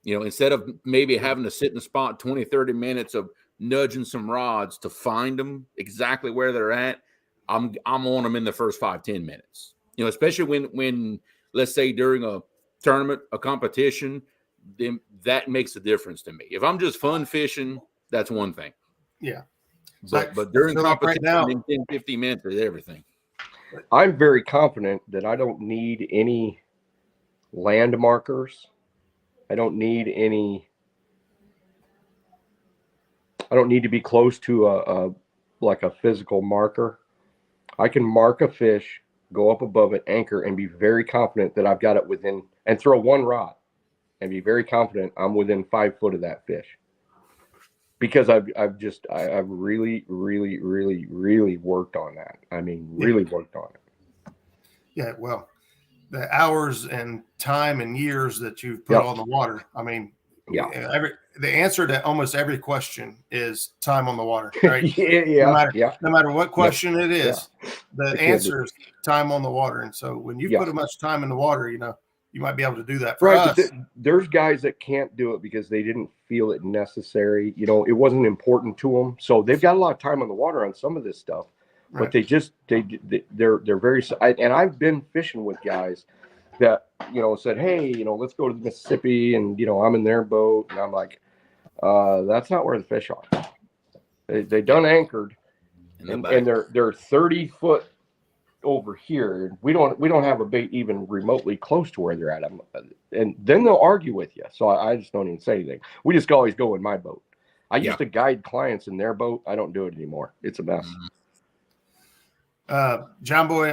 Instead of maybe having to sit in the spot 20, 30 minutes of nudging some rods to find them exactly where they're at, I'm on them in the first 5-10 minutes. Especially when let's say during a tournament, a competition, then that makes a difference to me. If I'm just fun fishing, that's one thing. Yeah. But during competition, right now, in 10-15 minutes is everything. I'm very confident that I don't need any land markers. I don't need to be close to a physical marker. I can mark a fish, go up above it, anchor, and be very confident that I've got it within, and throw one rod and be very confident I'm within 5 foot of that fish. Because I've really, really, really, really worked on that. I mean, really worked on it. Yeah, well, the hours and time and years that you've put on the water. I mean, The answer to almost every question is time on the water, right? No matter what question it is, the answer is time on the water. And so when you put much time in the water, you might be able to do that. For us, but there's guys that can't do it because they didn't feel it necessary. It wasn't important to them. So they've got a lot of time on the water on some of this stuff, but they're very. And I've been fishing with guys that said, hey, let's go to the Mississippi, and I'm in their boat, and I'm like, that's not where the fish are. They done anchored, and they're 30 foot over here. We don't have a bait even remotely close to where they're at, and then they'll argue with you. So I just don't even say anything. We just always go in my boat. I used to guide clients in their boat. I don't do it anymore. It's a mess. John Boy,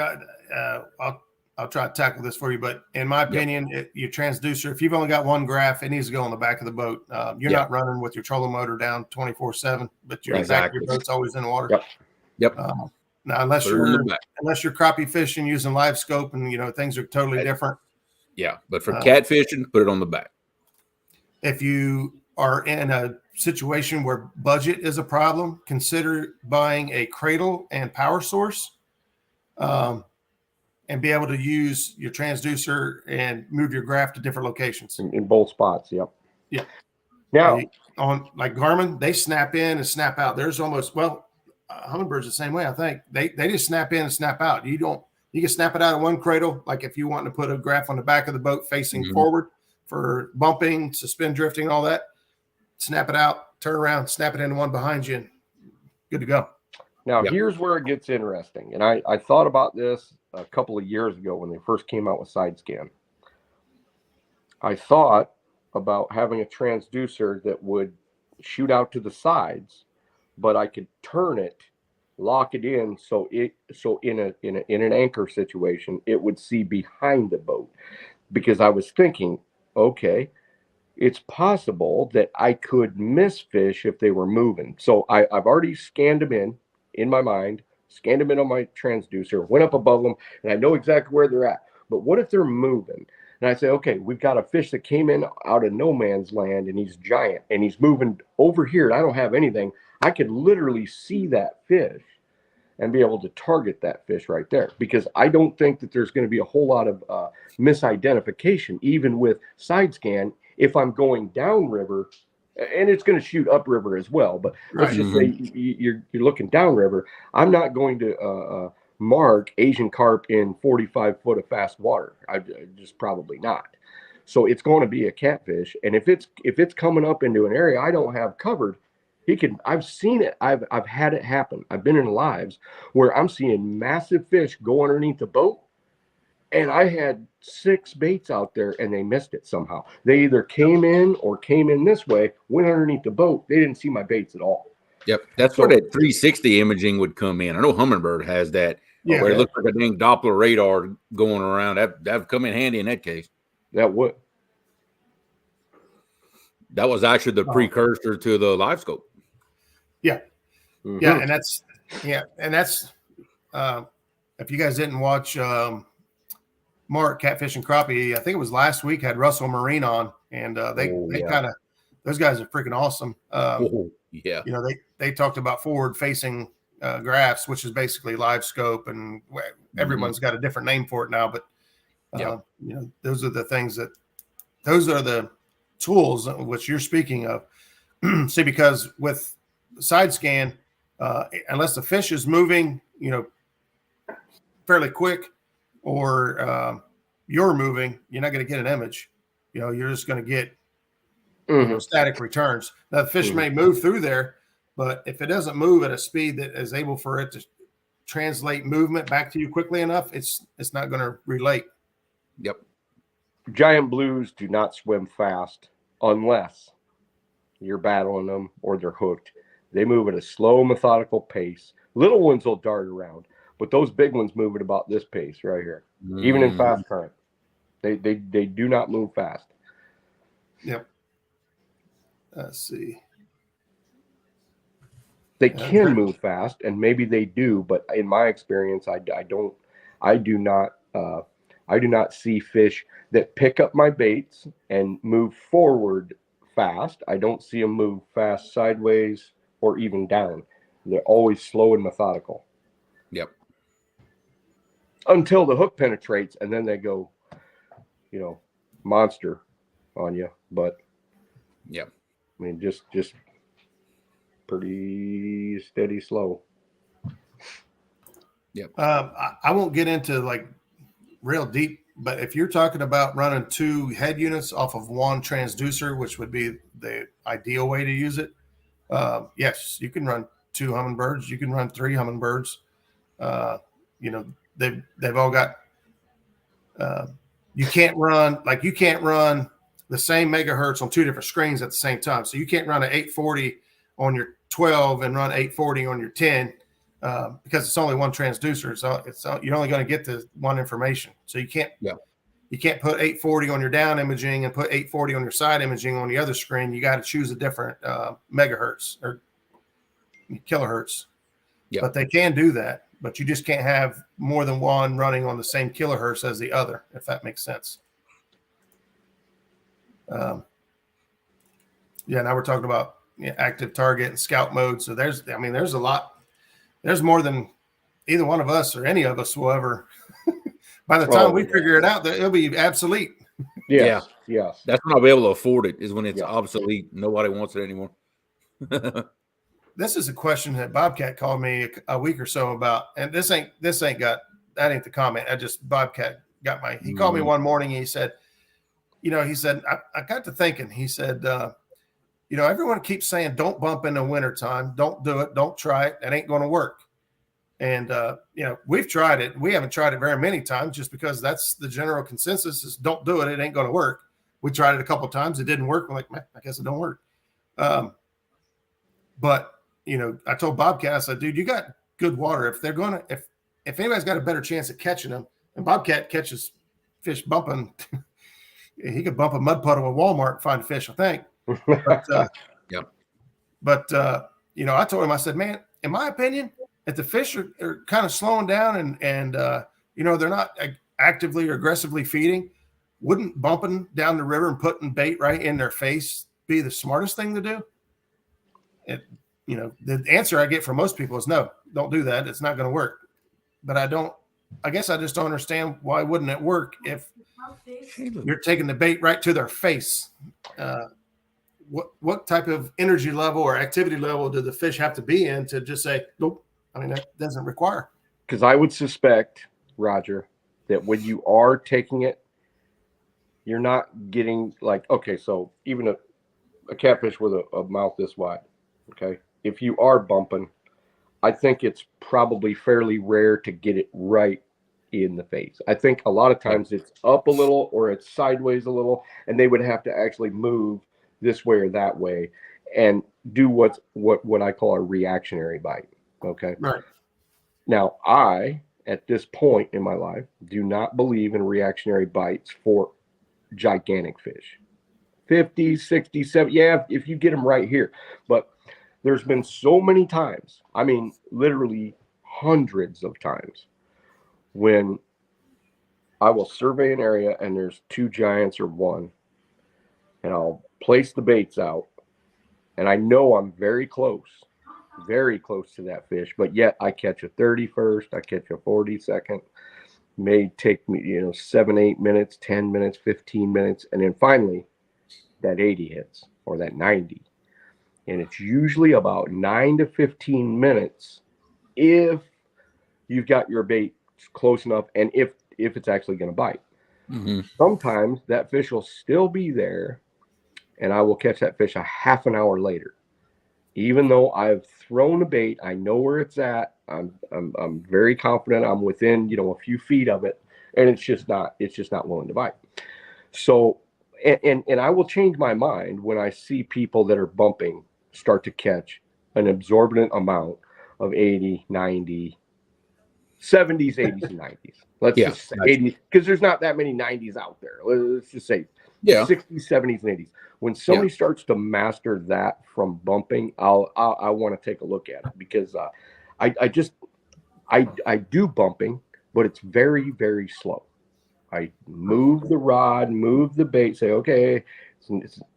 I'll try to tackle this for you, but in my opinion, your transducer, if you've only got one graph, it needs to go on the back of the boat. You're not running with your trolling motor down 24/7, but your back of your boat's always in the water. Now, unless you're crappie fishing using live scope, and things are totally different. Yeah, but for catfishing, put it on the back. If you are in a situation where budget is a problem, consider buying a cradle and power source. And be able to use your transducer and move your graph to different locations in both spots. Yeah. Now on like Garmin, they snap in and snap out. There's almost Hummingbird's the same way. I think they just snap in and snap out. You can snap it out of one cradle. Like if you want to put a graph on the back of the boat facing forward for bumping, suspend drifting, all that, snap it out, turn around, snap it into one behind you, and good to go. Now here's where it gets interesting. And I thought about this a couple of years ago when they first came out with side scan. I thought about having a transducer that would shoot out to the sides, but I could turn it, lock it in, so in an anchor situation, it would see behind the boat. Because I was thinking, okay, it's possible that I could miss fish if they were moving. So I've already scanned them in my mind, scanned them in on my transducer, went up above them, and I know exactly where they're at. But what if they're moving? And I say, okay, we've got a fish that came in out of no man's land, and he's giant, and he's moving over here, and I don't have anything. I could literally see that fish and be able to target that fish right there, because I don't think that there's going to be a whole lot of misidentification, even with side scan, if I'm going downriver. And it's going to shoot upriver as well. But let's just say you're looking downriver. I'm not going to mark Asian carp in 45 foot of fast water. I just probably not. So it's going to be a catfish. And if it's coming up into an area I don't have covered, I've seen it. I've had it happen. I've been in lives where I'm seeing massive fish go underneath the boat. And I had 6 baits out there, and they missed it somehow. They either came in this way, went underneath the boat. They didn't see my baits at all. Yep, that's where that 360 imaging would come in. I know Humminbird has that, where it looks like a dang Doppler radar going around. That'd come in handy in that case. That would. That was actually the precursor to the live scope. Yeah, yeah, and that's if you guys didn't watch. Mark Catfish and Crappie, I think it was last week, had Russell Marine on, and they kind of, those guys are freaking awesome. They talked about forward facing graphs, which is basically live scope, and everyone's got a different name for it now, but those are the things those are the tools which you're speaking of. See, because with side scan, unless the fish is moving, fairly quick, or you're moving, you're not going to get an image. You're just going to get static returns. Now, the fish may move through there, but if it doesn't move at a speed that is able for it to translate movement back to you quickly enough, it's not going to relate. Yep. Giant blues do not swim fast unless you're battling them or they're hooked. They move at a slow, methodical pace. Little ones will dart around. But those big ones move at about this pace right here, even in fast current. They do not move fast. Yep. Let's see. They can move fast, and maybe they do, but in my experience, I do not see fish that pick up my baits and move forward fast. I don't see them move fast sideways or even down. They're always slow and methodical. Yep. Until the hook penetrates, and then they go, monster on you. But yeah, I mean, just pretty steady, slow. Yep. I won't get into like real deep, but if you're talking about running 2 head units off of 1 transducer, which would be the ideal way to use it, yes, you can run 2 hummingbirds. You can run 3 hummingbirds. They've all got. You can't run the same megahertz on 2 different screens at the same time. So you can't run an 840 on your 12 and run 840 on your 10 because it's only 1 transducer. So you're only going to get the 1 information. So you can't. Yeah. You can't put 840 on your down imaging and put 840 on your side imaging on the other screen. You got to choose a different megahertz or kilohertz. Yeah. But they can do that. But you just can't have more than 1 running on the same kilohertz as the other, if that makes sense. Now we're talking about active target and scout mode. So there's a lot. There's more than either one of us or any of us will ever. By the time we figure it out, it'll be obsolete. Yes. That's when I'll be able to afford it, is when it's obsolete. Nobody wants it anymore. This is a question that Bobcat called me a week or so about, and that ain't the comment. Bobcat got he called me one morning and he said, I got to thinking, he said, everyone keeps saying, don't bump in the wintertime. Don't do it. Don't try it. That ain't going to work. And, we've tried it. We haven't tried it very many times just because that's the general consensus is don't do it. It ain't going to work. We tried it a couple of times. It didn't work. We're like, man, I guess it don't work. But, I told Bobcat, I said, dude, you got good water. If they're going to, if anybody's got a better chance at catching them, and Bobcat catches fish bumping, he could bump a mud puddle at Walmart and find a fish, I think. But, I told him, I said, man, in my opinion, if the fish are kind of slowing down and they're not actively or aggressively feeding, wouldn't bumping down the river and putting bait right in their face be the smartest thing to do? The answer I get from most people is no, don't do that. It's not going to work. But I guess I just don't understand why wouldn't it work if you're taking the bait right to their face. What type of energy level or activity level do the fish have to be in to just say, nope? I mean, that doesn't require. Because I would suspect, Roger, that when you are taking it, you're not getting so even a catfish with a mouth this wide, okay? If you are bumping, I think it's probably fairly rare to get it right in the face. I think a lot of times it's up a little or it's sideways a little, and they would have to actually move this way or that way and do what I call a reactionary bite. Okay. Right. Now, I, at this point in my life, do not believe in reactionary bites for gigantic fish. 50, 60, 70. Yeah, if you get them right here. But there's been so many times, I mean, literally hundreds of times, when I will survey an area and there's 2 giants or 1, and I'll place the baits out, and I know I'm very close to that fish, but yet I catch a 30 first, I catch a 40 second, may take me, 7, 8 minutes, 10 minutes, 15 minutes, and then finally that 80 hits or that 90. And it's usually about 9 to 15 minutes if you've got your bait close enough and if it's actually going to bite. Mm-hmm. Sometimes that fish will still be there and I will catch that fish a half an hour later. Even though I've thrown a bait, I know where it's at. I'm very confident I'm within, a few feet of it, and it's just not willing to bite. So, and I will change my mind when I see people that are bumping start to catch an absorbent amount of 80, 90, 70s, 80s, and 90s. Let's just say 80s, because there's not that many 90s out there. Let's just say 60s, 70s, and 80s. When somebody starts to master that from bumping, I want to take a look at it, because I do bumping, but it's very, very slow. I move the rod, move the bait, say, okay,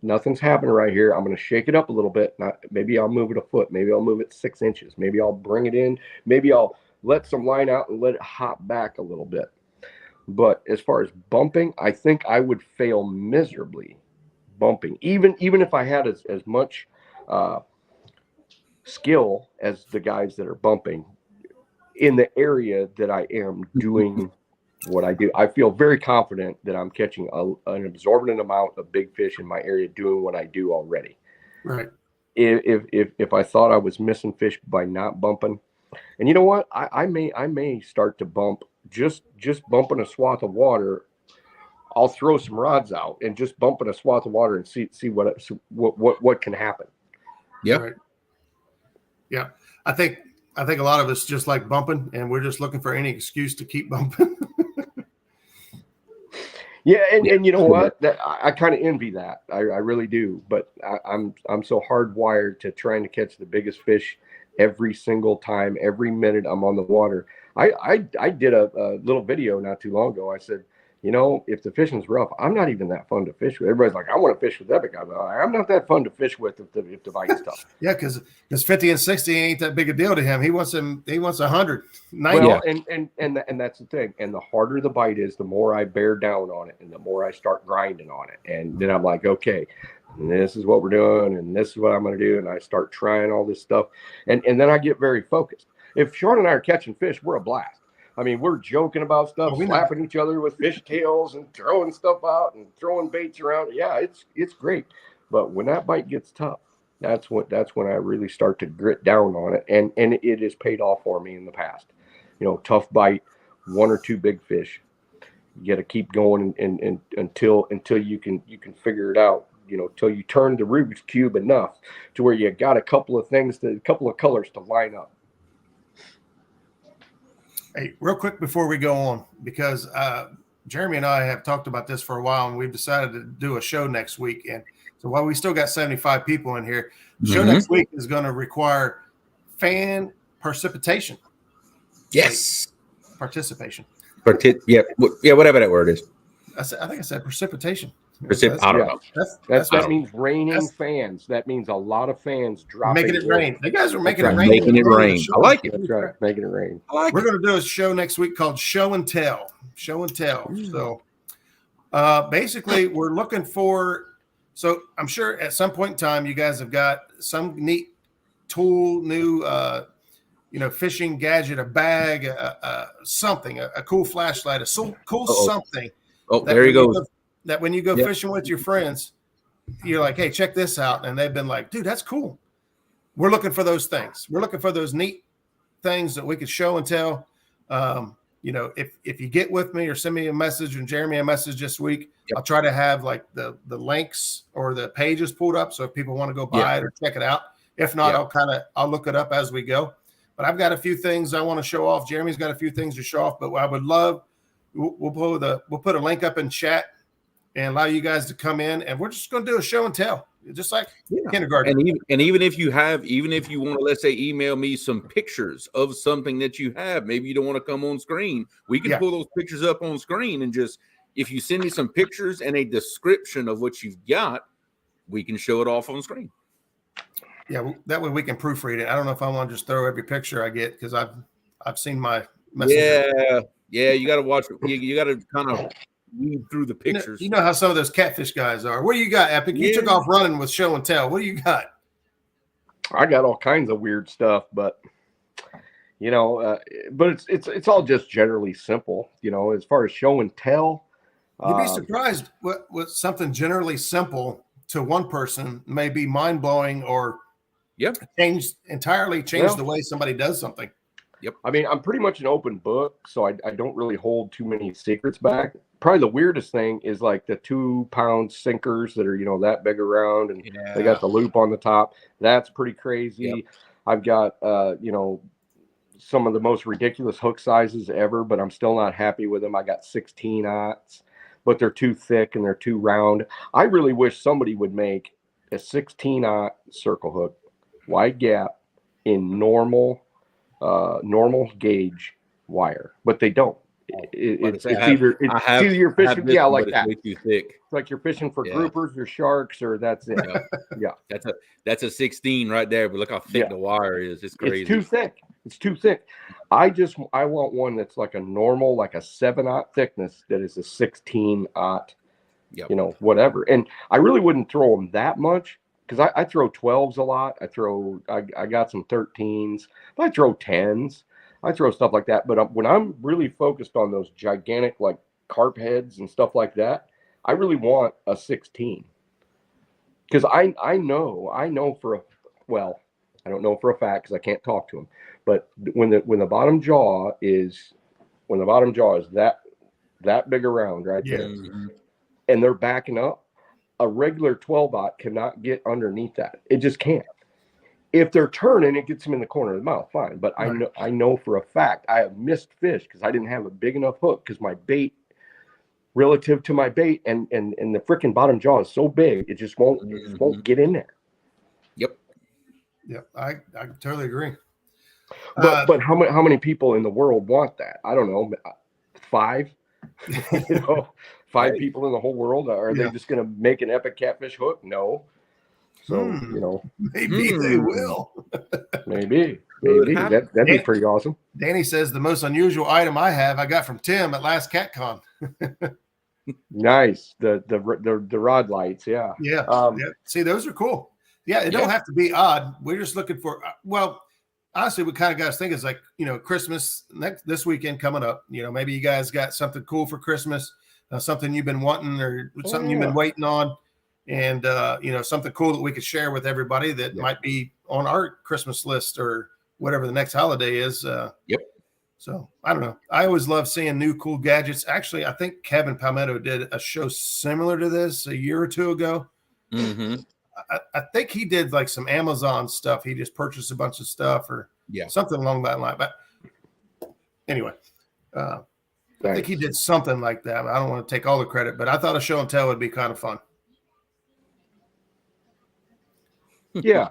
Nothing's happening right here. I'm going to shake it up a little bit. Maybe I'll move it a foot. Maybe I'll move it 6 inches. Maybe I'll bring it in. Maybe I'll let some line out and let it hop back a little bit. But as far as bumping, I think I would fail miserably bumping, even if I had as much skill as the guys that are bumping in the area that I am doing what I do. I feel very confident that I'm catching an absorbent amount of big fish in my area doing what I do already. Right. If I thought I was missing fish by not bumping, and you know what, I may start to bump, just bumping a swath of water. I'll throw some rods out and just bump in a swath of water and see what can happen. Yeah. Right. Yeah. I think a lot of us just like bumping, and we're just looking for any excuse to keep bumping. Yeah, and you know what? I kind of envy that. I really do. But I'm so hardwired to trying to catch the biggest fish every single time, every minute I'm on the water. I did a little video not too long ago. I said, you know, if the fishing's rough, I'm not even that fun to fish with. Everybody's like, I want to fish with Epic. I'm not that fun to fish with if the bite's tough. Yeah, because 50 and 60 ain't that big a deal to him. He wants 100. 90. Well, and that's the thing. And the harder the bite is, the more I bear down on it, and the more I start grinding on it. And then I'm like, okay, this is what we're doing, and this is what I'm going to do. And I start trying all this stuff, and then I get very focused. If Sean and I are catching fish, we're a blast. I mean, we're joking about stuff, slapping each other with fish tails and throwing stuff out and throwing baits around. Yeah, it's great. But when that bite gets tough, that's when I really start to grit down on it. And it has paid off for me in the past. You know, tough bite, 1 or 2 big fish. You got to keep going and until you can figure it out. You know, till you turn the Rubik's Cube enough to where you got a couple of colors to line up. Hey, real quick before we go on, because Jeremy and I have talked about this for a while, and we've decided to do a show next week. And so while we still got 75 people in here, the show next week is going to require fan precipitation. Yes. Participation. Whatever that word is. I think I said precipitation. I don't know. That means raining fans. That means a lot of fans dropping. Making it rain. You guys are making it rain. Making it rain. I like it. That's right. Making it rain. We're going to do a show next week called Show and Tell. Show and Tell. So basically, we're looking for. So I'm sure at some point in time, you guys have got some neat tool, new, fishing gadget, a bag, something, a cool flashlight, cool something. Oh, there he goes. That when you go fishing with your friends, you're like, hey, check this out. And they've been like, dude, that's cool. We're looking for those things. We're looking for those neat things that we could show and tell. If you get with me or send me a message and Jeremy a message this week, I'll try to have like the links or the pages pulled up. So if people want to go buy it or check it out, if not, I'll look it up as we go. But I've got a few things I want to show off. Jeremy's got a few things to show off, but I would love, we'll put a link up in chat and allow you guys to come in, and we're just going to do a show and tell, just like kindergarten. And even if you want to, let's say, email me some pictures of something that you have, maybe you don't want to come on screen, we can pull those pictures up on screen, and just, if you send me some pictures and a description of what you've got, we can show it off on screen. Yeah, that way we can proofread it. I don't know if I want to just throw every picture I get, because I've seen my message. Yeah, you got to watch it. You got to kind of weed through the pictures. You know how some of those catfish guys are. What do you got, Epic? You took off running with show and tell. What do you got? I got all kinds of weird stuff, but but it's all just generally simple. As far as show and tell, you'd be surprised what something generally simple to one person may be mind blowing or change the way somebody does something. Yep. I mean, I'm pretty much an open book, so I don't really hold too many secrets back. Probably the weirdest thing is like the 2-pound sinkers that are, that big around, and they got the loop on the top. That's pretty crazy. Yep. I've got, some of the most ridiculous hook sizes ever, but I'm still not happy with them. I got 16-aughts, but they're too thick and they're too round. I really wish somebody would make a 16-aught circle hook, wide gap, in normal gauge wire, but they don't. It's either you're fishing, like that. Way too thick. It's like you're fishing for groupers or sharks, or that's it. Yeah. That's a 16 right there. But look how thick the wire is. It's crazy. It's too thick. It's too thick. I want one that's like a normal, like a 7/0 thickness that is a 16/0. Yep. Whatever. And I really wouldn't throw them that much, because I throw 12s a lot. I got some 13s. I throw 10s. I throw stuff like that. But when I'm really focused on those gigantic, like, carp heads and stuff like that, I really want a 16. Because I know for I don't know for a fact because I can't talk to them. But when the bottom jaw is that big around right there, and they're backing up, a regular 12/0 cannot get underneath that. It just can't. If they're turning, it gets them in the corner of the mouth, fine. But I know for a fact I have missed fish because I didn't have a big enough hook, because my bait, relative to my bait, and the freaking bottom jaw is so big, it just won't get in there. Yep, I totally agree. But how many people in the world want that? I don't know, 5. 5 people in the whole world. Are they just going to make an epic catfish hook? No. So maybe they will. maybe that'd be pretty awesome. Danny says the most unusual item I got from Tim at last CatCon. Nice, the rod lights. Yeah. See, those are cool. Yeah, it don't have to be odd. We're just looking for, honestly, we kind of got us thinking, it's like, Christmas this weekend coming up. Maybe you guys got something cool for Christmas, something you've been wanting, or something you've been waiting on, and something cool that we could share with everybody that might be on our Christmas list or whatever the next holiday is. So I don't know. I always love seeing new cool gadgets. Actually, I think Kevin Palmetto did a show similar to this a year or two ago. I think he did like some Amazon stuff. He just purchased a bunch of stuff or something along that line. But anyway, I think he did something like that. I don't want to take all the credit, but I thought a show and tell would be kind of fun. Yeah.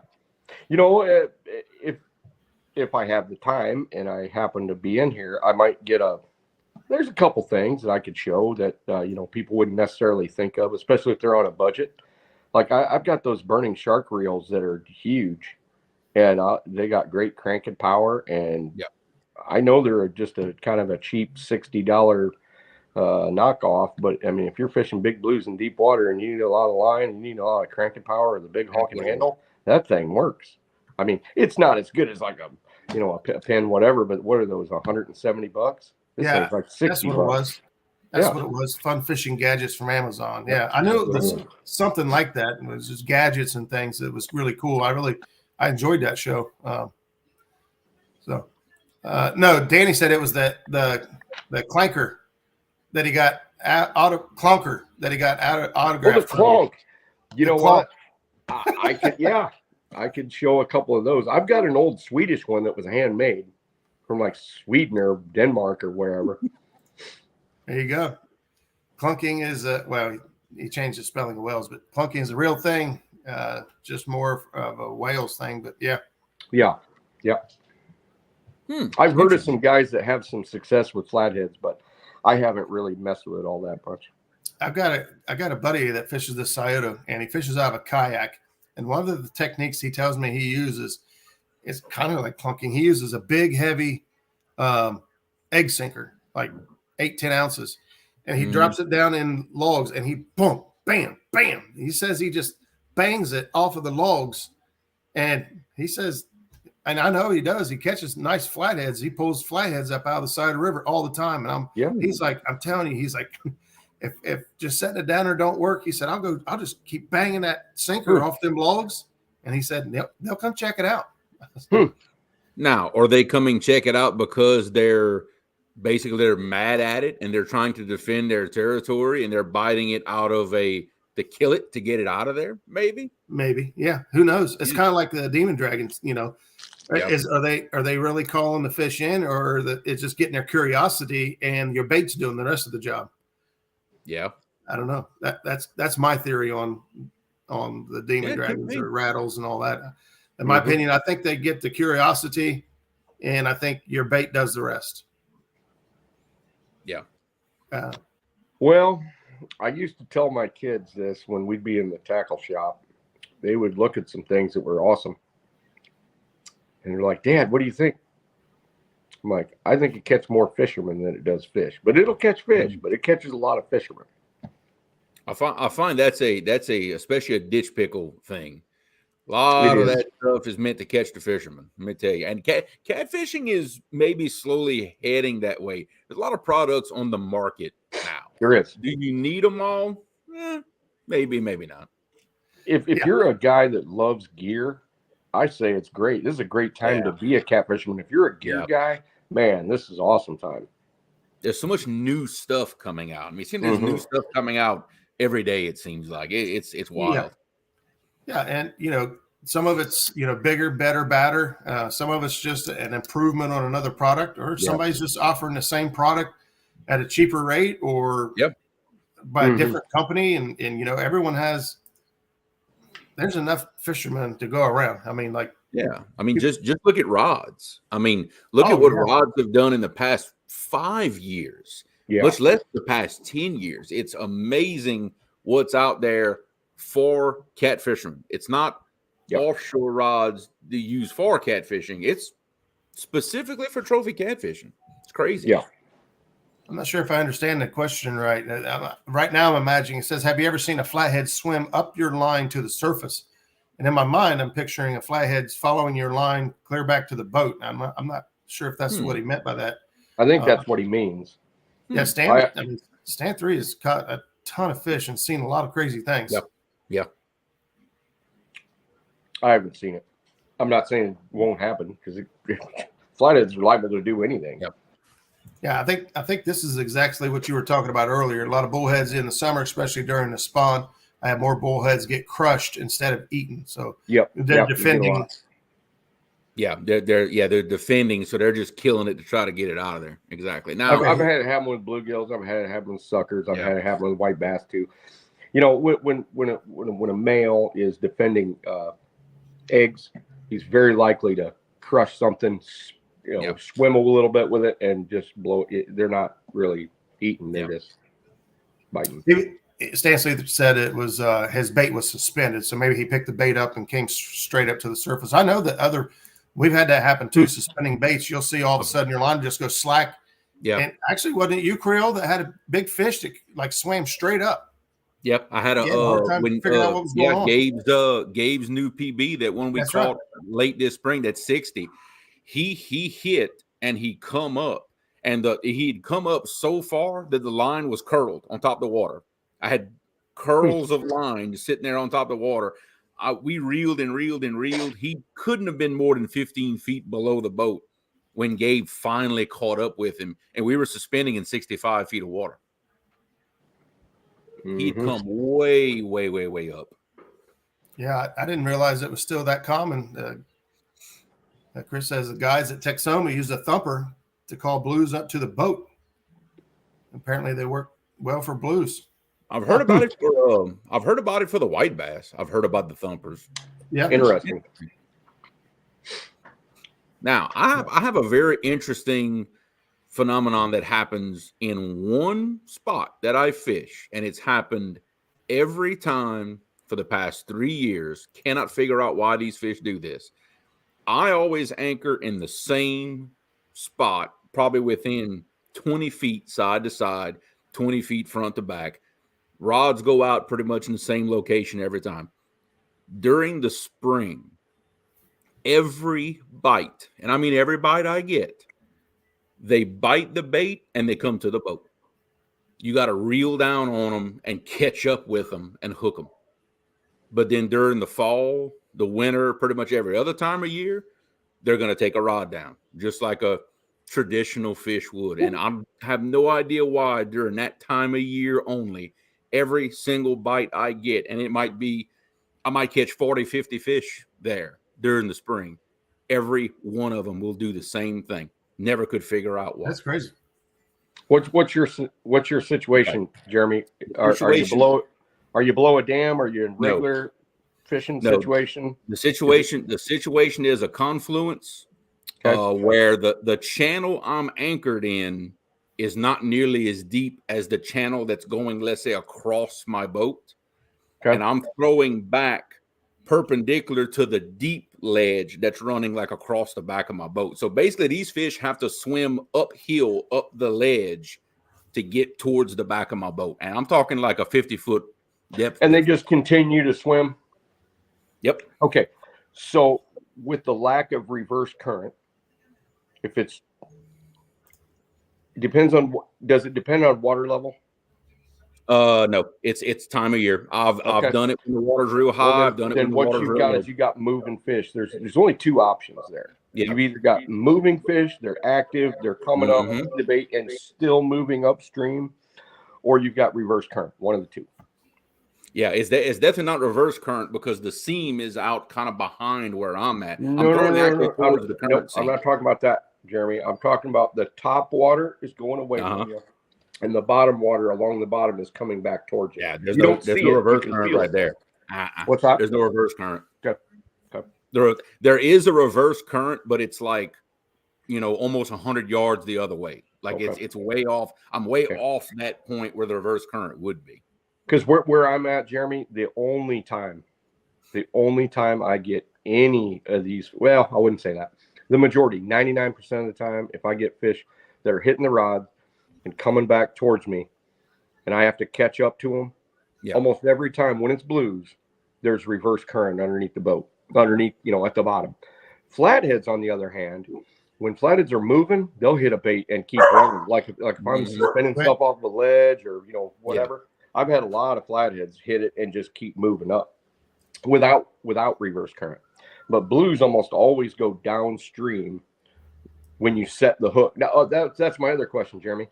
If I have the time and I happen to be in here, I might there's a couple things that I could show that, people wouldn't necessarily think of, especially if they're on a budget. Like I've got those burning shark reels that are huge, and they got great cranking power. And I know they're just a kind of a cheap $60 knockoff. But I mean, if you're fishing big blues in deep water and you need a lot of line, and you need a lot of cranking power or the big honking handle, that thing works. I mean, it's not as good as like a pen, whatever, but what are those, $170? This thing's like $60. That's what it was. That's what it was. Fun fishing gadgets from Amazon. Yeah, I knew it was something like that. It was just gadgets and things. It was really cool. I enjoyed that show. No, Danny said it was the clanker that he got clunker that he got autographed. Oh, the clonk. You know what? I could show a couple of those. I've got an old Swedish one that was handmade from like Sweden or Denmark or wherever. There you go. Clunking is he changed the spelling of whales, but clunking is a real thing. Just more of a whales thing, but yeah. I've heard of some guys that have some success with flatheads, but I haven't really messed with it all that much. I got a buddy that fishes the Scioto, and he fishes out of a kayak. And one of the techniques he tells me he uses is kind of like clunking. He uses a big, heavy egg sinker, like 8-10 ounces, and he drops it down in logs, and he boom, bam, bam. He says he just bangs it off of the logs, and he says, and I know he does. He catches nice flatheads. He pulls flatheads up out of the side of the river all the time, and he's like, I'm telling you, he's like, if just setting it down there don't work, he said, I'll just keep banging that sinker off them logs, and he said they'll come check it out. Now, are they coming check it out because they're mad at it and they're trying to defend their territory and they're biting it out of to kill it to get it out of there? Maybe. Yeah. Who knows? It's kind of like the demon dragons, are they really calling the fish in, or it's just getting their curiosity and your bait's doing the rest of the job? Yeah. I don't know. That's my theory on the demon dragons or rattles and all that. In my opinion, I think they get the curiosity, and I think your bait does the rest. Yeah. Well, I used to tell my kids this when we'd be in the tackle shop. They would look at some things that were awesome. And they're like, Dad, what do you think? I'm like, I think it catches more fishermen than it does fish. But it'll catch fish, but it catches a lot of fishermen. I find that's a especially a ditch pickle thing. A lot of that stuff is meant to catch the fishermen. Let me tell you. And catfishing is maybe slowly heading that way. There's a lot of products on the market now. There is. Do you need them all? Maybe, maybe not. If you're a guy that loves gear, I say it's great. This is a great time to be a catfisherman. If you're a gear guy, man, this is awesome time. There's so much new stuff coming out. I mean, it seems there's new stuff coming out every day. It seems like it's wild. Yeah, and some of it's bigger, better, badder. Some of it's just an improvement on another product, or somebody's just offering the same product at a cheaper rate, or by a different company. And everyone has. There's enough fishermen to go around. I mean, just look at rods. I mean, look at what rods have done in the past 5 years, much less the past 10 years. It's amazing what's out there for catfishing. It's not offshore rods to use for catfishing. It's specifically for trophy catfishing. It's crazy. Yeah. I'm not sure if I understand the question right. Right now, I'm imagining it says, have you ever seen a flathead swim up your line to the surface? And in my mind, I'm picturing a flathead following your line clear back to the boat. I'm not sure if that's what he meant by that. I think that's what he means. Yeah, Stan 3 has caught a ton of fish and seen a lot of crazy things. Yeah. I haven't seen it. I'm not saying it won't happen because flatheads are liable to do anything. Yeah, I think this is exactly what you were talking about earlier. A lot of bullheads in the summer, especially during the spawn, I have more bullheads get crushed instead of eaten. So they're defending. They're defending, so they're just killing it to try to get it out of there. Exactly. Now I've had it happen with bluegills. I've had it happen with suckers. I've had it happen with white bass too. When a male is defending eggs, he's very likely to crush something. Swim a little bit with it and just blow it. They're not really eating. They're just biting. Stan said it was his bait was suspended, so maybe he picked the bait up and came straight up to the surface. I know that we've had that happen too. Suspending baits, you'll see all of a sudden your line just goes slack. Yeah. And actually, wasn't it you, Creole, that had a big fish that swam straight up? Yep, I had Gabe's new PB that when we caught late this spring, that's 60. He hit and he come up, and he'd come up so far that the line was curled on top of the water. I had curls of line just sitting there on top of the water. We reeled and reeled and reeled. He couldn't have been more than 15 feet below the boat when Gabe finally caught up with him, and we were suspending in 65 feet of water. He'd come way, way, way, way up. Yeah, I didn't realize it was still that common. Chris says the guys at Texoma use a thumper to call blues up to the boat. Apparently, they work well for blues. I've heard about it for the white bass. I've heard about the thumpers. Yeah, interesting. Now, I have a very interesting phenomenon that happens in one spot that I fish, and it's happened every time for the past 3 years. Cannot figure out why these fish do this. I always anchor in the same spot, probably within 20 feet side to side, 20 feet front to back. Rods go out pretty much in the same location every time. During the spring, every bite, and I mean every bite I get, they bite the bait and they come to the boat. You got to reel down on them and catch up with them and hook them. But then during the fall, the winter, pretty much every other time of year, they're going to take a rod down, just like a traditional fish would. And I have no idea why during that time of year only, every single bite I get, and I might catch 40, 50 fish there during the spring. Every one of them will do the same thing. Never could figure out why. That's crazy. What's your situation, Jeremy? Are you below a dam? Are you in regular fishing situation? The situation is a confluence where the channel I'm anchored in is not nearly as deep as the channel that's going, let's say, across my boat. Okay. And I'm throwing back perpendicular to the deep ledge that's running like across the back of my boat. So basically these fish have to swim uphill up the ledge to get towards the back of my boat. And I'm talking like a 50-foot depth. And they just continue to swim? Yep. Okay. So with the lack of reverse current, if it's depends on, does it depend on water level? No, it's time of year. I've done it when the water's real high. Well, I've done it when the water's real low. Then what you've got is you got moving fish. There's only two options there. Yeah. You've either got moving fish, they're active, they're coming up the bait and still moving upstream, or you've got reverse current. One of the two. Yeah, it's definitely not reverse current because the seam is out kind of behind where I'm at. No, I'm not talking about that, Jeremy. I'm talking about the top water is going away from you, and the bottom water along the bottom is coming back towards you. Yeah, there's no reverse current right there. What's that? There's no reverse current. Okay. There is a reverse current, but it's like, almost 100 yards the other way. Like it's way off. I'm way off that point where the reverse current would be. Because where I'm at, Jeremy, the only time I get any of these, well, I wouldn't say that. The majority, 99% of the time, if I get fish that are hitting the rod and coming back towards me, and I have to catch up to them, almost every time when it's blues, there's reverse current underneath the boat, underneath, at the bottom. Flatheads, on the other hand, when flatheads are moving, they'll hit a bait and keep running. Like if I'm spinning stuff off the ledge or, whatever. Yeah. I've had a lot of flatheads hit it and just keep moving up without reverse current. But blues almost always go downstream when you set the hook. Now, that's my other question, Jeremy.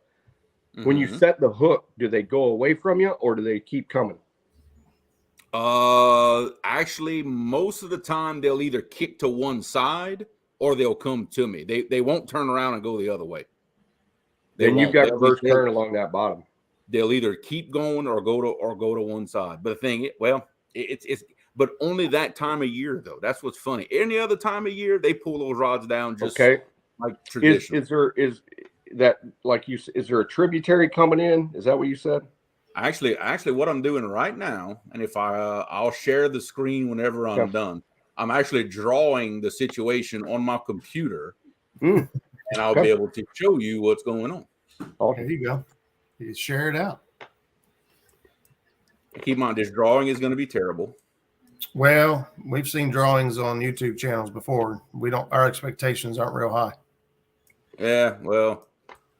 When you set the hook, do they go away from you or do they keep coming? Actually, most of the time they'll either kick to one side or they'll come to me. They won't turn around and go the other way. Then you've got reverse current along that bottom. They'll either keep going or go to one side. But the thing, it's but only that time of year though. That's what's funny. Any other time of year, they pull those rods down just like traditional. Is there a tributary coming in? Is that what you said? Actually, what I'm doing right now, and if I'll share the screen whenever I'm done. I'm actually drawing the situation on my computer, and I'll be able to show you what's going on. There you go. You share it out. Keep in mind, this drawing is going to be terrible. Well, we've seen drawings on YouTube channels before. Our expectations aren't real high. Yeah, well,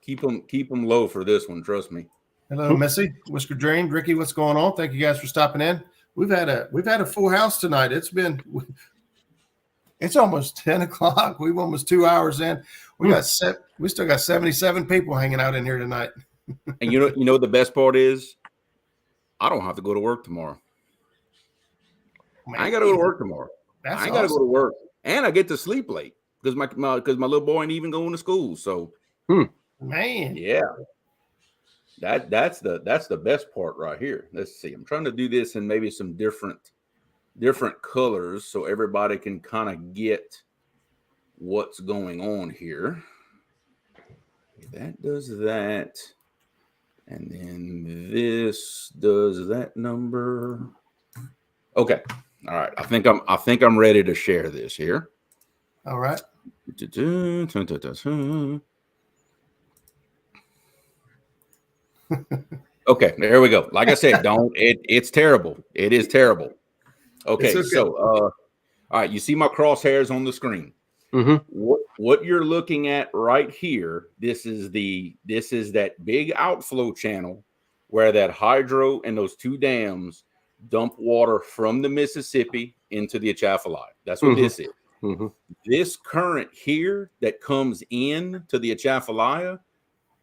keep them low for this one. Trust me. Hello, Missy, Whisker Drain, Ricky. What's going on? Thank you guys for stopping in. We've had a full house tonight. It's almost 10 o'clock. We've almost 2 hours in. We still got 77 people hanging out in here tonight. And you know the best part is I don't have to go to work tomorrow. Man, I ain't got to go to work tomorrow. I ain't got to go to work, and I get to sleep late because my little boy ain't even going to school. So, man, yeah, that's the best part right here. Let's see. I'm trying to do this in maybe some different colors so everybody can kind of get what's going on here. That does that. And then this does that number. Okay. All right. I think I'm ready to share this here. All right. Okay, there we go. Like I said, it's terrible. It is terrible. Okay. So all right, you see my crosshairs on the screen. What you're looking at right here, this is that big outflow channel where that hydro and those two dams dump water from the Mississippi into the Atchafalaya. That's what this is. This current here that comes in to the Atchafalaya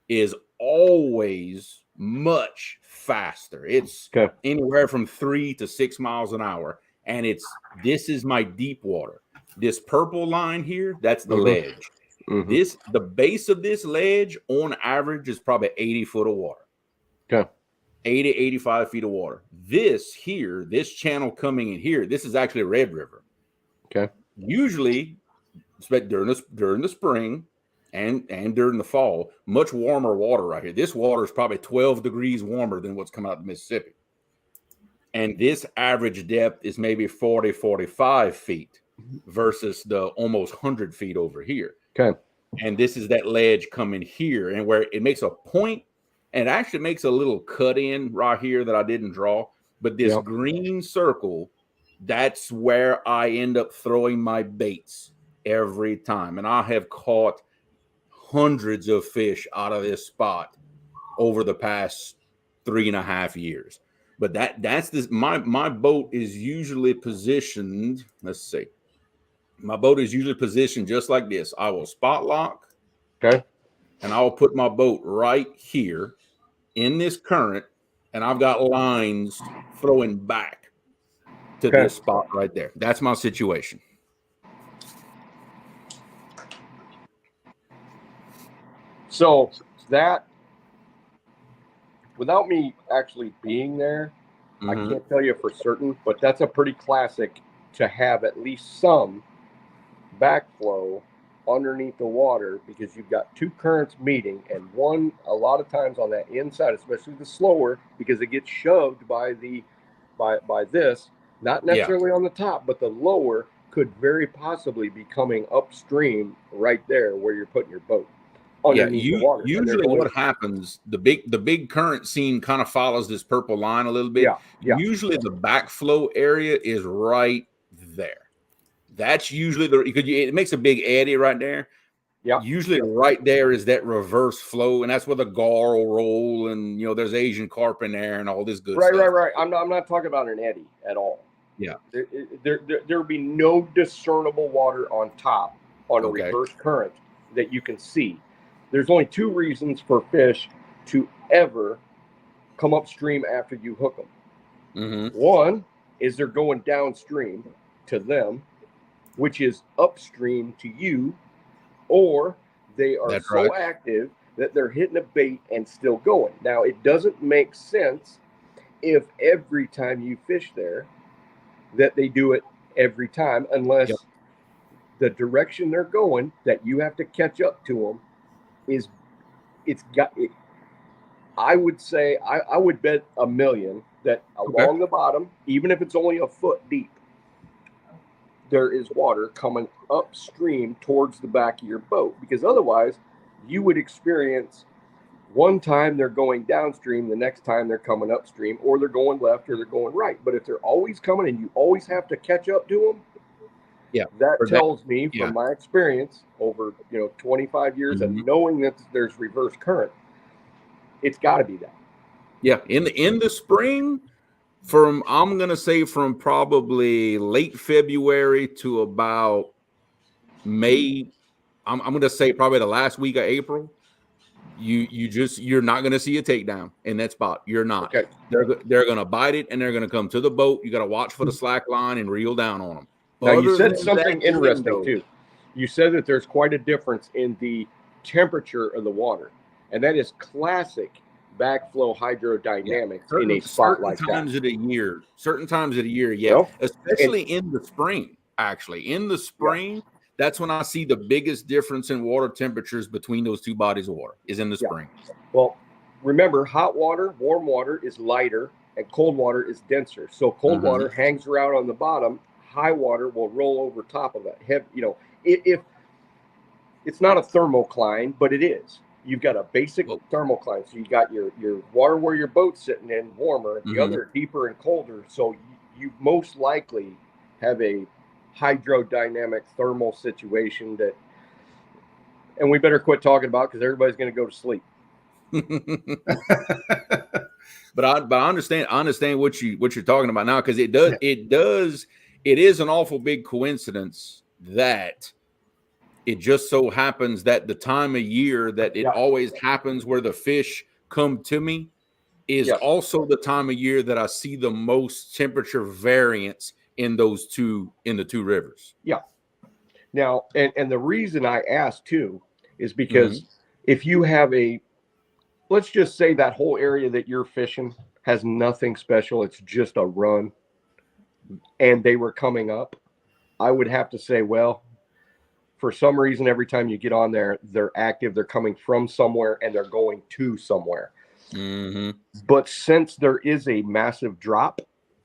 is always much faster. It's anywhere from 3 to 6 miles an hour. And this is my deep water. This purple line here, that's the ledge. The base of this ledge on average is probably 80 foot of water. 80, 85 feet of water. This channel coming in here, this is actually Red River. Usually during the spring, and during the fall, much warmer water right here. This water is probably 12 degrees warmer than what's coming out of Mississippi. And this average depth is maybe 40, 45 feet versus the almost 100 feet over here. Okay. And this is that ledge coming here, and where it makes a point, and it actually makes a little cut in right here that I didn't draw. But this green circle, that's where I end up throwing my baits every time. And I have caught hundreds of fish out of this spot over the past 3.5 years. But that's this. My boat is usually positioned. Let's see. My boat is usually positioned just like this. I will spot lock. Okay. And I will put my boat right here in this current, and I've got lines throwing back to this spot right there. That's my situation. So that, without me actually being there, I can't tell you for certain, but that's a pretty classic to have at least some backflow underneath the water, because you've got two currents meeting, and one, a lot of times on that inside, especially the slower, because it gets shoved by this, not necessarily on the top, but the lower could very possibly be coming upstream right there where you're putting your boat. The water. Usually what happens, the big current scene kind of follows this purple line a little bit. Usually the backflow area is right there. That's usually it makes a big eddy right there. Yeah. Usually right there is that reverse flow, and that's where the gar will roll, and there's Asian carp in there and all this good stuff. Right. I'm not talking about an eddy at all. Yeah. There will be no discernible water on top on a reverse current that you can see. There's only two reasons for fish to ever come upstream after you hook them. One is they're going downstream to them, which is upstream to you, or they are active that they're hitting a bait and still going. Now, it doesn't make sense if every time you fish there that they do it every time, unless the direction they're going that you have to catch up to them I would say, I would bet $1 million that along the bottom, even if it's only a foot deep, there is water coming upstream towards the back of your boat, because otherwise you would experience one time they're going downstream, the next time they're coming upstream, or they're going left or they're going right. But if they're always coming and you always have to catch up to them, that tells me from my experience over 25 years and knowing that there's reverse current, it's got to be that. Yeah, in the spring, I'm gonna say from probably late February to about May. I'm gonna say probably the last week of April. You're not gonna see a takedown in that spot. You're not. Okay. They're gonna bite it and they're gonna come to the boat. You got to watch for the slack line and reel down on them. Now, you said something interesting too. You said that there's quite a difference in the temperature of the water, and that is classic backflow hydrodynamics in a spot like that. Certain times of the year, especially in the spring. Actually, in the spring, that's when I see the biggest difference in water temperatures between those two bodies of water is in the spring. Well, remember, hot water, warm water is lighter, and cold water is denser. So cold water hangs around on the bottom. High water will roll over top of it. If it's not a thermocline, but it is. You've got a basic thermocline. So you got your water where your boat's sitting in warmer, and the other deeper and colder. So you most likely have a hydrodynamic thermal situation and we better quit talking about, because everybody's going to go to sleep. But I understand what you're talking about now, because it is an awful big coincidence that it just so happens that the time of year that it always happens where the fish come to me is also the time of year that I see the most temperature variance in the two rivers. Yeah. Now, and the reason I asked too is because if you have let's just say that whole area that you're fishing has nothing special, it's just a run, and they were coming up, I would have to say, well, for some reason, every time you get on there, they're active. They're coming from somewhere and they're going to somewhere. Mm-hmm. But since there is a massive drop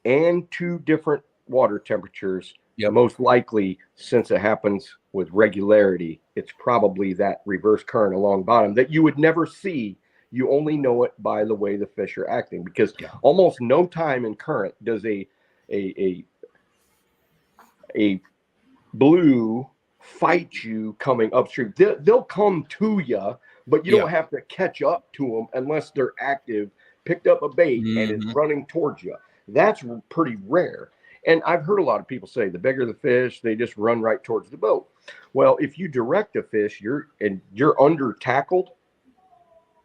and 2 different water temperatures, most likely, since it happens with regularity, it's probably that reverse current along bottom that you would never see. You only know it by the way the fish are acting, because almost no time in current does a blue fight you coming upstream. They'll come to you, but you don't have to catch up to them unless they're active, picked up a bait, and is running towards you. That's pretty rare. And I've heard a lot of people say the bigger the fish, they just run right towards the boat. Well, if you direct a fish, you're under tackled,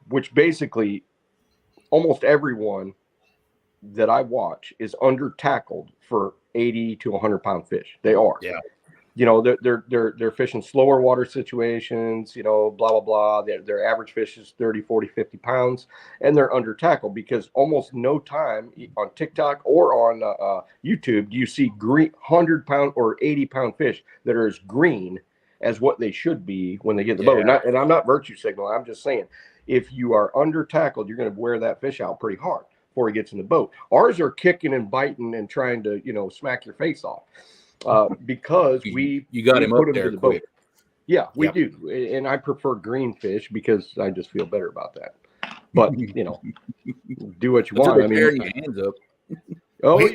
which basically almost everyone that I watch is under tackled for 80 to 100-pound fish. They are. Yeah. You know, they're fishing slower water situations, you know, blah, blah, blah. Their average fish is 30, 40, 50 pounds, and they're under tackle, because almost no time on TikTok or on YouTube do you see 100-pound or 80-pound fish that are as green as what they should be when they get the boat. And I'm not virtue signaling. I'm just saying, if you are under tackled, you're going to wear that fish out pretty hard before he gets in the boat. Ours are kicking and biting and trying to, you know, smack your face off. Because you got him up there quick. Yeah, we do. And I prefer green fish because I just feel better about that. But, you know, do what you want. I mean, your hands up. Those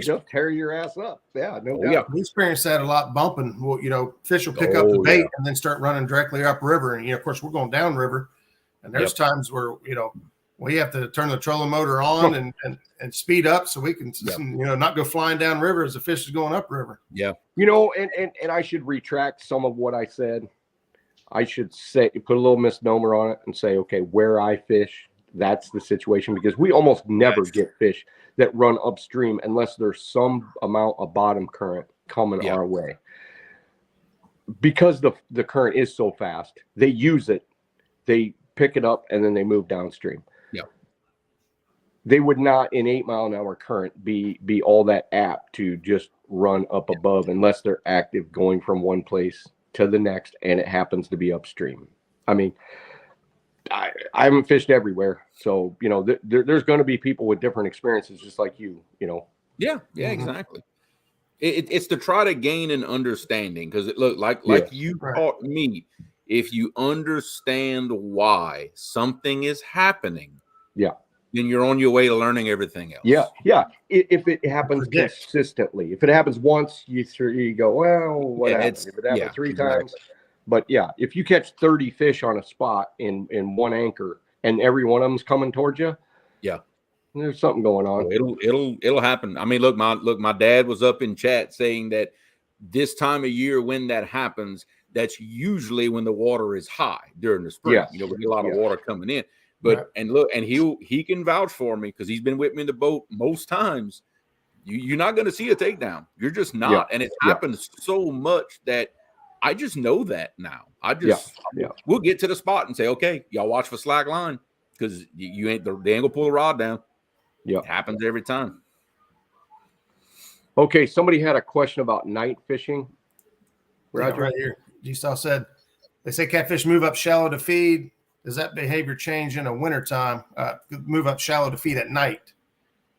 just tear your ass up. Yeah, no doubt. Yeah, we experienced that a lot bumping. Well, you know, fish will pick up the bait and then start running directly upriver. And, you know, of course, we're going downriver. And there's times where, you know, we have to turn the trolling motor on and speed up so we can, you know, not go flying down river as the fish is going upriver. Yeah. You know, and I should retract some of what I said. I should say, put a little misnomer on it and say, okay, where I fish, that's the situation, because we almost never get fish that run upstream unless there's some amount of bottom current coming our way. Because the current is so fast, they use it, they pick it up, and then they move downstream. They would not, in 8-mile-an-hour current, be all that apt to just run up above unless they're active going from one place to the next, and it happens to be upstream. I mean, I haven't fished everywhere, so, you know, there's going to be people with different experiences, just like you know. Yeah, exactly. It's to try to gain an understanding, because it look like you taught me. If you understand why something is happening, then you're on your way to learning everything else. Yeah. If it happens consistently, if it happens once, you go, well, what happens? If it happens 3 times, but if you catch 30 fish on a spot in one anchor and every one of them's coming towards you, there's something going on. It'll happen. I mean, look, my dad was up in chat saying that this time of year when that happens, that's usually when the water is high during the spring. You know, we get a lot of water coming in. But and look, and he can vouch for me because he's been with me in the boat most times. You're not going to see a takedown. You're just not. And it happens so much that I just know that now. We'll get to the spot and say, okay, y'all watch for slack line, because they ain't gonna pull the rod down. It happens every time. Okay, somebody had a question about night fishing. Roger, right here. G-Style said, they say catfish move up shallow to feed. Does that behavior change in a wintertime? Move up shallow to feed at night?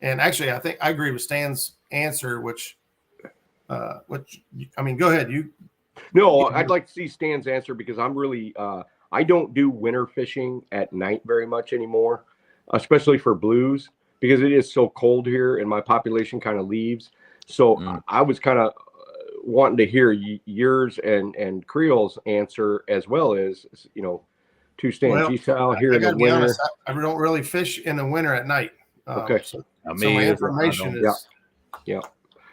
And actually, I think I agree with Stan's answer, which I mean, go ahead. No, I'd like to see Stan's answer, because I'm really I don't do winter fishing at night very much anymore, especially for blues, because it is so cold here and my population kind of leaves. So I was kind of wanting to hear yours and Creole's answer, as well as, you know, to Stan G-Style here in the winter. Honest, I don't really fish in the winter at night. Okay. So my information is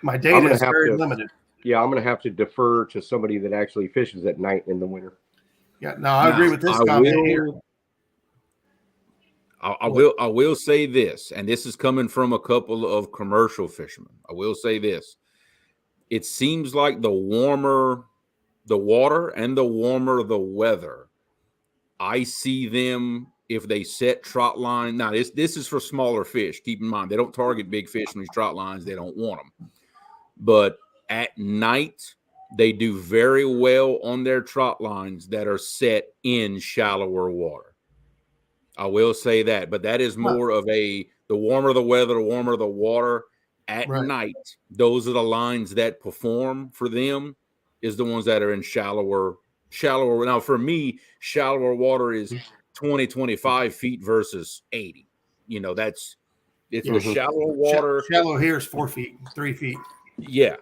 my I'm data is very limited. Yeah, I'm going to have to defer to somebody that actually fishes at night in the winter. Yeah, no, I agree with this comment here. I will say this, and this is coming from a couple of commercial fishermen. I will say this. It seems like the warmer the water and the warmer the weather, I see them, if they set trot line. Now, this is for smaller fish. Keep in mind, they don't target big fish on these trot lines. They don't want them. But at night, They do very well on their trot lines that are set in shallower water. I will say that, but that is more of the warmer the weather, the warmer the water at night. Those are the lines that perform for them, is the ones that are in shallower. Now, for me, shallower water is 20, 25 feet versus 80. It's the shallow water. Shallow here is 4 feet, 3 feet. Yeah.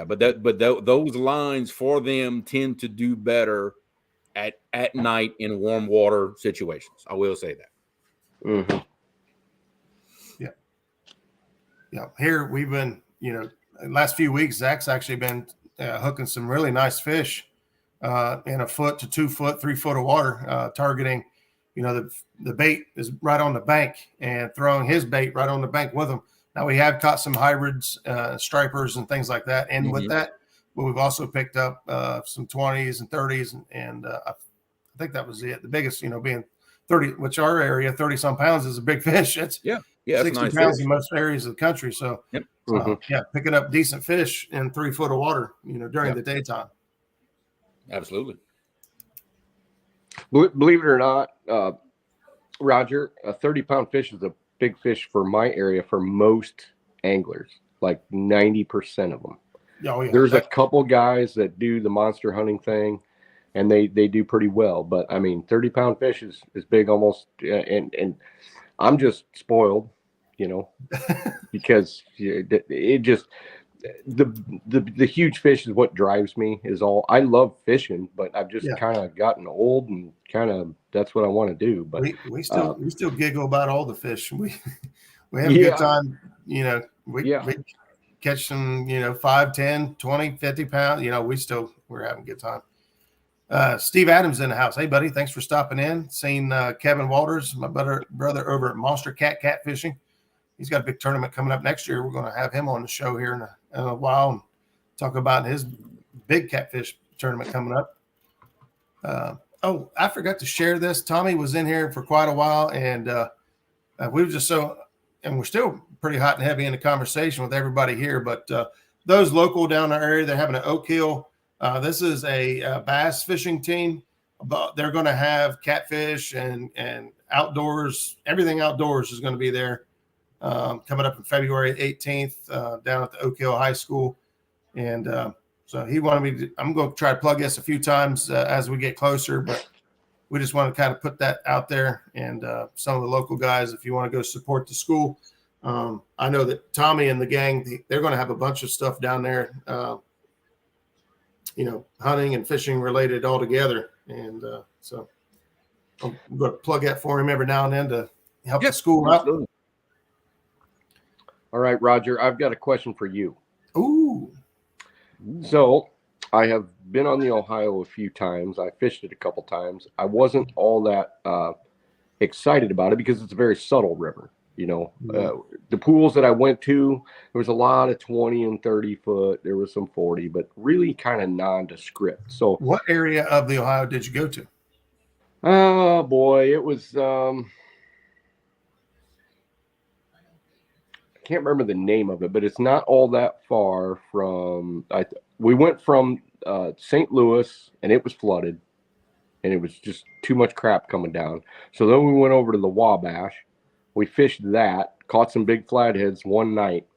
But those lines for them tend to do better at night in warm water situations. I will say that. Yeah. Here we've been, last few weeks, Zach's actually been hooking some really nice fish in 1 foot to 2 foot, 3 foot of water, targeting, the bait is right on the bank and throwing his bait right on the bank with him. Now we have caught some hybrids, stripers and things like that. And with that, but we've also picked up some 20s and 30s. And I think that was it. The biggest, being 30, which our area, 30 some pounds is a big fish. It's 60 nice pounds fish in most areas of the country. So picking up decent fish in 3 foot of water, during the daytime. Absolutely. Believe it or not, Roger, a 30-pound fish is a big fish for my area for most anglers, like 90% of them. Oh, yeah. There's a couple guys that do the monster hunting thing, and they do pretty well. But I mean, 30-pound fish is big almost, and I'm just spoiled, because it just the huge fish is what drives me. Is all I love fishing, but I've just kind of gotten old and kind of that's what I want to do. But we still giggle about all the fish. We have a good time. We catch some 5, 10, 20, 50 pounds. We're having a good time. Steve Adams in the house. Hey, buddy, thanks for stopping in. Seen Kevin Walters, my brother over at Monster Catfishing. He's got a big tournament coming up next year. We're going to have him on the show here in a while and talk about his big catfish tournament coming up. I forgot to share this. Tommy was in here for quite a while, and we were just and we're still pretty hot and heavy in the conversation with everybody here. But those local down our area, they're having an Oak Hill. This is a bass fishing team, but they're going to have catfish and outdoors. Everything outdoors is going to be there. Coming up in February 18th down at the Oak Hill High School. And so he wanted me to, I'm going to try to plug this a few times as we get closer, but we just want to kind of put that out there. And some of the local guys, if you want to go support the school, I know that Tommy and the gang, they're going to have a bunch of stuff down there, hunting and fishing related all together. And so I'm going to plug that for him every now and then to help the school out. All right, Roger, I've got a question for you. Ooh. So I have been on the Ohio a few times. I fished it a couple times. I wasn't all that excited about it because it's a very subtle river. The pools that I went to, there was a lot of 20 and 30 foot. There was some 40, but really kind of nondescript. So what area of the Ohio did you go to? Oh, boy, it was can't remember the name of it, but it's not all that far from. We went from St. Louis, and it was flooded, and it was just too much crap coming down. So then we went over to the Wabash. We fished that, caught some big flatheads one night,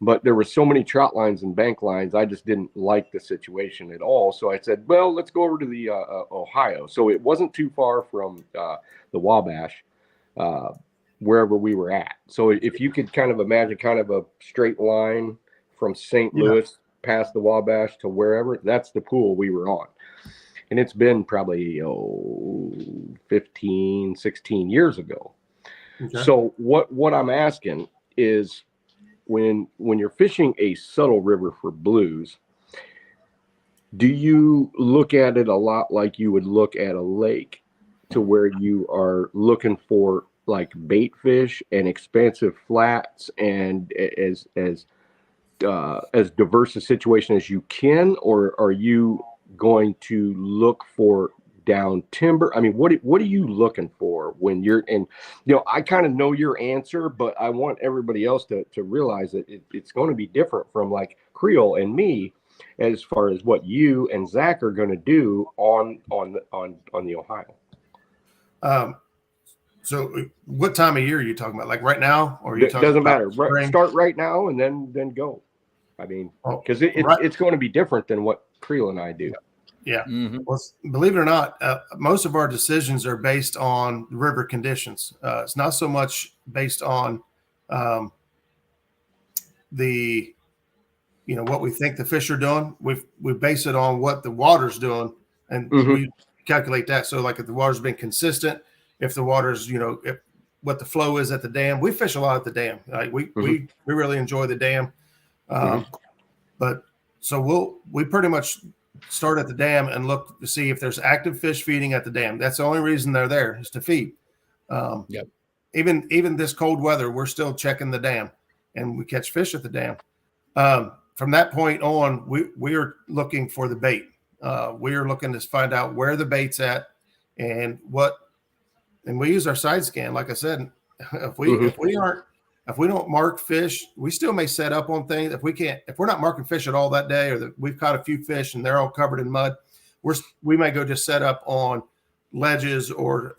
but there were so many trout lines and bank lines, I just didn't like the situation at all. So I said, well, let's go over to the Ohio. So it wasn't too far from the Wabash. Wherever we were at. So if you could kind of imagine kind of a straight line from St. Louis past the Wabash to wherever, that's the pool we were on. And it's been probably 15, 16 years ago. Okay. So what I'm asking is when you're fishing a subtle river for blues, do you look at it a lot like you would look at a lake, to where you are looking for like bait fish and expansive flats and as diverse a situation as you can, or are you going to look for down timber? I mean, what are you looking for when you're in? I kind of know your answer, but I want everybody else to realize that it's going to be different from like Creole and me. as far as what you and Zach are going to do on the Ohio. So what time of year are you talking about? Like right now, or are you It talking doesn't about matter. spring? Start right now and then go. I mean, because right. it's going to be different than what Creole and I do. Yeah. Mm-hmm. Well, believe it or not, most of our decisions are based on river conditions. It's not so much based on what we think the fish are doing. We base it on what the water's doing, and we calculate that. So like if the water's been consistent, if the water's, if what the flow is at the dam. We fish a lot at the dam. Like we really enjoy the dam. But so we pretty much start at the dam and look to see if there's active fish feeding at the dam. That's the only reason they're there, is to feed. Even this cold weather, we're still checking the dam, and we catch fish at the dam. From that point on, we are looking for the bait. We are looking to find out where the bait's at and we use our side scan. Like I said, if we don't mark fish, we still may set up on things. If we're not marking fish at all that day, or that we've caught a few fish and they're all covered in mud, we may go just set up on ledges or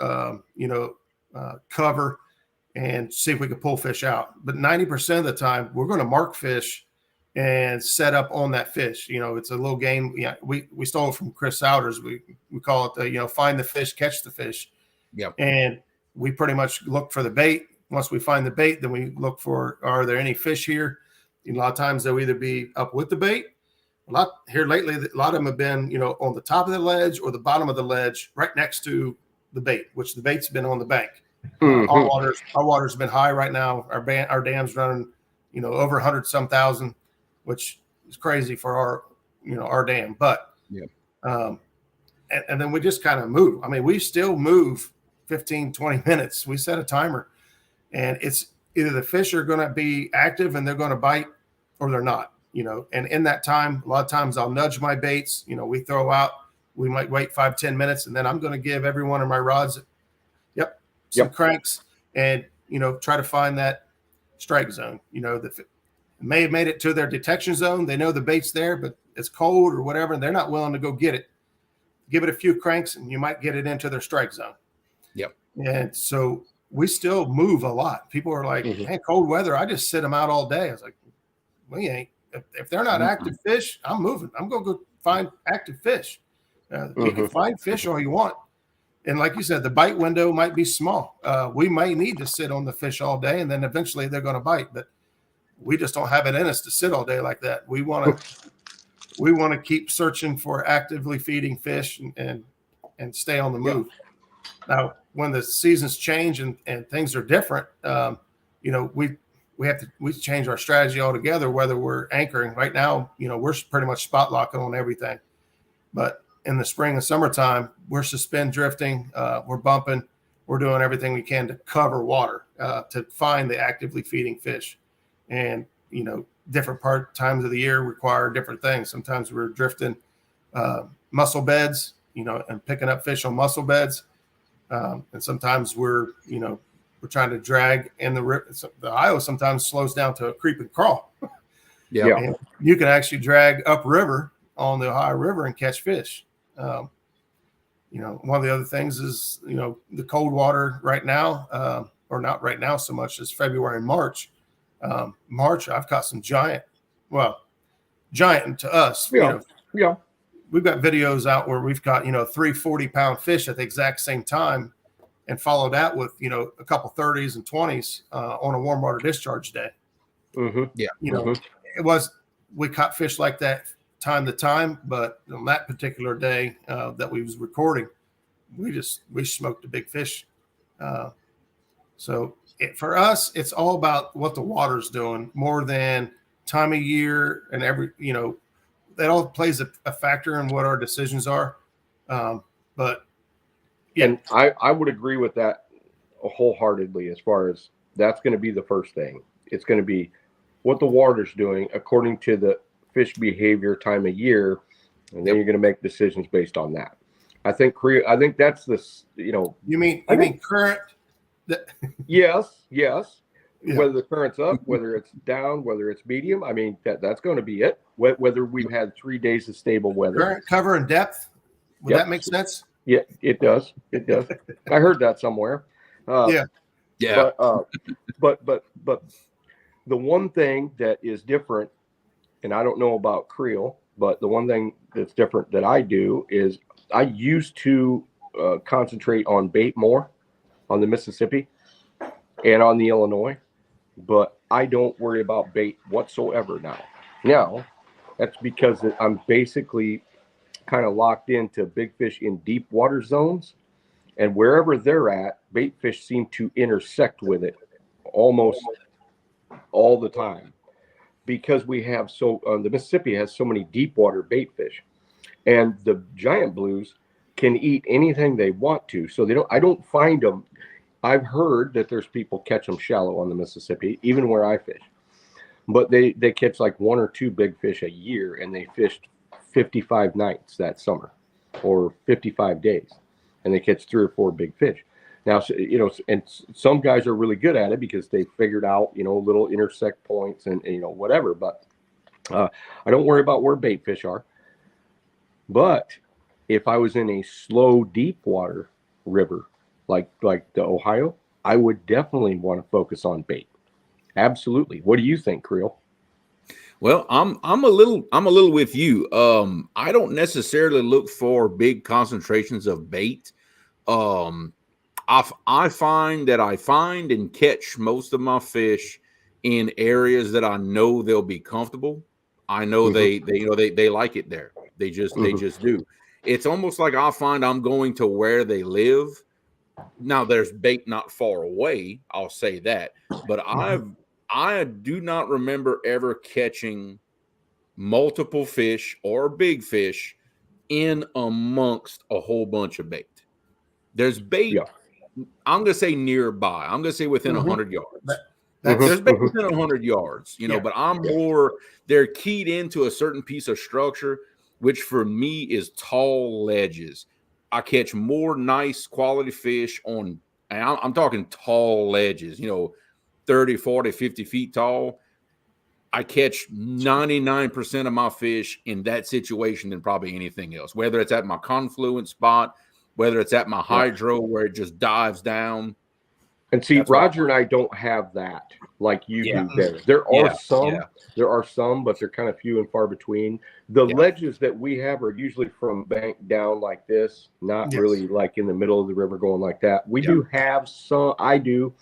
cover and see if we can pull fish out. But 90% of the time, we're going to mark fish and set up on that fish. It's a little game. Yeah, we stole it from Chris Souders. We call it find the fish, catch the fish. Yeah. And we pretty much look for the bait. Once we find the bait, then we look for, are there any fish here? A lot of times they'll either be up with the bait. Here lately, a lot of them have been, on the top of the ledge or the bottom of the ledge, right next to the bait, which the bait's been on the bank. Our water's been high right now. Our dam's running, over 100 some thousand, which is crazy for our dam. But and then we just kind of move. I mean, we still move 15, 20 minutes. We set a timer, and it's either the fish are going to be active and they're going to bite, or they're not. And in that time, a lot of times I'll nudge my baits. We throw out. We might wait 5-10 minutes, and then I'm going to give every one of my rods some cranks, and try to find that strike zone. The may have made it to their detection zone. They know the bait's there, but it's cold or whatever, and they're not willing to go get it. Give it a few cranks, and you might get it into their strike zone. Yep. And so we still move a lot. People are like, man, cold weather, I just sit them out all day. I was like, we ain't. If they're not active fish, I'm moving. I'm going to go find active fish. You can find fish all you want. And like you said, the bite window might be small. We may need to sit on the fish all day, and then eventually they're going to bite. But we just don't have it in us to sit all day like that. We want to keep searching for actively feeding fish and stay on the move. Now, when the seasons change and things are different, we change our strategy altogether, whether we're anchoring. Right now, we're pretty much spot locking on everything. But in the spring and summertime, we're suspend drifting, we're bumping, we're doing everything we can to cover water, to find the actively feeding fish. And, different times of the year require different things. Sometimes we're drifting mussel beds, and picking up fish on mussel beds. And sometimes we're trying to drag in the river. The Ohio sometimes slows down to a creep and crawl. Yeah. And you can actually drag upriver on the Ohio River and catch fish. One of the other things is, the cold water right now, or not right now so much as February and March. March, I've caught some giant to us. We've got videos out where we've caught, 3 40-pound fish at the exact same time, and follow that with, a couple 30s and 20s on a warm water discharge day. We caught fish like that time to time, but on that particular day that we was recording, we smoked a big fish. For us, it's all about what the water's doing more than time of year, and that all plays a factor in what our decisions are. And I would agree with that wholeheartedly, as far as that's going to be the first thing. It's going to be what the water's doing according to the fish behavior, time of year, and then you're going to make decisions based on that. I think that's this, You mean current? Yes, whether the current's up, whether it's down, whether it's medium. I mean, that's going to be it. Whether we've had 3 days of stable weather. Current, cover, and depth. Would that make sense? Yeah, it does. It does. I heard that somewhere. Yeah. But the one thing that is different, and I don't know about Creole, but the one thing that's different that I do is I used to concentrate on bait more on the Mississippi and on the Illinois, but I don't worry about bait whatsoever now. Now, that's because I'm basically kind of locked into big fish in deep water zones, and wherever they're at, bait fish seem to intersect with it almost all the time, because we have the Mississippi has so many deep water bait fish, and the giant blues can eat anything they want to. So I don't find them. I've heard that there's people catch them shallow on the Mississippi, even where I fish, but they catch like 1 or 2 big fish a year, and they fished 55 nights that summer or 55 days, and they catch 3 or 4 big fish. Now, and some guys are really good at it because they figured out, little intersect points and whatever. But I don't worry about where bait fish are. But if I was in a slow, deep water river like the Ohio, I would definitely want to focus on bait. Absolutely. What do you think, Creole? Well, I'm a little with you. I don't necessarily look for big concentrations of bait. I find that I find and catch most of my fish in areas that I know they'll be comfortable. I know they like it there. They just do. It's almost like I find I'm going to where they live. Now there's bait not far away, I'll say that, but I do not remember ever catching multiple fish or big fish in amongst a whole bunch of bait. There's bait. Yeah. I'm going to say nearby. I'm going to say within 100 yards. There's bait within 100 yards, but I'm more, they're keyed into a certain piece of structure, which for me is tall ledges. I catch more nice quality fish on, and I'm talking tall ledges, 30, 40, 50 feet tall. I catch 99% of my fish in that situation than probably anything else, whether it's at my confluence spot, whether it's at my hydro where it just dives down. And see, Roger and I don't have that like you do there. There are some, but they're kind of few and far between. The ledges that we have are usually from bank down like this, not really like in the middle of the river going like that. We do have some, I do,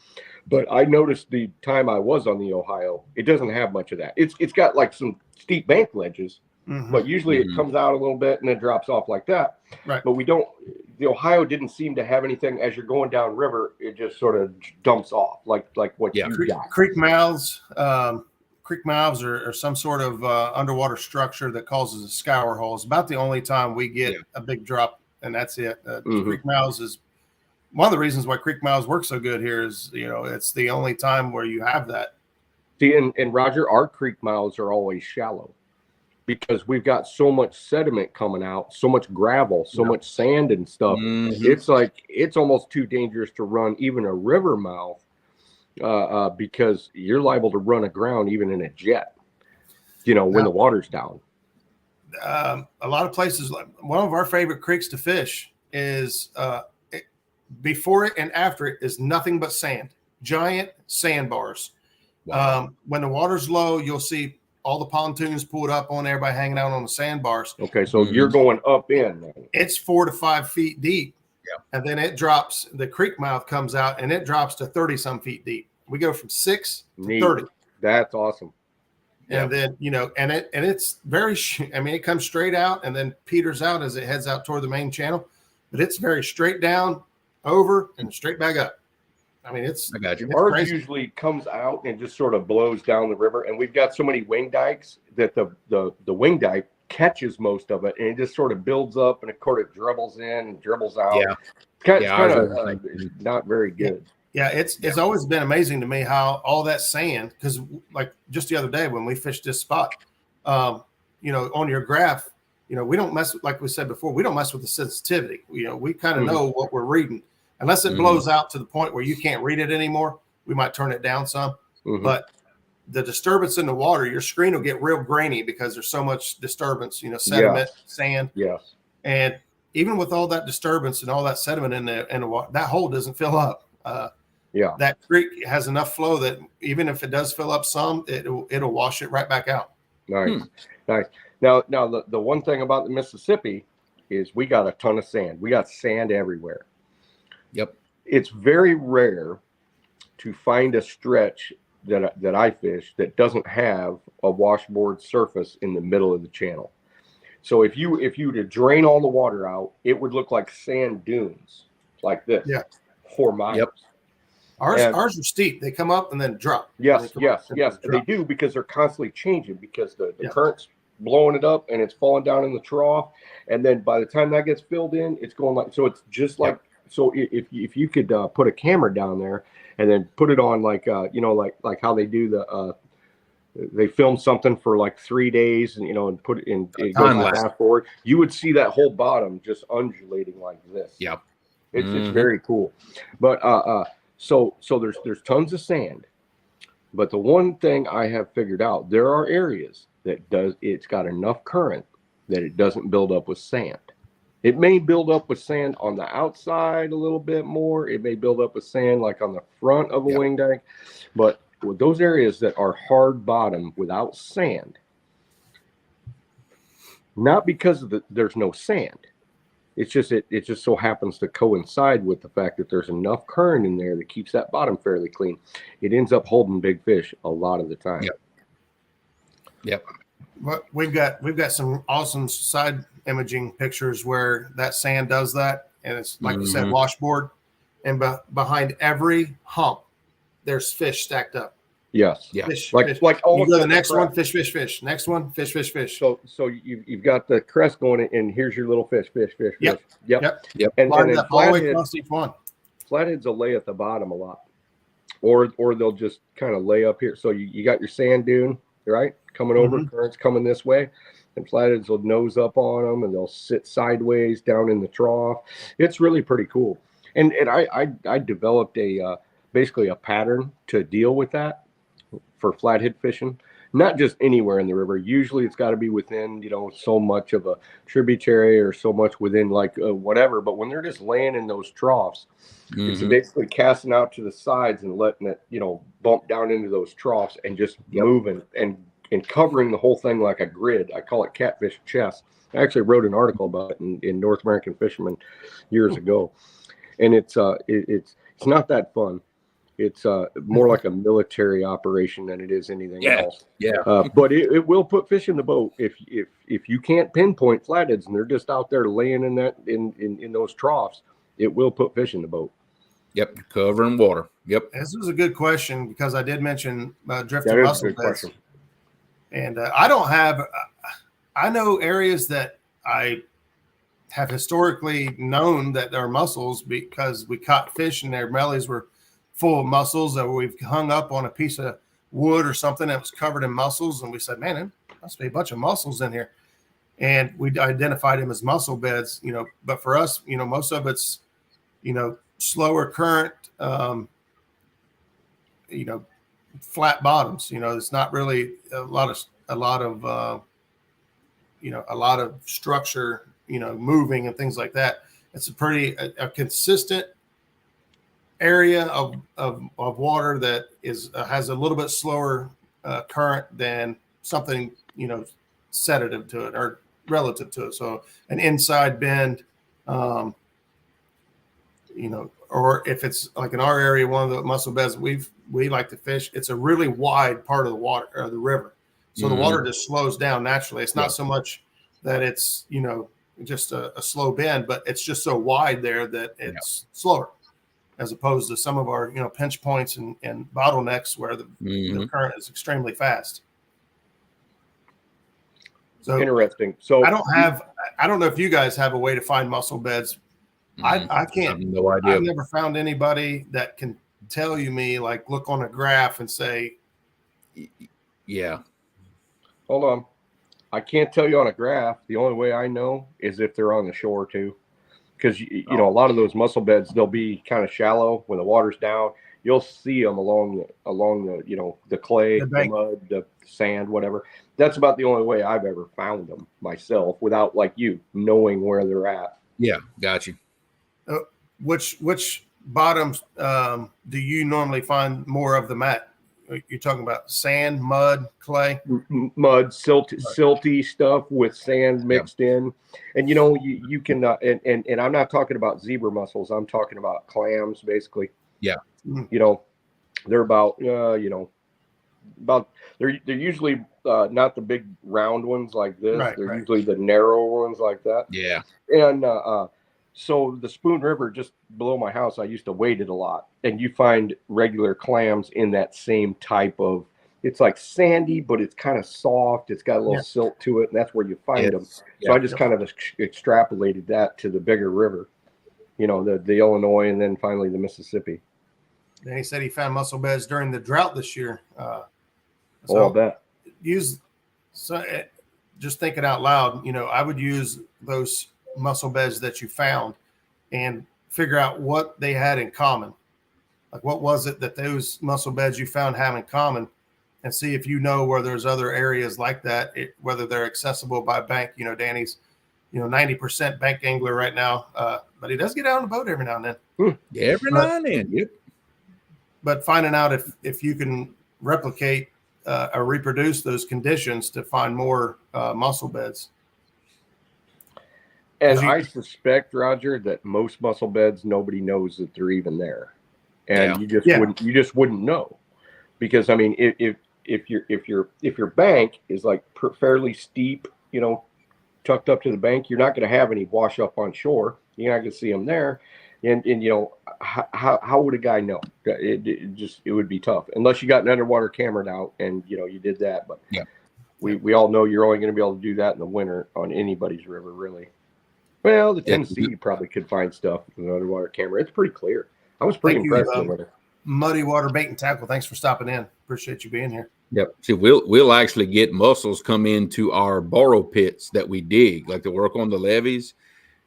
but I noticed the time I was on the Ohio, it doesn't have much of that. It's got like some steep bank ledges, but usually it comes out a little bit and then drops off like that. Right. But the Ohio didn't seem to have anything. As you're going down river, it just sort of dumps off like what you got. Creek mouths or some sort of underwater structure that causes a scour hole is about the only time we get a big drop, and that's it. Creek mouths is one of the reasons why creek mouths work so good here is, it's the only time where you have that. See, and Roger, our creek mouths are always shallow, because we've got so much sediment coming out, so much gravel, so much sand and stuff. It's like, it's almost too dangerous to run even a river mouth because you're liable to run aground even in a jet, when the water's down. A lot of places, one of our favorite creeks to fish is before it and after it is nothing but sand, giant sandbars. Wow. When the water's low, you'll see all the pontoons pulled up on everybody hanging out on the sandbars. Okay, so you're going up in. It's 4 to 5 feet deep, and then it drops. The creek mouth comes out, and it drops to 30-some feet deep. We go from 6 to 30. That's awesome. And then and it's very. It comes straight out and then peters out as it heads out toward the main channel, but it's very straight down, over, and straight back up. I got you. Ours usually comes out and just sort of blows down the river, and we've got so many wing dikes that the wing dike catches most of it, and it just sort of builds up, and of course it dribbles in and dribbles out. It's kind of not very good. Yeah, it's always been amazing to me how all that sand, because like just the other day when we fished this spot, on your graph, we don't mess, like we said before, we don't mess with the sensitivity. We kind of know what we're reading. Unless it blows out to the point where you can't read it anymore, we might turn it down some. but the disturbance in the water, your screen will get real grainy because there's so much disturbance, sediment, sand. Yes. And even with all that disturbance and all that sediment in the water, that hole doesn't fill up. That creek has enough flow that even if it does fill up some, it'll wash it right back out. Nice. Nice. Now the one thing about the Mississippi is we got a ton of sand. We got sand everywhere. Yep. It's very rare to find a stretch that I fish that doesn't have a washboard surface in the middle of the channel. So if you were to drain all the water out, it would look like sand dunes like this. Yeah. 4 miles. Yep. Ours are steep. They come up and then drop. Yes. They do, because they're constantly changing, because the current's blowing it up and it's falling down in the trough. And then by the time that gets filled in, it's going like, so it's just like, so if you could put a camera down there and then put it on like, like how they do they film something for like 3 days and, and put it in, it goes fast forward, you would see that whole bottom just undulating like this. Yep. It's very cool. But, so there's tons of sand, but the one thing I have figured out, there are areas that it's got enough current that it doesn't build up with sand. It may build up with sand on the outside a little bit more. It may build up with sand like on the front of a wing dike, but with those areas that are hard bottom without sand, not because there's no sand. It's just it just so happens to coincide with the fact that there's enough current in there that keeps that bottom fairly clean. It ends up holding big fish a lot of the time. Yep. But we've got some awesome side imaging pictures where that sand does that, and it's like you said, washboard, and behind every hump there's fish stacked up. Yes. Yeah. Fish, like almost you go the next one, fish. Next one, fish. So you've got the crest going in, and here's your little fish. Yep. And then all the way across each one. Flatheads will lay at the bottom a lot, or they'll just kind of lay up here. So you got your sand dune, right, coming over, currents coming this way, and flatheads will nose up on them, and they'll sit sideways down in the trough. It's really pretty cool. And I developed basically a pattern to deal with that for flathead fishing, not just anywhere in the river. Usually it's got to be within, so much of a tributary or so much within like whatever. But when they're just laying in those troughs, it's basically casting out to the sides and letting it, bump down into those troughs and just moving and covering the whole thing like a grid. I call it Catfish chess. I actually wrote an article about it in North American Fisherman years ago. And it's not that fun. It's more like a military operation than it is anything else. Yeah. But it will put fish in the boat if you can't pinpoint flatheads and they're just out there laying in those troughs. It will put fish in the boat. Yep, covering water. Yep. This is a good question because I did mention drifting mussel beds, and I know areas that I have historically known that there are mussels because we caught fish and their bellies were full of mussels, that we've hung up on a piece of wood or something that was covered in mussels, and we said, man, there must be a bunch of mussels in here, and we identified them as mussel beds, but for us, most of it's slower current, flat bottoms. It's not really a lot of structure, moving and things like that. It's a pretty consistent area of water that has a little bit slower current than something sedative to it or relative to it. So an inside bend, or if it's like in our area, one of the mussel beds we like to fish, it's a really wide part of the water or the river, so the water just slows down naturally. It's not so much that it's just a slow bend, but it's just so wide there that it's slower, as opposed to some of our pinch points and bottlenecks where the current is extremely fast. So interesting. So I don't know if you guys have a way to find mussel beds. I can't. I have no idea. I've never found anybody that can tell me, like, look on a graph and say, yeah. Hold on. I can't tell you on a graph. The only way I know is if they're on the shore too. Because, a lot of those mussel beds, they'll be kind of shallow when the water's down. you'll see them along the the clay, the mud, the sand, whatever. That's about the only way I've ever found them myself, without like you knowing where they're at. Yeah, got you. Which bottoms do you normally find more of them at? You're talking about sand, mud, clay? Mud, silty stuff with sand mixed in. And you can and I'm not talking about zebra mussels, I'm talking about clams basically. Yeah. They're about they're usually not the big round ones like this. They're usually the narrow ones like that. Yeah. And so the Spoon River just below my house, I used to wade it a lot, and you find regular clams in that same type of, it's like sandy, but it's kind of soft. It's got a little silt to it, and that's where you find them. So I just kind of extrapolated that to the bigger river, the Illinois, and then finally the Mississippi. And he said he found mussel beds during the drought this year. I'll bet. Just thinking out loud, I would use those mussel beds that you found and figure out what they had in common. Like, what was it that those mussel beds you found have in common, and see if where there's other areas like that, whether they're accessible by bank. Danny's, 90% bank angler right now, but he does get out on the boat every now and then. Every now and then, yep. But finding out if you can replicate or reproduce those conditions to find more mussel beds. And I suspect, Roger, that most mussel beds, nobody knows that they're even there, and you just wouldn't know, because I mean, if your bank is like fairly steep, tucked up to the bank, you're not going to have any wash up on shore. You're not going to see them there, and how would a guy know? It would be tough unless you got an underwater camera out and you did that. But we all know you're only going to be able to do that in the winter on anybody's river, really. Well, the Tennessee, you probably could find stuff with an underwater camera. It's pretty clear. I was pretty impressed with it. Muddy Water Bait and Tackle, thanks for stopping in. Appreciate you being here. Yep. See, we'll actually get mussels come into our borrow pits that we dig, like to work on the levees.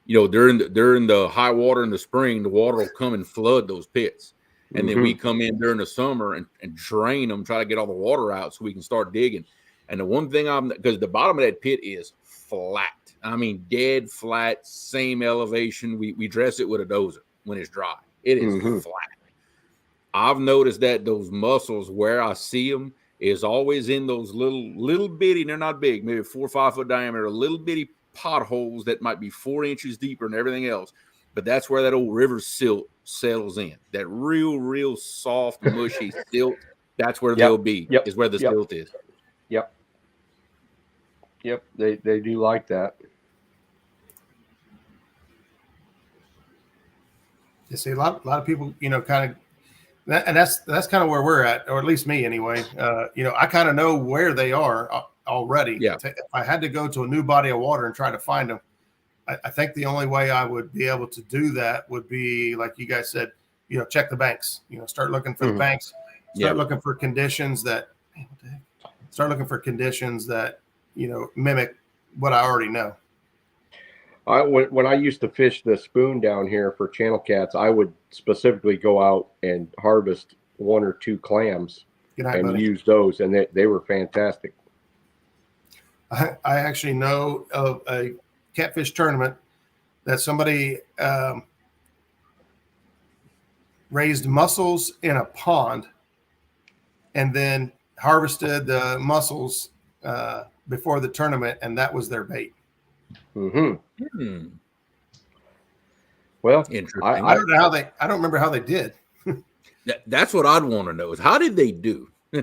During the high water in the spring, the water will come and flood those pits. And then we come in during the summer and drain them, try to get all the water out so we can start digging. And the one thing because the bottom of that pit is flat. I mean, dead flat, same elevation. We dress it with a dozer when it's dry. It is flat. I've noticed that those mussels, where I see them, is always in those little bitty, they're not big, maybe 4 or 5 foot diameter, little bitty potholes that might be 4 inches deeper than everything else. But that's where that old river silt settles in. That real soft, mushy silt. That's where they'll be, is where the silt is. Yep. They do like that. You see a lot of people, kind of, and that's kind of where we're at, or at least me anyway. I kind of know where they are already. Yeah. If I had to go to a new body of water and try to find them, I think the only way I would be able to do that would be, like you guys said, check the banks. Start looking for the banks. Start looking for conditions that mimic what I already know. When I used to fish the Spoon down here for channel cats, I would specifically go out and harvest 1 or 2 clams and use those, and they were fantastic. I actually know of a catfish tournament that somebody raised mussels in a pond and then harvested the mussels before the tournament, and that was their bait. Well, interesting. I don't know I don't remember how they did. That's what I'd want to know, is how did they do? I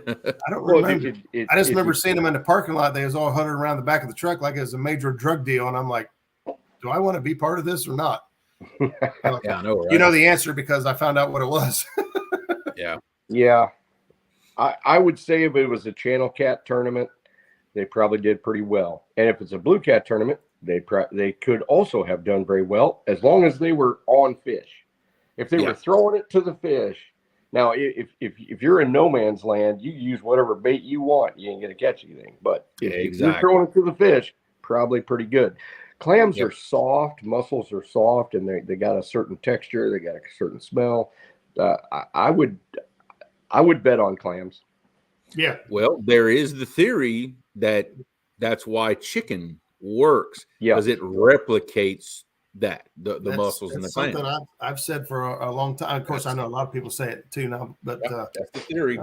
don't remember. I just remember seeing them in the parking lot. They was all huddled around the back of the truck like it was a major drug deal, and I'm like, do I want to be part of this or not? I know, right? You know the answer because I found out what it was. Yeah. I would say if it was a channel cat tournament, they probably did pretty well. And if it's a blue cat tournament, they could also have done very well, as long as they were on fish. If they were throwing it to the fish. Now, if you're in no man's land, you use whatever bait you want. You ain't going to catch anything. But if you're throwing it to the fish, probably pretty good. Clams are soft. Mussels are soft, and they got a certain texture. They got a certain smell. I would bet on clams. Yeah. Well, there is the theory that that's why chicken works, because it replicates the mussels in the clam. Something I've said for a long time. Of course, I know a lot of people say it too now, but that's the theory.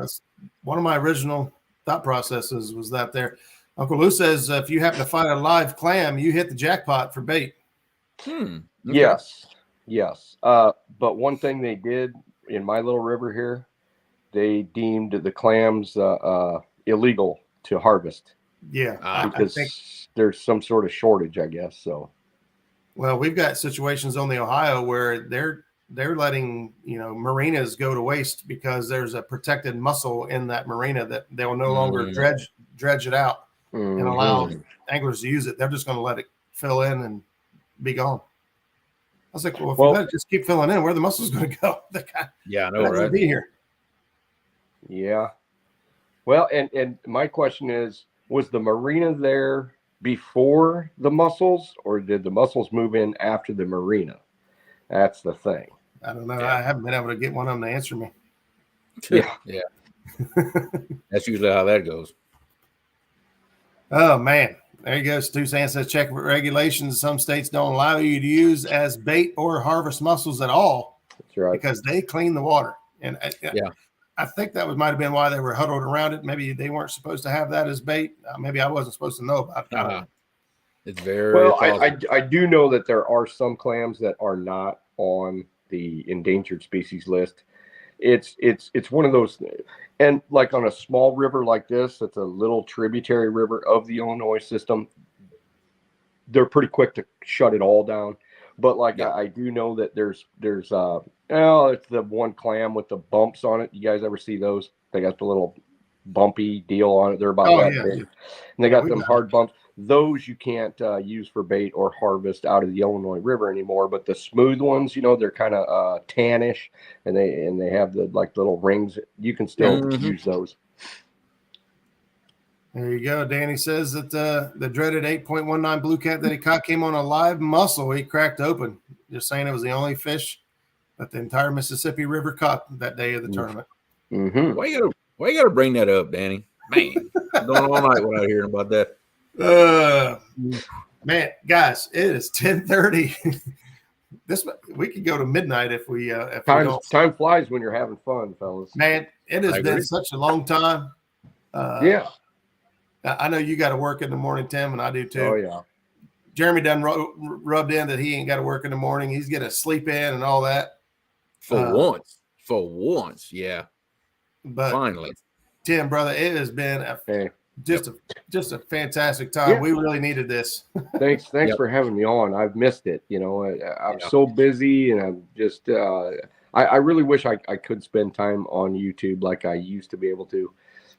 One of my original thought processes was that there. Uncle Lou says if you happen to find a live clam, you hit the jackpot for bait. Okay. Yes. But one thing they did in my little river here, they deemed the clams illegal to harvest. Yeah, because I think there's some sort of shortage, I guess. So, well, we've got situations on the Ohio where they're letting marinas go to waste because there's a protected mussel in that marina that they will no longer dredge it out and allow anglers to use it. They're just going to let it fill in and be gone. I was like, well, if you let it just keep filling in, where the mussel's going to go? I know, right? Be here. Yeah. Well, and my question is, was the marina there before the mussels, or did the mussels move in after the marina? That's the thing. I don't know. Yeah. I haven't been able to get one of them to answer me. Yeah. That's usually how that goes. Oh, man. There you go. Stu Sand says check regulations. Some states don't allow you to use as bait or harvest mussels at all. That's right. Because they clean the water. And I think that might have been why they were huddled around it. Maybe they weren't supposed to have that as bait. Maybe I wasn't supposed to know about it. It's very well. I do know that there are some clams that are not on the endangered species list. It's one of those, and like on a small river like this, it's a little tributary river of the Illinois system. They're pretty quick to shut it all down. But I do know that there's it's the one clam with the bumps on it. You guys ever see those? They got the little bumpy deal on it. They're about that big. And they got them hard bumps. Those you can't use for bait or harvest out of the Illinois River anymore. But the smooth ones, they're kind of tannish, and they have the little rings. You can still use those. There you go. Danny says that the dreaded 8.19 blue cat that he caught came on a live mussel he cracked open. Just saying it was the only fish that the entire Mississippi River caught that day of the tournament. Mm-hmm. Why you gotta bring that up, Danny? Man, going all night without hearing about that. Man, guys, it is 10:30. We could go to midnight if we time flies when you're having fun, fellas. Man, it has been such a long time. I know you got to work in the morning, Tim, and I do too. Oh yeah. Jeremy done rubbed in that he ain't got to work in the morning. He's getting to sleep in and all that. For once, yeah. But finally, Tim, brother, it has been just a fantastic time. We really needed this. Thanks for having me on. I've missed it. I'm so busy, and I'm just I really wish I could spend time on YouTube like I used to be able to.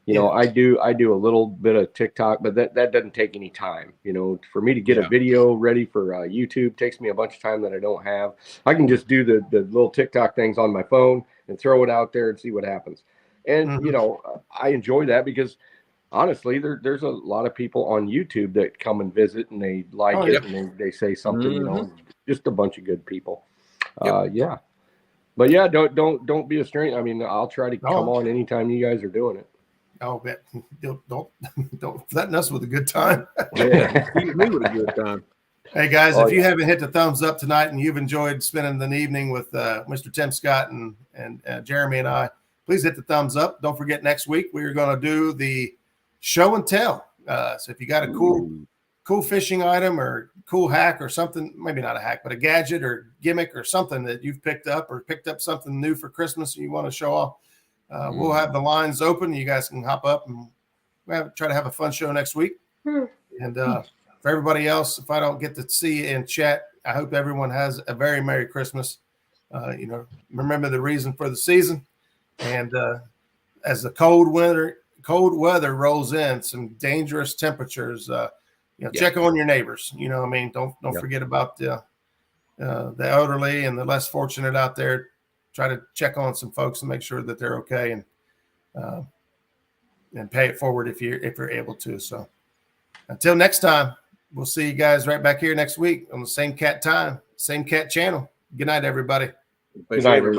I do a little bit of TikTok, but that doesn't take any time. For me to get a video ready for YouTube takes me a bunch of time that I don't have. I can just do the little TikTok things on my phone and throw it out there and see what happens. And I enjoy that because honestly, there's a lot of people on YouTube that come and visit and they like it and they say something. Just a bunch of good people. But don't be a stranger. I mean, I'll try to come on anytime you guys are doing it. Oh, don't threaten us with a good time. Keep me with a good time. Hey guys, if you haven't hit the thumbs up tonight and you've enjoyed spending the evening with Mr. Tim Scott and Jeremy and I, please hit the thumbs up. Don't forget, next week we are going to do the show and tell. So if you got a cool fishing item or cool hack or something, maybe not a hack, but a gadget or gimmick or something that you've picked up something new for Christmas and you want to show off. We'll have the lines open. You guys can hop up and try to have a fun show next week. And for everybody else, if I don't get to see you in chat, I hope everyone has a very Merry Christmas. Remember the reason for the season. And as the cold weather rolls in, some dangerous temperatures, check on your neighbors. Don't forget about the elderly and the less fortunate out there. Try to check on some folks and make sure that they're okay, and pay it forward if you're able to. So until next time, we'll see you guys right back here next week on the same cat time, same cat channel. Good night, everybody. Good night, everybody.